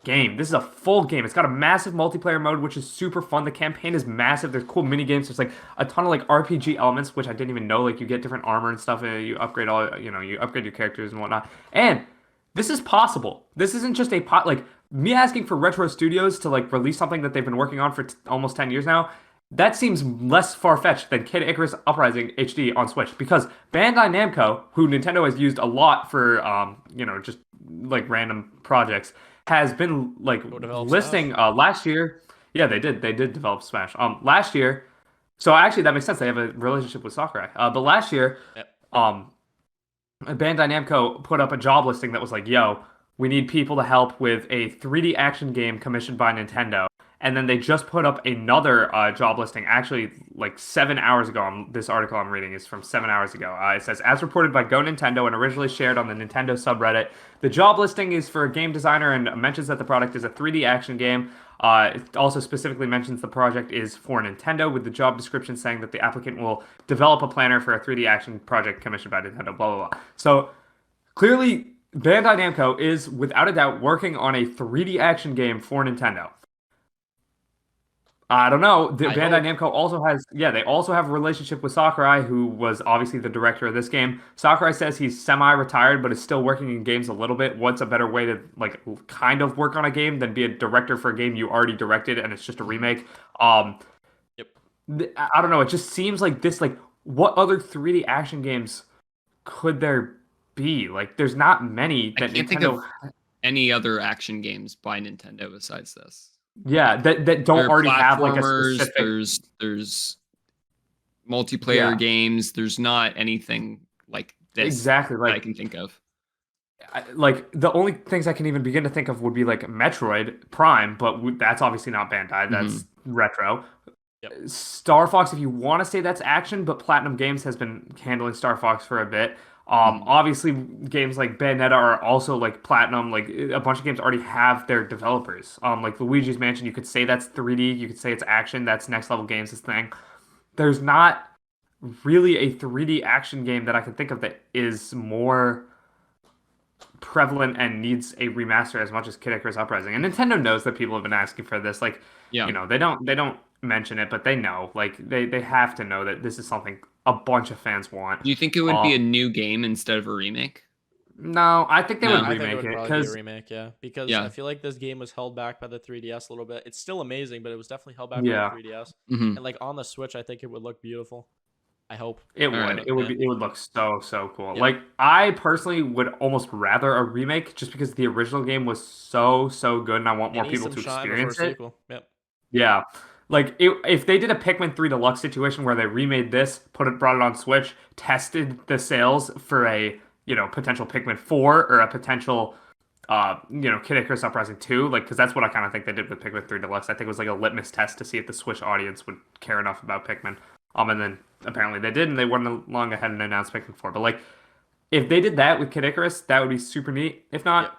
Speaker 1: game. This is a full game. It's got a massive multiplayer mode, which is super fun. The campaign is massive. There's cool mini games. There's like a ton of like RPG elements, which I didn't even know. Like you get different armor and stuff, and you upgrade you upgrade your characters and whatnot. And this is possible. This isn't just a pot like me asking for Retro Studios to like release something that they've been working on for almost 10 years now. That seems less far-fetched than Kid Icarus Uprising HD on Switch because Bandai Namco, who Nintendo has used a lot for just like random projects, has been like
Speaker 2: Go develop
Speaker 1: listing
Speaker 2: Smash.
Speaker 1: last year. Yeah, they did develop Smash. Last year, so actually that makes sense. They have a relationship with Sakurai. But last year,
Speaker 2: Yep.
Speaker 1: Bandai Namco put up a job listing that was like, "Yo, we need people to help with a 3D action game commissioned by Nintendo." And then they just put up another job listing, actually like 7 hours ago. This article I'm reading is from 7 hours ago. It says, as reported by Go Nintendo and originally shared on the Nintendo subreddit, the job listing is for a game designer and mentions that the product is a 3D action game. It also specifically mentions the project is for Nintendo, with the job description saying that the applicant will develop a planner for a 3D action project commissioned by Nintendo, blah, blah, blah. So clearly, Bandai Namco is, without a doubt, working on a 3D action game for Nintendo. I don't know. The
Speaker 2: I
Speaker 1: Bandai
Speaker 2: hope.
Speaker 1: Namco also has, they also have a relationship with Sakurai, who was obviously the director of this game. Sakurai says he's semi-retired, but is still working in games a little bit. What's a better way to like kind of work on a game than be a director for a game you already directed and it's just a remake?
Speaker 2: Yep.
Speaker 1: I don't know. It just seems like this. Like, what other 3D action games could there be? Like, there's not many
Speaker 3: I
Speaker 1: that
Speaker 3: can't think of
Speaker 1: Nintendo.
Speaker 3: any other action games by Nintendo besides this.
Speaker 1: Yeah, that
Speaker 3: There
Speaker 1: don't
Speaker 3: are
Speaker 1: already have like a
Speaker 3: platformers,
Speaker 1: specific.
Speaker 3: there's multiplayer
Speaker 1: Yeah.
Speaker 3: games. There's not anything like this
Speaker 1: Exactly.
Speaker 3: that I
Speaker 1: Like,
Speaker 3: can think of.
Speaker 1: like the only things I can even begin to think of would be like Metroid Prime, but that's obviously not Bandai. That's retro.
Speaker 2: Yep.
Speaker 1: Star Fox, if you want to say that's action, but Platinum Games has been handling Star Fox for a bit. Obviously, games like Bayonetta are also like Platinum. Like a bunch of games already have their developers. Like Luigi's Mansion, you could say that's 3D. You could say it's action. That's Next Level Games' thing. There's not really a 3D action game that I can think of that is more prevalent and needs a remaster as much as Kid Icarus Uprising. And Nintendo knows that people have been asking for this. Like,
Speaker 3: Yeah.
Speaker 1: they don't mention it, but they know. Like they have to know that this is something a bunch of fans want.
Speaker 3: Do you think it would be a new game instead of a remake?
Speaker 1: No, I think they
Speaker 3: No.
Speaker 1: would
Speaker 2: I think it
Speaker 1: remake
Speaker 2: would
Speaker 1: it
Speaker 2: probably be a
Speaker 1: because
Speaker 2: remake, yeah. Because
Speaker 3: Yeah.
Speaker 2: I feel like this game was held back by the 3DS a little bit. It's still amazing, but it was definitely held back
Speaker 1: Yeah.
Speaker 2: by the 3DS.
Speaker 3: Mhm.
Speaker 2: And like on the Switch, I think it would look beautiful. I hope.
Speaker 1: it
Speaker 3: All right.
Speaker 1: would. It would be. It would look so cool.
Speaker 2: Yeah.
Speaker 1: Like I personally would almost rather a remake just because the original game was so good, and I want more
Speaker 2: It needs
Speaker 1: people
Speaker 2: some
Speaker 1: to
Speaker 2: shine before a
Speaker 1: experience it.
Speaker 2: sequel. Yep.
Speaker 1: Yeah. Like if they did a Pikmin 3 Deluxe situation where they remade this, brought it on Switch, tested the sales for a, potential Pikmin 4 or a potential Kid Icarus Uprising 2, like cuz that's what I kind of think they did with Pikmin 3 Deluxe. I think it was like a litmus test to see if the Switch audience would care enough about Pikmin. And then apparently they did and they went along ahead and announced Pikmin 4. But like if they did that with Kid Icarus, that would be super neat. If not,
Speaker 2: Yep.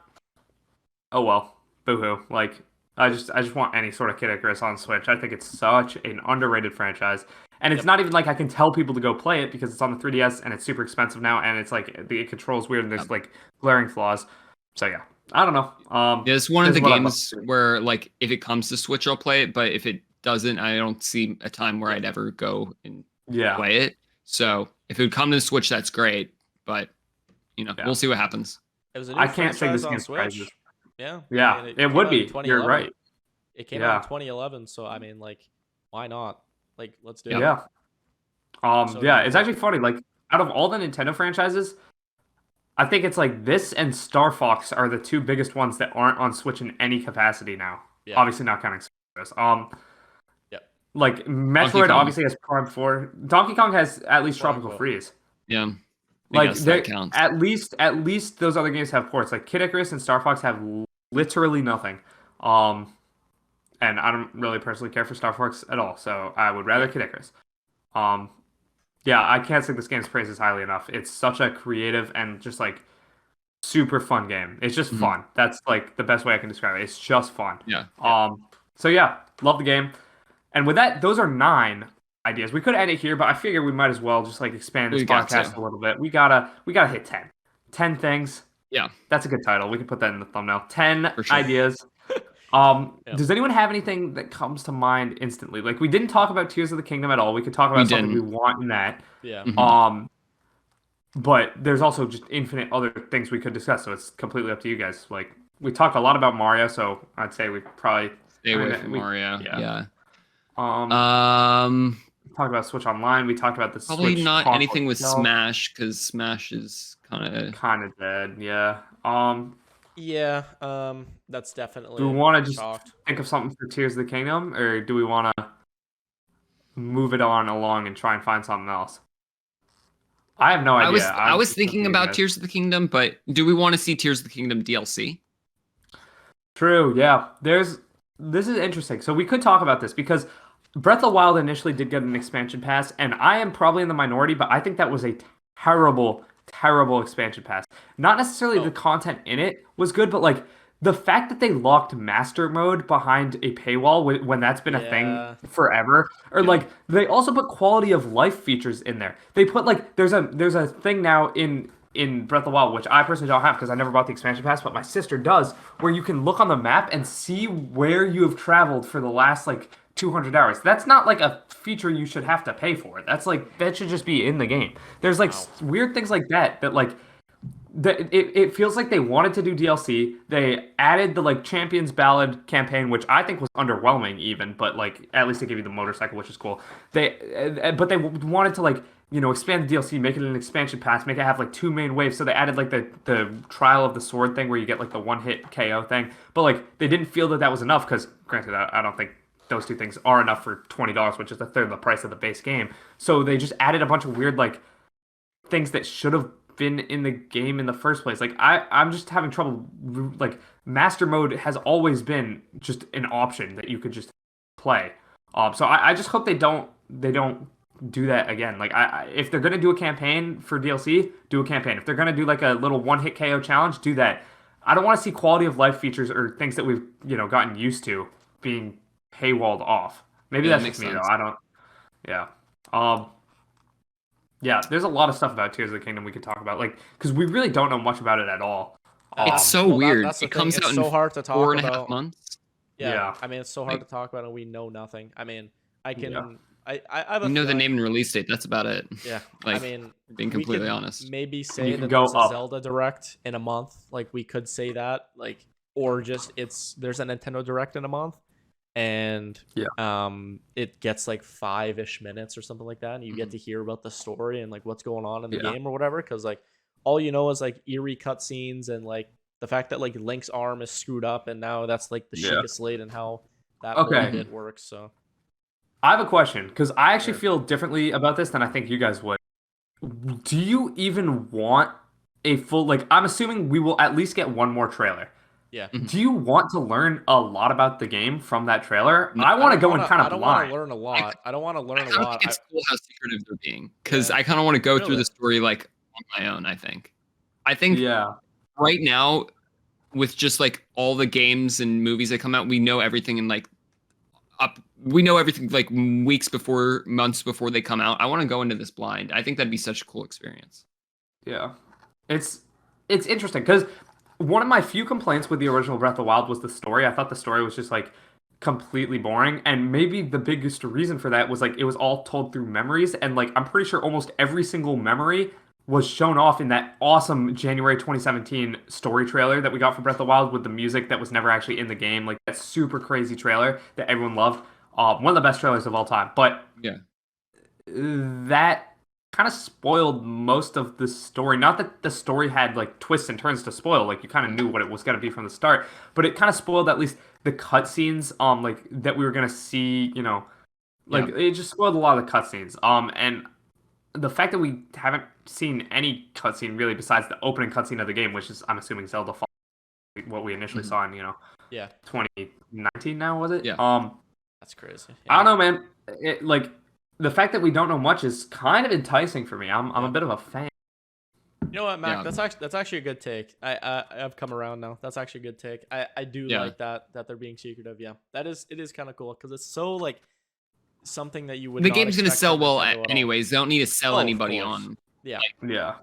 Speaker 1: oh well, boo-hoo. Like I just want any sort of Kid Icarus on Switch. I think it's such an underrated franchise. And it's
Speaker 2: Yep.
Speaker 1: not even like I can tell people to go play it because it's on the 3DS and it's super expensive now and it's like it controls weird and there's like glaring flaws. So yeah. I don't know.
Speaker 3: Yeah, it's one of
Speaker 1: this
Speaker 3: the
Speaker 1: is what I'd love
Speaker 3: games
Speaker 1: to see.
Speaker 3: where, like, if it comes to Switch, I'll play it. But if it doesn't, I don't see a time where I'd ever go and
Speaker 1: Yeah.
Speaker 3: play it. So if it would come to Switch, that's great. But
Speaker 1: Yeah.
Speaker 3: we'll see what happens.
Speaker 2: It was a new
Speaker 1: I can't say
Speaker 2: franchise
Speaker 1: this
Speaker 2: on
Speaker 1: game's
Speaker 2: Switch.
Speaker 1: prizes.
Speaker 2: Yeah.
Speaker 1: Yeah,
Speaker 2: I mean,
Speaker 1: it
Speaker 2: came
Speaker 1: would
Speaker 2: out in
Speaker 1: be. You're
Speaker 2: 2011.
Speaker 1: right.
Speaker 2: It came
Speaker 1: Yeah.
Speaker 2: out in 2011, so I mean, like, why not? Like, let's do it.
Speaker 1: Yeah.
Speaker 2: So
Speaker 1: Yeah, it's
Speaker 2: beautiful.
Speaker 1: actually funny. Like, out of all the Nintendo franchises, I think it's like this and Star Fox are the two biggest ones that aren't on Switch in any capacity now.
Speaker 2: Yeah.
Speaker 1: Obviously not counting Smash.
Speaker 2: Yep.
Speaker 1: Like Metroid
Speaker 3: Kong.
Speaker 1: obviously has Prime 4. Donkey Kong has at least
Speaker 2: Quote,
Speaker 1: Tropical
Speaker 2: unquote.
Speaker 1: Freeze.
Speaker 3: Yeah. I
Speaker 1: Like
Speaker 3: guess
Speaker 1: they
Speaker 3: that counts.
Speaker 1: at least those other games have ports. Like Kid Icarus and Star Fox have literally nothing. And I don't really personally care for Star Fox at all, so I would rather Kid Icarus. Yeah, I can't sing this game's praises highly enough. It's such a creative and just like super fun game. It's just
Speaker 3: Mhm.
Speaker 1: fun. That's like the best way I can describe it. It's just fun.
Speaker 3: Yeah.
Speaker 1: So yeah, love the game. And with that, those are 9. ideas. We could end it here, but I figure we might as well just like expand this
Speaker 3: We got
Speaker 1: podcast
Speaker 3: to.
Speaker 1: a little bit. We gotta hit 10. 10 things.
Speaker 3: Yeah,
Speaker 1: That's a good title. We can put that in the thumbnail. 10
Speaker 3: for sure.
Speaker 1: ideas.
Speaker 2: Yeah.
Speaker 1: Does anyone have anything that comes to mind instantly? Like we didn't talk about Tears of the Kingdom at all. We could talk
Speaker 3: We
Speaker 1: about something we
Speaker 3: didn't.
Speaker 1: want in that.
Speaker 2: Yeah.
Speaker 3: Mhm.
Speaker 1: But there's also just infinite other things we could discuss. So it's completely up to you guys. Like we talked a lot about Mario, so I'd say we probably
Speaker 3: Stay away from Mario.
Speaker 1: yeah.
Speaker 3: Yeah.
Speaker 1: We talked about Switch Online. We talked about the
Speaker 3: Probably
Speaker 1: Switch
Speaker 3: not
Speaker 1: console
Speaker 3: anything with
Speaker 1: itself.
Speaker 3: Smash because Smash is kind
Speaker 1: Kind of dead, yeah.
Speaker 2: Yeah. That's definitely
Speaker 1: Do we want to just
Speaker 2: chalked.
Speaker 1: think of something for Tears of the Kingdom, or do we want to move it on along and try and find something else? I have no
Speaker 3: of.
Speaker 1: idea.
Speaker 3: I was
Speaker 1: just
Speaker 3: thinking
Speaker 1: looking at you
Speaker 3: about
Speaker 1: guys.
Speaker 3: Tears of the Kingdom, but do we want to see Tears of the Kingdom DLC?
Speaker 1: True, yeah. This is interesting. So we could talk about this because Breath of the Wild initially did get an expansion pass, and I am probably in the minority, but I think that was a terrible, terrible expansion pass. Not necessarily
Speaker 2: Oh.
Speaker 1: the content in it was good, but like the fact that they locked master mode behind a paywall when that's been a thing
Speaker 2: Yeah.
Speaker 1: forever, or
Speaker 3: Yeah.
Speaker 1: like they also put quality of life features in there. They put like there's a thing now in Breath of the Wild, which I personally don't have because I never bought the expansion pass, but my sister does, where you can look on the map and see where you have traveled for the last like 200 hours. That's not like a feature you should have to pay for. That's like that should just be in the game. There's like weird things like that like it feels like they wanted to do DLC. They added the like Champions Ballad campaign, which I think was underwhelming even, but like at least they gave you the motorcycle, which is cool. But they wanted to like expand the DLC, make it an expansion pass, make it have like two main waves. So they added like the Trial of the Sword thing where you get like the one hit KO thing. But like they didn't feel that was enough because granted, I don't think those two things are enough for $20, which is a third of the price of the base game. So they just added a bunch of weird like things that should have been in the game in the first place. Like I'm just having trouble. Like master mode has always been just an option that you could just play. So I just hope they don't do that again. Like if they're gonna do a campaign for DLC, do a campaign. If they're gonna do like a little one hit KO challenge, do that. I don't want to see quality of life features or things that we've gotten used to being paywalled off. Maybe
Speaker 3: Yeah,
Speaker 1: that's
Speaker 3: that
Speaker 1: just
Speaker 3: makes
Speaker 1: me though.
Speaker 3: sense.
Speaker 1: I don't. Yeah. Um. Yeah, there's a lot of stuff about Tears of the Kingdom we could talk about, like, because we really don't know much about it at all.
Speaker 3: It's so
Speaker 2: Well,
Speaker 3: weird.
Speaker 2: that's the
Speaker 3: It
Speaker 2: thing.
Speaker 3: comes
Speaker 2: It's
Speaker 3: out
Speaker 2: so
Speaker 3: in
Speaker 2: hard to talk
Speaker 3: 4.5
Speaker 2: about.
Speaker 3: months.
Speaker 2: Yeah.
Speaker 1: Yeah.
Speaker 2: I mean, it's so hard
Speaker 3: Like-
Speaker 2: to talk about, and we know nothing. I mean, I can.
Speaker 1: Yeah.
Speaker 2: I have a
Speaker 3: We know the
Speaker 2: feeling-
Speaker 3: name and release date. That's about it.
Speaker 2: Yeah.
Speaker 3: Like,
Speaker 2: I mean,
Speaker 3: being
Speaker 2: we
Speaker 3: completely
Speaker 2: could
Speaker 3: honest.
Speaker 2: maybe say
Speaker 1: can
Speaker 2: that
Speaker 1: go
Speaker 2: there's a
Speaker 1: up.
Speaker 2: Zelda Direct in a month. Like we could say that, like, or just there's a Nintendo Direct in a month, and it gets like 5-ish minutes or something like that, and you get to hear about the story and like what's going on in the
Speaker 1: Yeah.
Speaker 2: game or whatever. Because like all you know is like eerie cutscenes and like the fact that like Link's arm is screwed up, and now that's like the
Speaker 1: Yeah.
Speaker 2: Sheikah Slate and how that
Speaker 1: Okay.
Speaker 2: whole bit works. So
Speaker 1: I have a question because I actually
Speaker 2: Sure.
Speaker 1: feel differently about this than I think you guys would. Do you even want a full, like, I'm assuming we will at least get one more trailer.
Speaker 2: yeah.
Speaker 1: Do you want to learn a lot about the game from that trailer?
Speaker 3: No.
Speaker 1: I want to go in
Speaker 2: I
Speaker 1: kind of
Speaker 2: don't want
Speaker 1: blind.
Speaker 2: to learn a lot. I don't want to learn
Speaker 3: I
Speaker 2: a
Speaker 3: kind of
Speaker 2: lot.
Speaker 3: think it's cool how secretive they're being because
Speaker 2: Yeah.
Speaker 3: I kind of want to go through
Speaker 2: Really?
Speaker 3: the story like on my own. I think
Speaker 1: Yeah.
Speaker 3: right now with just like all the games and movies that come out, we know everything in like we know everything like weeks before, months before they come out. I want to go into this blind. I think that'd be such a cool experience.
Speaker 1: Yeah. It's interesting because one of my few complaints with the original Breath of the Wild was the story. I thought the story was just like completely boring, and maybe the biggest reason for that was like it was all told through memories, and like I'm pretty sure almost every single memory was shown off in that awesome January 2017 story trailer that we got for Breath of the Wild with the music that was never actually in the game, like that super crazy trailer that everyone loved. One of the best trailers of all time. But
Speaker 3: Yeah.
Speaker 1: that kind of spoiled most of the story. Not that the story had like twists and turns to spoil, like you kind of knew what it was going to be from the start, but it kind of spoiled at least the cutscenes like that we were going to see, like it just spoiled a lot of the cutscenes. And the fact that we haven't seen any cutscene really besides the opening cutscene of the game, which is I'm assuming Zelda Fall, what we initially saw in,
Speaker 2: Yeah.
Speaker 1: 2019 now, was it?
Speaker 3: Yeah.
Speaker 2: That's crazy.
Speaker 1: I don't know, man. Like the fact that we don't know much is kind of enticing for me. I'm a bit of a fan.
Speaker 2: You know what, Mac?
Speaker 3: Yeah.
Speaker 2: That's actually a good take. I've come around now. That's actually a good take. I do
Speaker 3: Yeah.
Speaker 2: like that they're being secretive. Yeah, it is kind of cool because it's so like something that you would.
Speaker 3: The
Speaker 2: not
Speaker 3: game's gonna
Speaker 2: expect
Speaker 3: sell
Speaker 2: from
Speaker 3: well
Speaker 2: Nintendo at all.
Speaker 3: anyways. They don't need to sell
Speaker 2: Oh, of
Speaker 3: anybody
Speaker 2: course.
Speaker 3: on.
Speaker 2: Yeah.
Speaker 1: Yeah.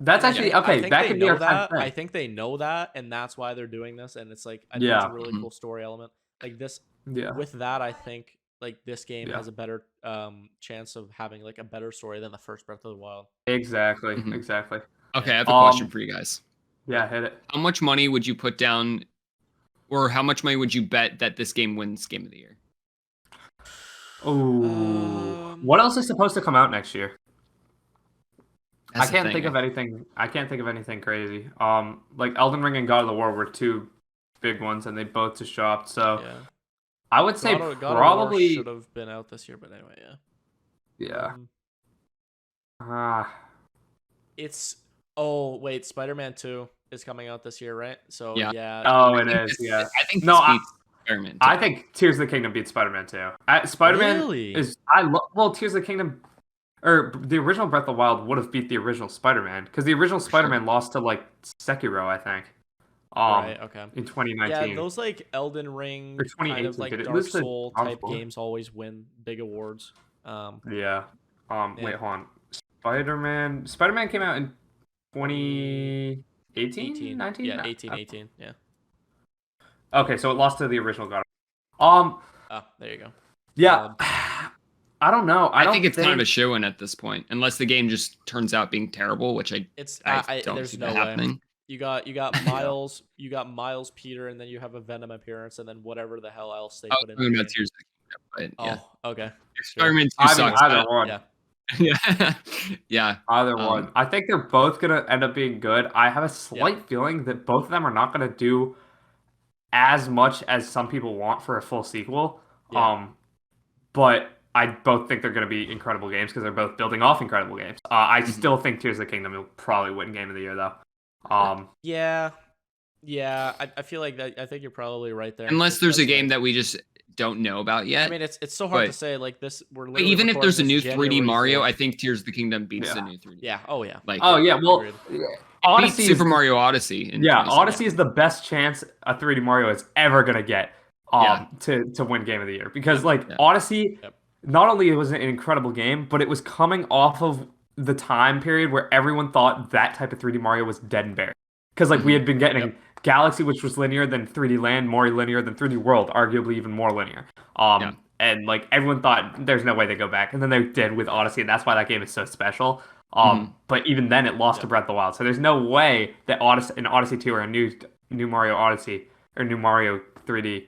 Speaker 1: That's
Speaker 2: And
Speaker 1: actually
Speaker 2: I
Speaker 1: okay.
Speaker 2: think
Speaker 1: That
Speaker 2: they
Speaker 1: could be
Speaker 2: know
Speaker 1: our
Speaker 2: that.
Speaker 1: thing.
Speaker 2: I think they know that, and that's why they're doing this. And it's like I think it's a
Speaker 1: Yeah.
Speaker 2: really cool story element. Like this,
Speaker 1: Yeah.
Speaker 2: with that, I think like this game
Speaker 1: Yeah.
Speaker 2: has a better chance of having like a better story than the first Breath of the Wild.
Speaker 1: Exactly.
Speaker 3: Mhm.
Speaker 1: Exactly.
Speaker 3: Okay,
Speaker 2: Yeah.
Speaker 3: I have a question for you guys.
Speaker 1: Yeah, hit it.
Speaker 3: How much money would you put down, or how much money would you bet that this game wins Game of the Year?
Speaker 1: Oh, what else is supposed to come out next year?
Speaker 3: That's
Speaker 1: I
Speaker 3: the
Speaker 1: can't
Speaker 3: thing,
Speaker 1: think of anything. I can't think of anything crazy. Like Elden Ring and God of War were two big ones, and they both just dropped. So
Speaker 2: Yeah.
Speaker 1: I would say
Speaker 2: God of War
Speaker 1: probably
Speaker 2: should have been out this year, but anyway, yeah.
Speaker 1: yeah.
Speaker 2: It's wait, Spider-Man 2 is coming out this year, right? So
Speaker 3: Yeah.
Speaker 2: yeah.
Speaker 1: Oh,
Speaker 3: I
Speaker 1: it
Speaker 3: think
Speaker 1: is.
Speaker 3: this-
Speaker 1: Yeah.
Speaker 3: I think
Speaker 1: No,
Speaker 3: this
Speaker 1: I-
Speaker 3: beats Spider-Man.
Speaker 1: I think Tears of the Kingdom beats Spider-Man 2. Spider-Man
Speaker 2: Really?
Speaker 1: is well, Tears of the Kingdom or the original Breath of the Wild would have beat the original Spider-Man because the original
Speaker 3: For sure.
Speaker 1: Spider-Man lost to like Sekiro, I think.
Speaker 2: Right, okay.
Speaker 1: In 2019.
Speaker 2: Yeah, those like Elden Ring
Speaker 1: Or
Speaker 2: kind of
Speaker 1: 2018,
Speaker 2: like
Speaker 1: did it
Speaker 2: Dark
Speaker 1: lose to
Speaker 2: Soul
Speaker 1: God of
Speaker 2: type
Speaker 1: War?
Speaker 2: games always win big awards.
Speaker 1: Yeah.
Speaker 2: Yeah.
Speaker 1: Wait, hold on. Spider-Man came out in 2018,
Speaker 2: 18.
Speaker 1: 19?
Speaker 2: Yeah, 18. Yeah.
Speaker 1: Okay, so it lost to the original God.
Speaker 2: Oh, there you go.
Speaker 1: Yeah. I don't know.
Speaker 3: I think it's kind of a shoe-in at this point, unless the game just turns out being terrible, which I don't
Speaker 2: there's
Speaker 3: see
Speaker 2: no
Speaker 3: that
Speaker 2: way.
Speaker 3: happening.
Speaker 2: You got Miles, you got Miles, Peter, and then you have a Venom appearance, and then whatever the hell else they
Speaker 3: I
Speaker 2: put
Speaker 3: was
Speaker 2: in.
Speaker 3: talking
Speaker 2: The
Speaker 3: about
Speaker 2: game.
Speaker 3: Tears of the Kingdom, but yeah.
Speaker 2: Oh, okay.
Speaker 3: Spider-Man 2
Speaker 1: I mean,
Speaker 3: sucks.
Speaker 1: either one.
Speaker 2: Yeah.
Speaker 3: Yeah. Yeah.
Speaker 1: Either one. I think they're both gonna end up being good. I have a slight feeling that both of them are not gonna do as much as some people want for a full sequel.
Speaker 2: Yeah.
Speaker 1: But I both think they're gonna be incredible games because they're both building off incredible games. I still think Tears of the Kingdom will probably win Game of the Year though.
Speaker 2: Yeah. I feel like that. I think you're probably right there.
Speaker 3: Unless there's a
Speaker 2: Because,
Speaker 3: game
Speaker 2: like,
Speaker 3: that we just don't know about yet.
Speaker 2: I mean, it's so hard to
Speaker 3: but-
Speaker 2: say. Like this, we're
Speaker 3: But
Speaker 2: literally
Speaker 3: even if there's a
Speaker 2: recording
Speaker 3: new
Speaker 2: this
Speaker 3: 3D
Speaker 2: January
Speaker 3: Mario,
Speaker 2: 4th.
Speaker 3: I think Tears of the Kingdom beats the
Speaker 1: Yeah.
Speaker 3: new 3D.
Speaker 2: Yeah. Oh yeah.
Speaker 3: Like,
Speaker 1: Oh yeah, well,
Speaker 2: Agreed.
Speaker 1: Odyssey
Speaker 3: beat Super Mario Odyssey. In
Speaker 1: Yeah,
Speaker 3: 2017.
Speaker 1: Odyssey is the best chance a 3D Mario is ever gonna get to win Game of the Year because Odyssey, not only was it an incredible game, but it was coming off of the time period where everyone thought that type of 3D Mario was dead and buried because we had been getting Galaxy, which was linear, then 3D Land, more linear, than 3D World, arguably even more linear. And everyone thought there's no way they go back, and then they did with Odyssey, and that's why that game is so special. But even then, it lost to Breath of the Wild, so there's no way that Odyssey 2 or a new Mario Odyssey or new Mario 3D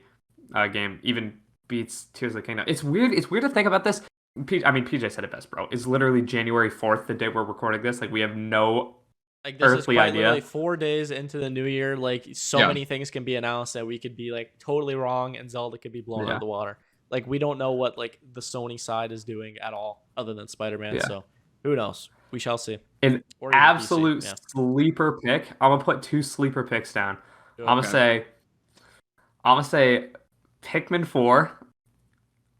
Speaker 1: game even beats Tears of the Kingdom. It's weird. It's weird to think about this. PJ said it best, bro. It's literally January 4th, the day we're recording this. We have no
Speaker 2: Like this
Speaker 1: earthly
Speaker 2: is quite
Speaker 1: idea.
Speaker 2: literally 4 days into the new year. Like so many things can be announced that we could be like totally wrong, and Zelda could be blown out of the water. Like we don't know what like the Sony side is doing at all, other than Spider-Man.
Speaker 1: Yeah.
Speaker 2: So who knows? We shall see.
Speaker 1: An
Speaker 2: Or even
Speaker 1: absolute
Speaker 2: PC,
Speaker 1: sleeper pick. I'm gonna put 2 sleeper picks down.
Speaker 2: yeah.
Speaker 1: I'm gonna say Pikmin 4.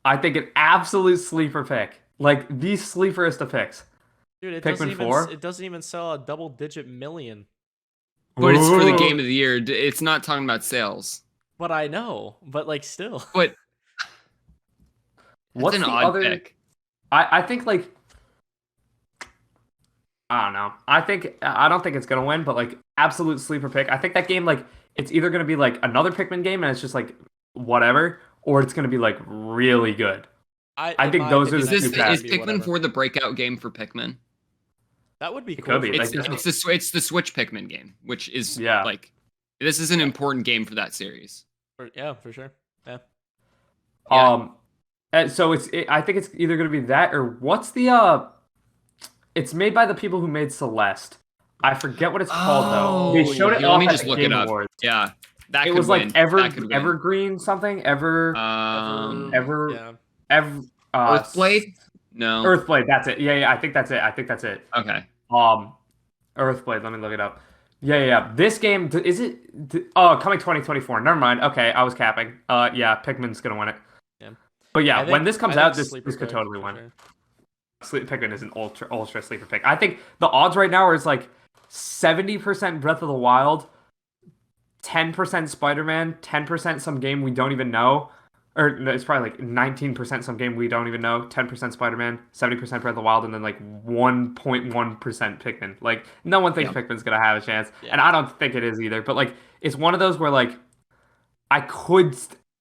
Speaker 1: I think an absolute sleeper pick. Like the sleeperest of picks.
Speaker 2: Dude, it
Speaker 1: Pikmin
Speaker 2: doesn't even sell a double-digit million.
Speaker 3: But it's for the
Speaker 1: Ooh.
Speaker 3: Game of the Year. It's not talking about sales.
Speaker 2: But I know, but like still.
Speaker 3: But
Speaker 1: What's
Speaker 3: an
Speaker 1: the
Speaker 3: odd
Speaker 1: other
Speaker 3: pick.
Speaker 1: I think I don't know. I don't think it's gonna win, but absolute sleeper pick. I think that game it's either gonna be another Pikmin game and it's just whatever, or it's gonna be really good.
Speaker 2: I
Speaker 1: think those are
Speaker 3: Is
Speaker 1: the
Speaker 3: this
Speaker 1: two
Speaker 3: is
Speaker 1: paths.
Speaker 3: Pikmin 4 the breakout game for Pikmin?
Speaker 2: That would be
Speaker 1: It
Speaker 2: cool.
Speaker 1: could be.
Speaker 2: for
Speaker 3: It's
Speaker 2: Pikmin.
Speaker 3: it's the Switch Pikmin game, which is
Speaker 1: Yeah.
Speaker 3: this is an important game for that series.
Speaker 2: Yeah, for sure. Yeah.
Speaker 3: Yeah.
Speaker 1: And so I think it's either gonna be that or what's the It's made by the people who made Celeste. I forget what it's called though. They showed it
Speaker 3: Let
Speaker 1: off
Speaker 3: me
Speaker 1: at
Speaker 3: just
Speaker 1: the
Speaker 3: look
Speaker 1: Game
Speaker 3: it up.
Speaker 1: Awards.
Speaker 3: Yeah, that
Speaker 1: It
Speaker 3: could
Speaker 1: was
Speaker 3: win. That could win.
Speaker 1: Evergreen something
Speaker 2: Yeah.
Speaker 3: Earthblade? No.
Speaker 1: Earthblade. That's it. Yeah. I think that's it.
Speaker 3: Okay.
Speaker 1: Earthblade. Let me look it up. Yeah. This game is it? Coming 2024. Never mind. Okay, I was capping. Yeah, Pikmin's gonna win it.
Speaker 2: Yeah.
Speaker 1: But yeah,
Speaker 2: I think-
Speaker 1: when this comes
Speaker 2: I
Speaker 1: out,
Speaker 2: think
Speaker 1: this
Speaker 2: sleeper
Speaker 1: could
Speaker 2: pick,
Speaker 1: totally
Speaker 2: for
Speaker 1: win.
Speaker 2: sure.
Speaker 1: Pikmin is an ultra sleeper pick. I think the odds right now is 70% Breath of the Wild, 10% Spider-Man, 10% some game we don't even know, or no, it's probably like 19% some game we don't even know, 10% Spider-Man, 70% Breath of the Wild, and then like 1.1% Pikmin. Like no one thinks
Speaker 3: Yeah.
Speaker 1: Pikmin's gonna have a chance,
Speaker 2: Yeah.
Speaker 1: and I don't think it is either. But like it's one of those where like I could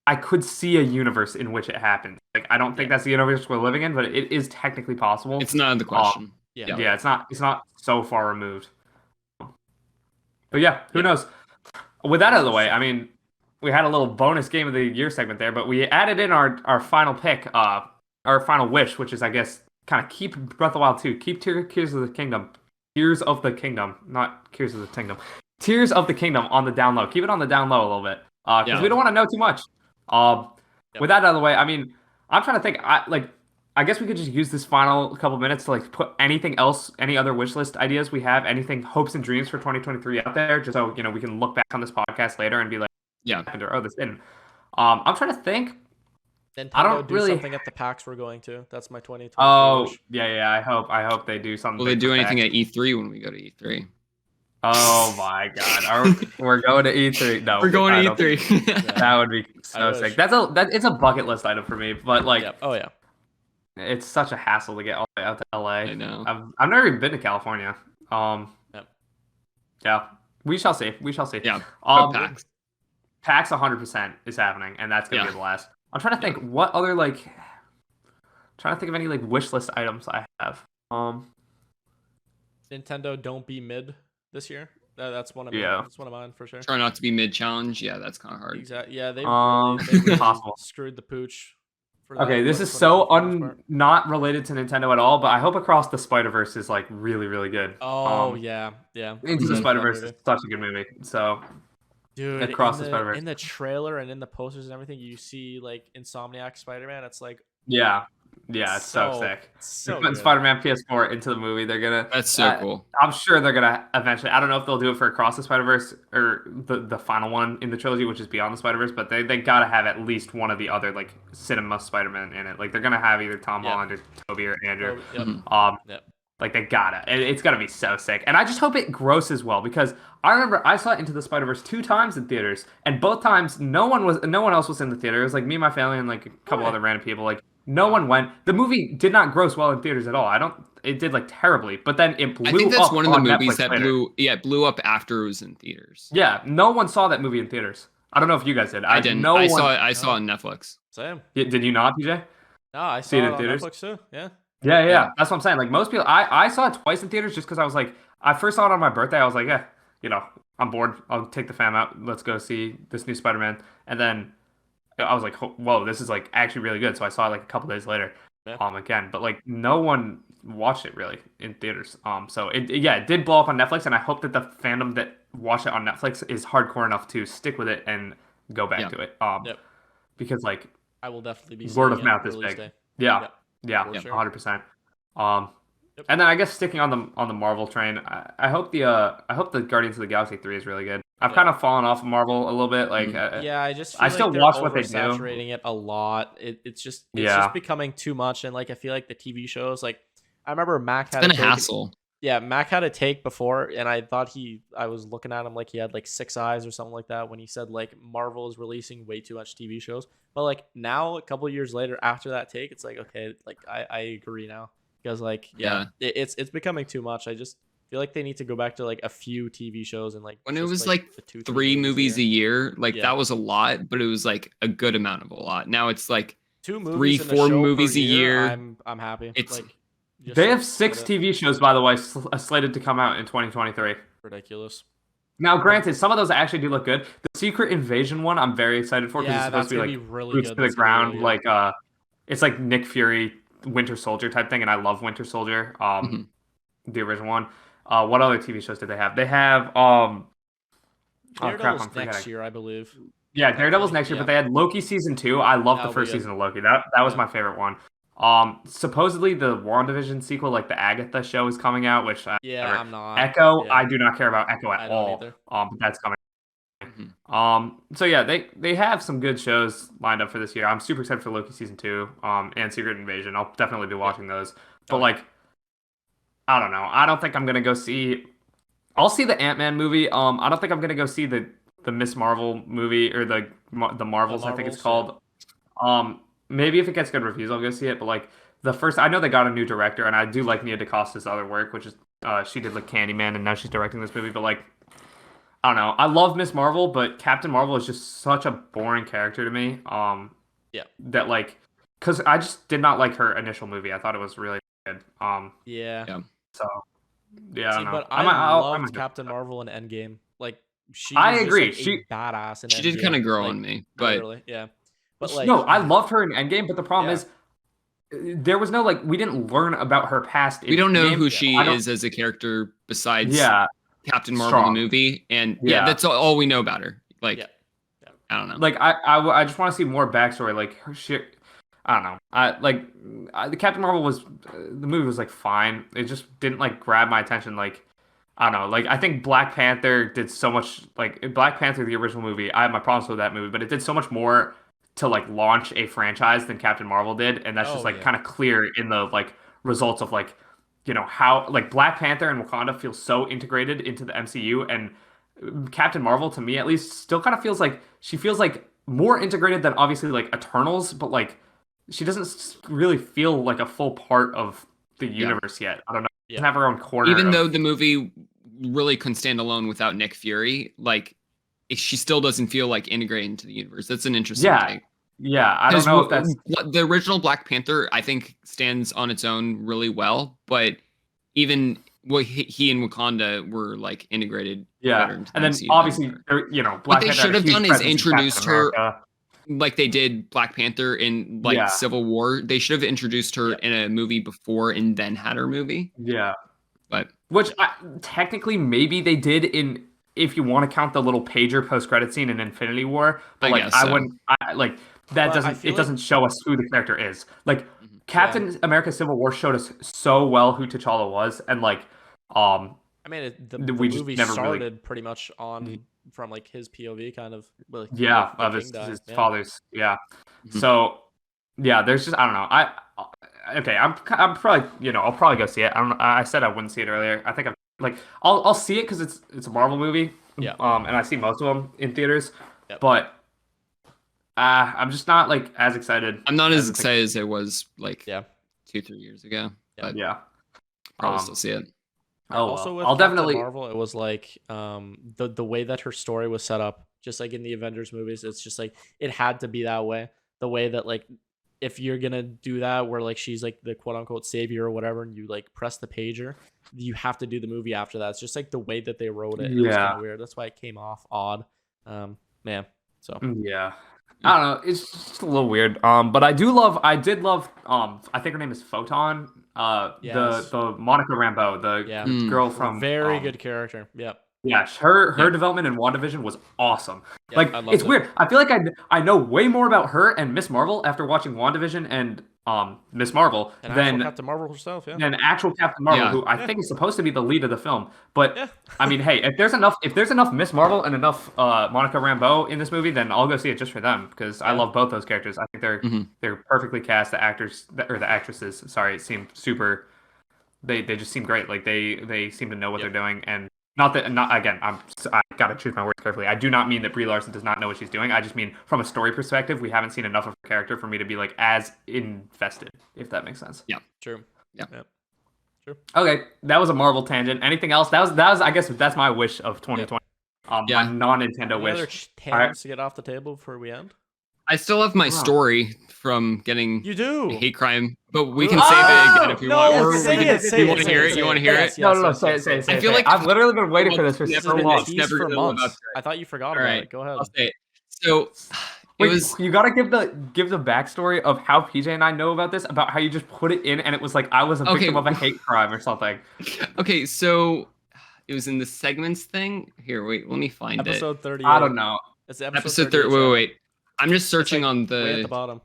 Speaker 1: I could see a universe in which it happens. Like I don't think
Speaker 2: Yeah.
Speaker 1: that's the universe we're living in, but it is technically possible.
Speaker 3: It's not the
Speaker 1: Um,
Speaker 3: question.
Speaker 2: Yeah.
Speaker 3: Yeah.
Speaker 1: yeah, it's not so far removed. But yeah, who
Speaker 3: Yeah.
Speaker 1: knows? With that out of the
Speaker 2: This
Speaker 1: way,
Speaker 2: is-
Speaker 1: I mean, we had a little bonus game of the year segment there, but we added in our final pick, our final wish, which is I guess kind of keep Breath of the Wild 2, keep Tears of the Kingdom, Tears of the Kingdom, not Tears of the Kingdom, Tears of the Kingdom on the down low. Keep it on the down low a little bit, because
Speaker 3: Yeah.
Speaker 1: we don't want to know too much. Um,
Speaker 2: Yep.
Speaker 1: With that out of the way, I mean, I'm trying to think. I guess we could just use this final couple minutes to like put anything else, any other wish list ideas we have, anything hopes and dreams for 2023 out there, just so we can look back on this podcast later and be like,
Speaker 3: Yeah.
Speaker 1: or oh, this didn't. I'm trying to think.
Speaker 2: Nintendo
Speaker 1: I don't
Speaker 2: do
Speaker 1: really.
Speaker 2: something at the PAX we're going to. That's my 2023
Speaker 1: Oh
Speaker 2: wish.
Speaker 1: yeah. I hope they do something.
Speaker 3: Will they do
Speaker 1: for
Speaker 3: anything
Speaker 1: PAX.
Speaker 3: at E3 when we go to E3?
Speaker 1: Oh my God, we're going to E3? No,
Speaker 3: We're going
Speaker 1: I
Speaker 3: to
Speaker 1: don't think-
Speaker 3: E3.
Speaker 1: That would be so
Speaker 2: wish.
Speaker 1: sick. It's a bucket list item for me, but like
Speaker 2: Yep. Oh yeah.
Speaker 1: it's such a hassle to get all the way out to LA.
Speaker 3: I know.
Speaker 1: I've never even been to California.
Speaker 2: Yep.
Speaker 1: Yeah, we shall see. We shall see.
Speaker 3: Yeah.
Speaker 1: PAX 100% is happening, and that's gonna
Speaker 3: Yeah.
Speaker 1: be the last. I'm trying to think what other trying to think of any like wish list items I have.
Speaker 2: Nintendo don't be mid this year. That's one of
Speaker 1: Yeah.
Speaker 2: That's one of mine for sure.
Speaker 3: Try not to be mid challenge. Yeah, that's kind of hard.
Speaker 2: Exactly. Yeah, they
Speaker 1: It's
Speaker 2: really
Speaker 1: possible.
Speaker 2: screwed the pooch. For that
Speaker 1: Okay, this
Speaker 2: for
Speaker 1: is so
Speaker 2: 2023 for the most part.
Speaker 1: not related to Nintendo at all, but I hope Across the Spider-Verse is like really, really good.
Speaker 2: Oh yeah.
Speaker 1: Into the
Speaker 2: Love that
Speaker 1: Spider-Verse
Speaker 2: movie.
Speaker 1: is such a good movie. So
Speaker 2: Dude,
Speaker 1: Across the Spider-Verse.
Speaker 2: in the trailer and in the posters and everything, you see like Insomniac Spider-Man. It's like
Speaker 1: yeah, it's so sick.
Speaker 2: So
Speaker 1: They're putting
Speaker 2: good.
Speaker 1: Spider-Man PS4 into the movie. They're gonna.
Speaker 3: That's so cool.
Speaker 1: I'm sure they're gonna eventually. I don't know if they'll do it for Across the Spider-Verse or the final one in the trilogy, which is Beyond the Spider-Verse. But they gotta have at least one of the other like cinema Spider-Man in it. Like they're gonna have either Tom
Speaker 2: Yep.
Speaker 1: Holland or Tobey or Andrew.
Speaker 2: Yep.
Speaker 3: Mhm.
Speaker 2: Yep.
Speaker 1: Like they gotta. It's gonna be so sick. And I just hope it grosses well because I remember I saw Into the Spider-Verse 2 times in theaters, and both times no one else was in the theater. It was like me, my family, and like a couple
Speaker 2: Right.
Speaker 1: other random people. Like no one went. The movie did not gross well in theaters at all. It did like terribly, but then it blew
Speaker 3: I think that's
Speaker 1: up
Speaker 3: one of the
Speaker 1: on
Speaker 3: movies
Speaker 1: Netflix
Speaker 3: that
Speaker 1: later.
Speaker 3: blew up after it was in theaters.
Speaker 1: Yeah, no one saw that movie in theaters. I don't know if you guys did.
Speaker 3: I didn't.
Speaker 1: No
Speaker 3: I
Speaker 1: one.
Speaker 3: saw it. I saw it on Netflix.
Speaker 2: Same.
Speaker 1: Did you not, PJ?
Speaker 2: No, I
Speaker 1: See
Speaker 2: saw
Speaker 1: it
Speaker 2: it
Speaker 1: in
Speaker 2: on
Speaker 1: theaters?
Speaker 2: Netflix too. Yeah.
Speaker 1: Yeah. That's what I'm saying. Like most people, I saw it twice in theaters just because I was like, I first saw it on my birthday. I was like, I'm bored. I'll take the fam out. Let's go see this new Spider-Man. And then I was like, whoa, this is like actually really good. So I saw it like a couple days later,
Speaker 2: Yeah.
Speaker 1: again. But like no one watched it really in theaters. So it did blow up on Netflix, and I hope that the fandom that watched it on Netflix is hardcore enough to stick with it and go back
Speaker 3: Yeah.
Speaker 1: to it.
Speaker 2: Yep.
Speaker 1: Because like
Speaker 2: I will definitely be
Speaker 1: word
Speaker 2: seeing
Speaker 1: of
Speaker 2: it
Speaker 1: mouth is
Speaker 2: release
Speaker 1: big.
Speaker 2: day.
Speaker 1: Yeah.
Speaker 2: Yep.
Speaker 1: Yeah,
Speaker 2: For sure.
Speaker 1: 100%.
Speaker 2: Yep.
Speaker 1: And then I guess sticking on the Marvel train, I hope the Guardians of the Galaxy 3 is really good. I've
Speaker 2: Yeah.
Speaker 1: kind of fallen off of Marvel a little bit. Like,
Speaker 2: Yeah, I just
Speaker 1: I
Speaker 2: feel
Speaker 1: still
Speaker 2: like they're
Speaker 1: watch what they do.
Speaker 2: oversaturating it a lot. It's just
Speaker 1: Yeah.
Speaker 2: becoming too much, and like I feel like the TV shows, like I remember Mac
Speaker 3: It's
Speaker 2: had
Speaker 3: been a
Speaker 2: take-
Speaker 3: hassle.
Speaker 2: Yeah, Mac had a take before, and I thought I was looking at him like he had like 6 eyes or something like that when he said like Marvel is releasing way too much TV shows. But like now, a couple years later, after that take, it's like okay, like I agree now because like it's becoming too much. I just feel like they need to go back to like a few TV shows and like
Speaker 3: When it
Speaker 2: just,
Speaker 3: was like
Speaker 2: the 2,
Speaker 3: 3 movies a year, like
Speaker 2: Yeah.
Speaker 3: that was a lot, but it was like a good amount of a lot. Now it's like
Speaker 2: 2 movies, in a
Speaker 3: 4
Speaker 2: show per
Speaker 3: movies a year.
Speaker 2: I'm happy.
Speaker 3: It's-
Speaker 2: like just,
Speaker 1: They
Speaker 2: like,
Speaker 1: have 6
Speaker 2: split it.
Speaker 1: TV shows, by the way, slated to come out in 2023.
Speaker 2: Ridiculous.
Speaker 1: Now, granted, some of those actually do look good. The Secret Invasion one, I'm very excited for because
Speaker 2: Yeah,
Speaker 1: it's supposed
Speaker 2: that's
Speaker 1: to be
Speaker 2: gonna
Speaker 1: like
Speaker 2: be really
Speaker 1: boots
Speaker 2: good.
Speaker 1: to the
Speaker 2: That's gonna be
Speaker 1: ground,
Speaker 2: really good.
Speaker 1: like it's like Nick Fury, Winter Soldier type thing, and I love Winter Soldier,
Speaker 3: Mhm.
Speaker 1: the original one. What other TV shows did they have? They have oh crap,
Speaker 2: Daredevil's
Speaker 1: I'm forgetting.
Speaker 2: next year, I believe.
Speaker 1: Yeah, Daredevil's next year,
Speaker 2: Yeah.
Speaker 1: but they had Loki season 2. I love the
Speaker 2: That'll be
Speaker 1: first
Speaker 2: good.
Speaker 1: season of Loki. That was
Speaker 2: Yeah.
Speaker 1: my favorite one. Supposedly the WandaVision sequel, like the Agatha show, is coming out, which
Speaker 2: Yeah,
Speaker 1: whatever.
Speaker 2: I'm not.
Speaker 1: Echo,
Speaker 2: yeah.
Speaker 1: I do not care about Echo
Speaker 2: I
Speaker 1: at
Speaker 2: don't
Speaker 1: all.
Speaker 2: either.
Speaker 1: But that's coming.
Speaker 3: Mhm.
Speaker 1: So yeah, they have some good shows lined up for this year. I'm super excited for Loki season 2, and Secret Invasion. I'll definitely be watching those. But
Speaker 2: Oh.
Speaker 1: like, I don't know. I don't think I'm gonna go see. I'll see the Ant-Man movie. I don't think I'm gonna go see the Miss Marvel movie or the Marvels. I think it's
Speaker 2: Marvels,
Speaker 1: called. Maybe if it gets good reviews, I'll go see it. But like the first, I know they got a new director, and I do like Nia DaCosta's other work, which is she did like Candyman, and now she's directing this movie. But like, I don't know. I love Miss Marvel, but Captain Marvel is just such a boring character to me.
Speaker 2: Yeah.
Speaker 1: That like, because I just did not like her initial movie. I thought it was really good.
Speaker 2: Yeah.
Speaker 3: Yeah.
Speaker 1: So yeah, I
Speaker 2: See,
Speaker 1: don't know.
Speaker 2: but I loved Captain Marvel in Endgame. Like she
Speaker 1: I
Speaker 2: was
Speaker 1: agree.
Speaker 2: just like a badass in
Speaker 3: She
Speaker 2: Endgame.
Speaker 3: did kind of grow
Speaker 2: like,
Speaker 3: on me, but
Speaker 2: literally, yeah. But like
Speaker 1: no, I loved her in Endgame, but the problem
Speaker 2: Yeah.
Speaker 1: is there was no like we didn't learn about her past.
Speaker 3: we don't know
Speaker 1: Endgame.
Speaker 3: who she
Speaker 1: I don't-
Speaker 3: is as a character besides
Speaker 1: Yeah,
Speaker 3: Captain Marvel
Speaker 1: strong.
Speaker 3: the movie, and
Speaker 1: Yeah.
Speaker 3: that's all we know about her. Like,
Speaker 2: Yeah.
Speaker 3: I don't know.
Speaker 1: Like I just want to see more backstory. Like her shit. I don't know. The Captain Marvel was the movie was like fine. It just didn't like grab my attention. Like I don't know. Like I think Black Panther did so much. Like Black Panther, the original movie, I have my problems with that movie, but it did so much more to like launch a franchise than Captain Marvel did, and that's just
Speaker 2: Oh,
Speaker 1: like
Speaker 2: yeah.
Speaker 1: kind of clear in the like results of like how like Black Panther and Wakanda feel so integrated into the MCU, and Captain Marvel to me at least still kind of feels like she feels like more integrated than obviously like Eternals, but like she doesn't really feel like a full part of the universe yet. I don't know. She
Speaker 2: Yeah.
Speaker 1: doesn't have her own corner.
Speaker 3: Even though the movie really couldn't stand alone without Nick Fury, like she still doesn't feel like integrated into the universe. That's an interesting thing.
Speaker 1: Yeah, I don't know if that's
Speaker 3: the original Black Panther. I think stands on its own really well, but even he and Wakanda were like integrated. better into the
Speaker 1: and then
Speaker 3: MCU
Speaker 1: obviously
Speaker 3: better.
Speaker 1: Black
Speaker 3: What they
Speaker 1: Panther
Speaker 3: should
Speaker 1: had a
Speaker 3: have
Speaker 1: huge
Speaker 3: done is
Speaker 1: presence in
Speaker 3: introduced
Speaker 1: Captain
Speaker 3: her
Speaker 1: America.
Speaker 3: like they did Black Panther in like
Speaker 1: Yeah.
Speaker 3: Civil War. They should have introduced her in a movie before and then had her movie.
Speaker 1: Yeah,
Speaker 3: But
Speaker 1: which technically maybe they did in if you want to count the little pager post credit scene in Infinity War, but
Speaker 3: I
Speaker 1: like
Speaker 3: guess
Speaker 1: I
Speaker 3: so.
Speaker 1: wouldn't like that
Speaker 2: But I
Speaker 1: doesn't
Speaker 2: feel
Speaker 1: it doesn't show us who the character is. Like
Speaker 3: Mhm.
Speaker 1: Captain America Civil War showed us so well who T'Challa was, and like
Speaker 2: I mean, the
Speaker 1: we just
Speaker 2: movie
Speaker 1: never really-
Speaker 2: started pretty much on from like his POV, kind of. Like,
Speaker 1: yeah
Speaker 2: the
Speaker 1: of
Speaker 2: king
Speaker 1: his
Speaker 2: died. Yeah.
Speaker 1: father's
Speaker 3: Mhm.
Speaker 1: So yeah, there's just I don't know. Okay, I'm probably I'll probably go see it. I said I wouldn't see it earlier. I think I'll see it because it's a Marvel movie.
Speaker 2: Yeah.
Speaker 1: And I see most of them in theaters.
Speaker 2: Yep.
Speaker 1: But I'm just not like as excited.
Speaker 3: I'm not as excited as I was like
Speaker 2: Yeah.
Speaker 3: 2-3 years ago. But
Speaker 1: Yeah.
Speaker 3: probably
Speaker 1: Um,
Speaker 3: still see it.
Speaker 1: Oh,
Speaker 2: Also
Speaker 1: well.
Speaker 2: with
Speaker 1: I'll
Speaker 2: Captain
Speaker 1: definitely.
Speaker 2: Marvel, it was like the way that her story was set up, just like in the Avengers movies, it's just like it had to be that way. The way that like if you're gonna do that where like she's like the quote unquote savior or whatever, and you like press the pager, you have to do the movie after that. It's just like the way that they wrote it. It was kind
Speaker 1: Yeah.
Speaker 2: of weird. That's why it came off odd. Man. So
Speaker 1: Yeah. I don't know. It's just a little weird. But I did love. I think her name is Photon.
Speaker 2: Yes.
Speaker 1: The Monica Rambeau, the
Speaker 2: Yeah.
Speaker 1: girl from
Speaker 2: very good character. Yep.
Speaker 1: Yeah, her
Speaker 3: Yeah.
Speaker 1: development in WandaVision was awesome.
Speaker 2: Yeah,
Speaker 1: Like
Speaker 2: I loved
Speaker 1: it's
Speaker 2: it.
Speaker 1: weird. I feel like I know way more about her and Miss Marvel after watching WandaVision and Miss Marvel
Speaker 2: And actual
Speaker 1: than
Speaker 2: Captain Marvel herself, yeah.
Speaker 1: actual Captain Marvel,
Speaker 3: Yeah.
Speaker 1: who I think is supposed to be the lead of the film. But
Speaker 2: Yeah.
Speaker 1: I mean, hey, if there's enough Miss Marvel and enough Monica Rambeau in this movie, then I'll go see it just for them because I
Speaker 2: Yeah.
Speaker 1: love both those characters. I think
Speaker 3: Mhm.
Speaker 1: they're perfectly cast. The actors or the actresses, sorry, seem super. They just seem great. Like they seem to know what
Speaker 2: Yep.
Speaker 1: they're doing, and not again. I gotta choose my words carefully. I do not mean that Brie Larson does not know what she's doing. I just mean from a story perspective, we haven't seen enough of her character for me to be like as invested, if that makes sense.
Speaker 2: True.
Speaker 3: Yeah.
Speaker 2: Yep.
Speaker 1: Okay, that was a Marvel tangent. Anything else? That was I guess that's my wish of 2020.
Speaker 3: Yeah.
Speaker 1: My non-Nintendo
Speaker 2: Any other
Speaker 1: wish.
Speaker 2: tangents to get off the table before we end?
Speaker 3: I still have my
Speaker 1: Wow.
Speaker 3: story from getting
Speaker 2: You do.
Speaker 3: a hate crime, but we can
Speaker 2: Oh,
Speaker 3: save it again if you
Speaker 2: no,
Speaker 3: want.
Speaker 2: yes,
Speaker 3: Or
Speaker 2: say
Speaker 3: we
Speaker 2: it,
Speaker 3: can-
Speaker 2: say
Speaker 3: you
Speaker 2: it,
Speaker 3: want to
Speaker 2: say
Speaker 3: hear
Speaker 2: it,
Speaker 3: it?
Speaker 2: say
Speaker 3: You
Speaker 2: it.
Speaker 3: want to hear
Speaker 2: Yes,
Speaker 3: it?
Speaker 2: yes.
Speaker 1: No, say it.
Speaker 3: I feel like
Speaker 1: I've literally been waiting for this for
Speaker 3: Never
Speaker 1: so
Speaker 3: been
Speaker 1: long.
Speaker 3: It's
Speaker 2: Teased
Speaker 3: never
Speaker 2: for
Speaker 3: gonna live
Speaker 2: months.
Speaker 3: up to it.
Speaker 2: I thought you forgot
Speaker 3: All
Speaker 2: about
Speaker 3: right,
Speaker 2: it. Go ahead.
Speaker 3: I'll say it. So it
Speaker 1: Wait,
Speaker 3: was
Speaker 1: you gotta give the backstory of how PJ and I know about this, about how you just put it in and it was like I was a
Speaker 3: Okay.
Speaker 1: victim of a hate crime or something.
Speaker 3: okay. So it was in the segments thing. Here, wait, let me find it.
Speaker 2: Episode 38.
Speaker 1: I don't know.
Speaker 2: It's
Speaker 3: Episode 30. Wait. I'm just
Speaker 2: It's
Speaker 3: searching
Speaker 2: like
Speaker 3: on
Speaker 2: way at the
Speaker 3: the.
Speaker 2: bottom.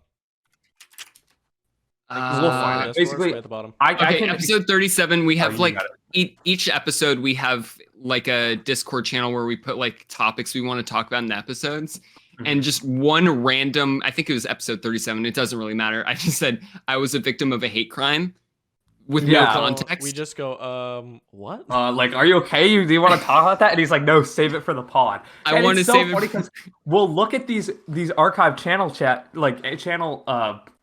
Speaker 1: We'll find it.
Speaker 2: Discourse,
Speaker 1: Basically,
Speaker 2: way at the bottom.
Speaker 1: I
Speaker 3: Okay,
Speaker 1: can
Speaker 3: episode 37. We have
Speaker 1: you
Speaker 3: like
Speaker 1: got
Speaker 3: each episode we have like a Discord channel where we put like topics we want to talk about in the episodes. And just one random, I think it was episode 37. It doesn't really matter. I just said I was a victim of a hate crime with
Speaker 1: Yeah.
Speaker 3: no
Speaker 2: So
Speaker 3: context.
Speaker 2: we just go, what?
Speaker 1: Like, are you okay? Do you want to talk about that? And he's like, no, save it for the pod.
Speaker 3: I
Speaker 1: And
Speaker 3: want
Speaker 1: it's
Speaker 3: to
Speaker 1: so
Speaker 3: save it
Speaker 1: funny
Speaker 3: for-
Speaker 1: because we'll look at these archive channel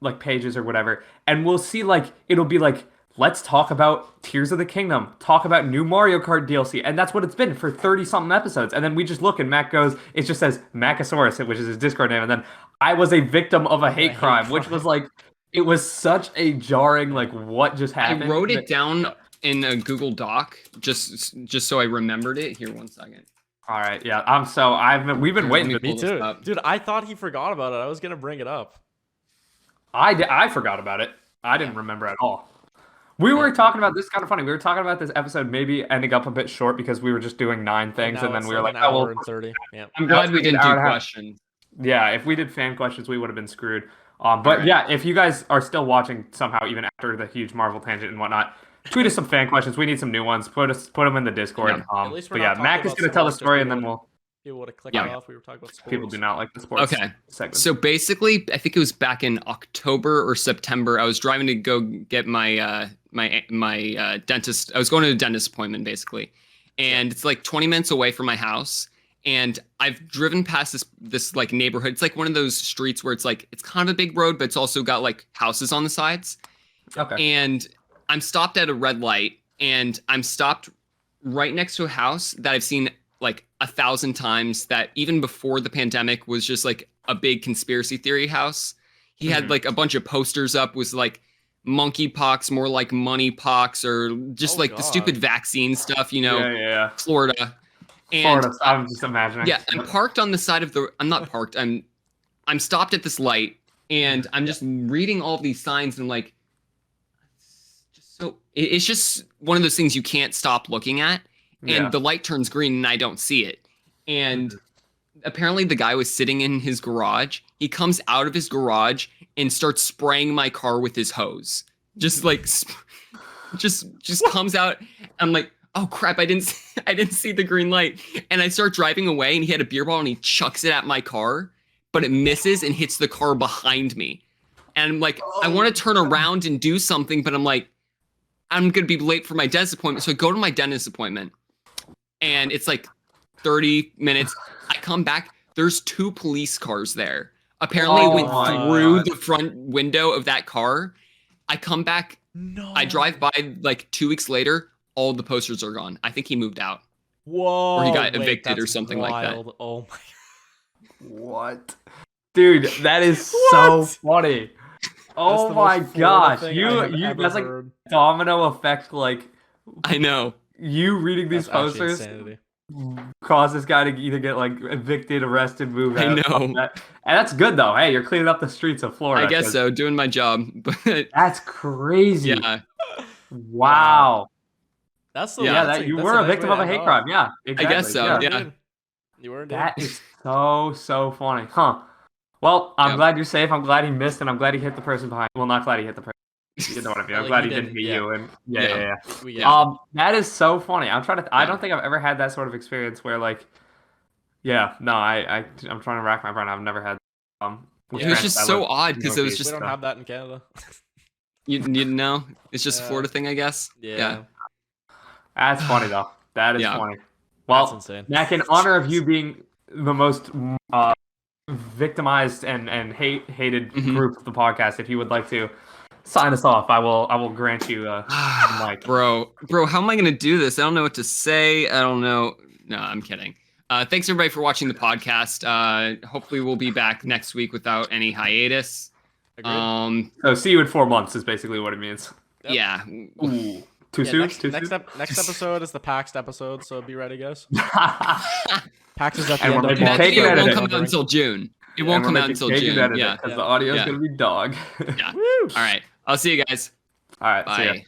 Speaker 1: like pages or whatever, and we'll see like it'll be like, let's talk about Tears of the Kingdom, talk about new Mario Kart DLC, and that's what it's been for 30 something episodes. And then we just look and Mac goes, it just says Macasaurus, which is his Discord name, and then I was a victim of a hate crime, which was like, it was such a jarring like what just
Speaker 3: I
Speaker 1: happened.
Speaker 3: wrote it down in a Google Doc just so I remembered it. Here, 1 second.
Speaker 1: All right, yeah. We've been
Speaker 3: Here,
Speaker 1: waiting.
Speaker 3: let
Speaker 1: To,
Speaker 3: me
Speaker 2: Me
Speaker 3: pull this
Speaker 2: too,
Speaker 3: up.
Speaker 2: dude. I thought he forgot about it. I was gonna bring it up.
Speaker 1: I forgot about it. I didn't remember at all. We were talking about this kind of funny. We were talking about this episode maybe ending up a bit short because we were just doing 9 things,
Speaker 2: Now
Speaker 1: and then
Speaker 2: it's
Speaker 1: we were like,
Speaker 2: an
Speaker 1: oh,
Speaker 2: hour
Speaker 1: well,
Speaker 2: and 30. Yeah.
Speaker 3: I'm glad we
Speaker 1: it's like
Speaker 3: didn't
Speaker 1: an hour
Speaker 3: do
Speaker 1: and a half.
Speaker 3: questions.
Speaker 1: yeah. If we did fan questions, we would have been screwed. But
Speaker 3: Alright.
Speaker 1: yeah, if you guys are still watching somehow, even after the huge Marvel tangent and whatnot, tweet us some fan questions. We need some new ones. Put them in the Discord.
Speaker 3: Yeah.
Speaker 2: At least we're
Speaker 1: But
Speaker 2: not
Speaker 1: yeah,
Speaker 2: talking
Speaker 1: Mac is
Speaker 2: about
Speaker 1: gonna tell the
Speaker 2: sports, just
Speaker 1: story, and
Speaker 2: people
Speaker 1: then
Speaker 2: would-
Speaker 1: we'll.
Speaker 2: People would have clicked
Speaker 3: Yeah.
Speaker 2: off. We were talking about sports.
Speaker 1: People do not like the sports
Speaker 3: Okay.
Speaker 1: segment.
Speaker 3: So basically, I think it was back in October or September. I was driving to go get my dentist. I was going to a dentist appointment basically, and it's like 20 minutes away from my house. And I've driven past this like neighborhood. It's like one of those streets where it's like it's kind of a big road, but it's also got like houses on the sides.
Speaker 1: Okay.
Speaker 3: And I'm stopped at a red light, and I'm stopped right next to a house that I've seen like 1,000 times, that even before the pandemic was just like a big conspiracy theory house. He had like a bunch of posters up, was like monkeypox, more like money pox, or just
Speaker 2: Oh,
Speaker 3: like the stupid vaccine stuff, you know,
Speaker 1: Yeah.
Speaker 3: Florida. And
Speaker 1: Florida. I'm just imagining.
Speaker 3: yeah, I'm parked on the side of the. I'm not parked. I'm stopped at this light, and I'm just reading all these signs, and I'm like, it's just one of those things you can't stop looking at, and
Speaker 1: Yeah.
Speaker 3: the light turns green, and I don't see it. And apparently, the guy was sitting in his garage. He comes out of his garage and starts spraying my car with his hose. Just like, just comes out. I'm like, oh crap! I didn't see the green light, and I start driving away. And he had a beer bottle, and he chucks it at my car, but it misses and hits the car behind me. And I'm like, I want to turn around and do something, but I'm like, I'm gonna be late for my dentist appointment. So I go to my dentist appointment, and it's like 30 minutes. I come back. There's 2 police cars there. Apparently, it went
Speaker 1: my
Speaker 3: through
Speaker 1: God.
Speaker 3: the front window of that car. I come back.
Speaker 2: No.
Speaker 3: I drive by like 2 weeks later. All the posters are gone. I think he moved out.
Speaker 2: Whoa.
Speaker 3: Or he got
Speaker 2: wait,
Speaker 3: evicted or
Speaker 2: that's
Speaker 3: something like that.
Speaker 2: wild. Oh my.
Speaker 1: What? Dude, that is so funny. Oh my gosh. That's like
Speaker 2: heard.
Speaker 1: domino effect, like
Speaker 3: I know.
Speaker 1: you reading these
Speaker 2: That's actually
Speaker 1: posters
Speaker 2: insanity.
Speaker 1: cause this guy to either get like evicted, arrested, move
Speaker 3: I
Speaker 1: out.
Speaker 3: know.
Speaker 1: something like that. And that's good though. Hey, you're cleaning up the streets of Florida.
Speaker 3: I guess
Speaker 1: 'cause
Speaker 3: so. Doing my job. But
Speaker 1: That's crazy.
Speaker 3: yeah,
Speaker 1: Wow.
Speaker 2: That's the
Speaker 3: Yeah,
Speaker 1: You were a victim of a hate crime. Yeah, exactly.
Speaker 3: guess so,
Speaker 1: Yeah.
Speaker 3: yeah.
Speaker 2: Dude. You were, dude.
Speaker 1: That is so funny. Huh. Well, I'm
Speaker 3: Yeah.
Speaker 1: glad you're safe. I'm glad he missed, and I'm glad he hit the person behind. Well, not glad he hit the person. You know what I mean? I'm
Speaker 2: Like,
Speaker 1: glad
Speaker 2: he
Speaker 1: he didn't
Speaker 2: didn't-
Speaker 1: hit
Speaker 2: yeah.
Speaker 1: you. And
Speaker 3: Yeah.
Speaker 1: yeah.
Speaker 2: Yeah.
Speaker 1: That is so funny. I'm trying to. I
Speaker 3: Yeah.
Speaker 1: don't think I've ever had that sort of experience where like, yeah, no, I'm trying to rack my brain. I've never had. with
Speaker 3: it was
Speaker 1: friends
Speaker 3: just
Speaker 1: that
Speaker 3: so
Speaker 1: live
Speaker 3: odd because it was
Speaker 1: northeast,
Speaker 2: we
Speaker 3: just
Speaker 2: don't
Speaker 1: so.
Speaker 2: have that in Canada.
Speaker 3: you didn't know. It's just a
Speaker 2: Yeah.
Speaker 3: Florida thing, I guess.
Speaker 2: Yeah.
Speaker 1: That's funny though. That is
Speaker 3: Yeah.
Speaker 1: funny.
Speaker 2: That's
Speaker 1: Well,
Speaker 2: insane.
Speaker 1: Mac, in honor of you being the most victimized and hated
Speaker 3: Mhm.
Speaker 1: group of the podcast, if you would like to sign us off, I will grant you mic.
Speaker 3: Bro, how am I gonna do this? I don't know what to say. I don't know. No, I'm kidding. Thanks everybody for watching the podcast. Hopefully we'll be back next week without any hiatus.
Speaker 2: Agreed.
Speaker 1: So see you in 4 months is basically what it means.
Speaker 2: Yep.
Speaker 3: Yeah.
Speaker 1: Ooh, too
Speaker 2: Yeah,
Speaker 1: soon?
Speaker 2: next,
Speaker 1: Too
Speaker 2: next,
Speaker 1: soon?
Speaker 2: next episode is the PAX episode, so be ready, guys. PAX is at the
Speaker 1: And
Speaker 2: end
Speaker 1: we're
Speaker 2: of
Speaker 1: making
Speaker 3: That
Speaker 2: March.
Speaker 1: cake
Speaker 3: video
Speaker 1: and
Speaker 3: won't
Speaker 1: edit
Speaker 3: come out until June. It
Speaker 1: And
Speaker 3: won't
Speaker 1: we're
Speaker 3: come out
Speaker 1: making
Speaker 3: until
Speaker 1: cake and
Speaker 3: June.
Speaker 1: edit it,
Speaker 3: Yeah.
Speaker 1: because the audio is
Speaker 3: Yeah.
Speaker 1: gonna be dog.
Speaker 3: Yeah.
Speaker 2: Woo!
Speaker 3: All right. I'll see you guys.
Speaker 1: All right, see ya.
Speaker 3: Bye.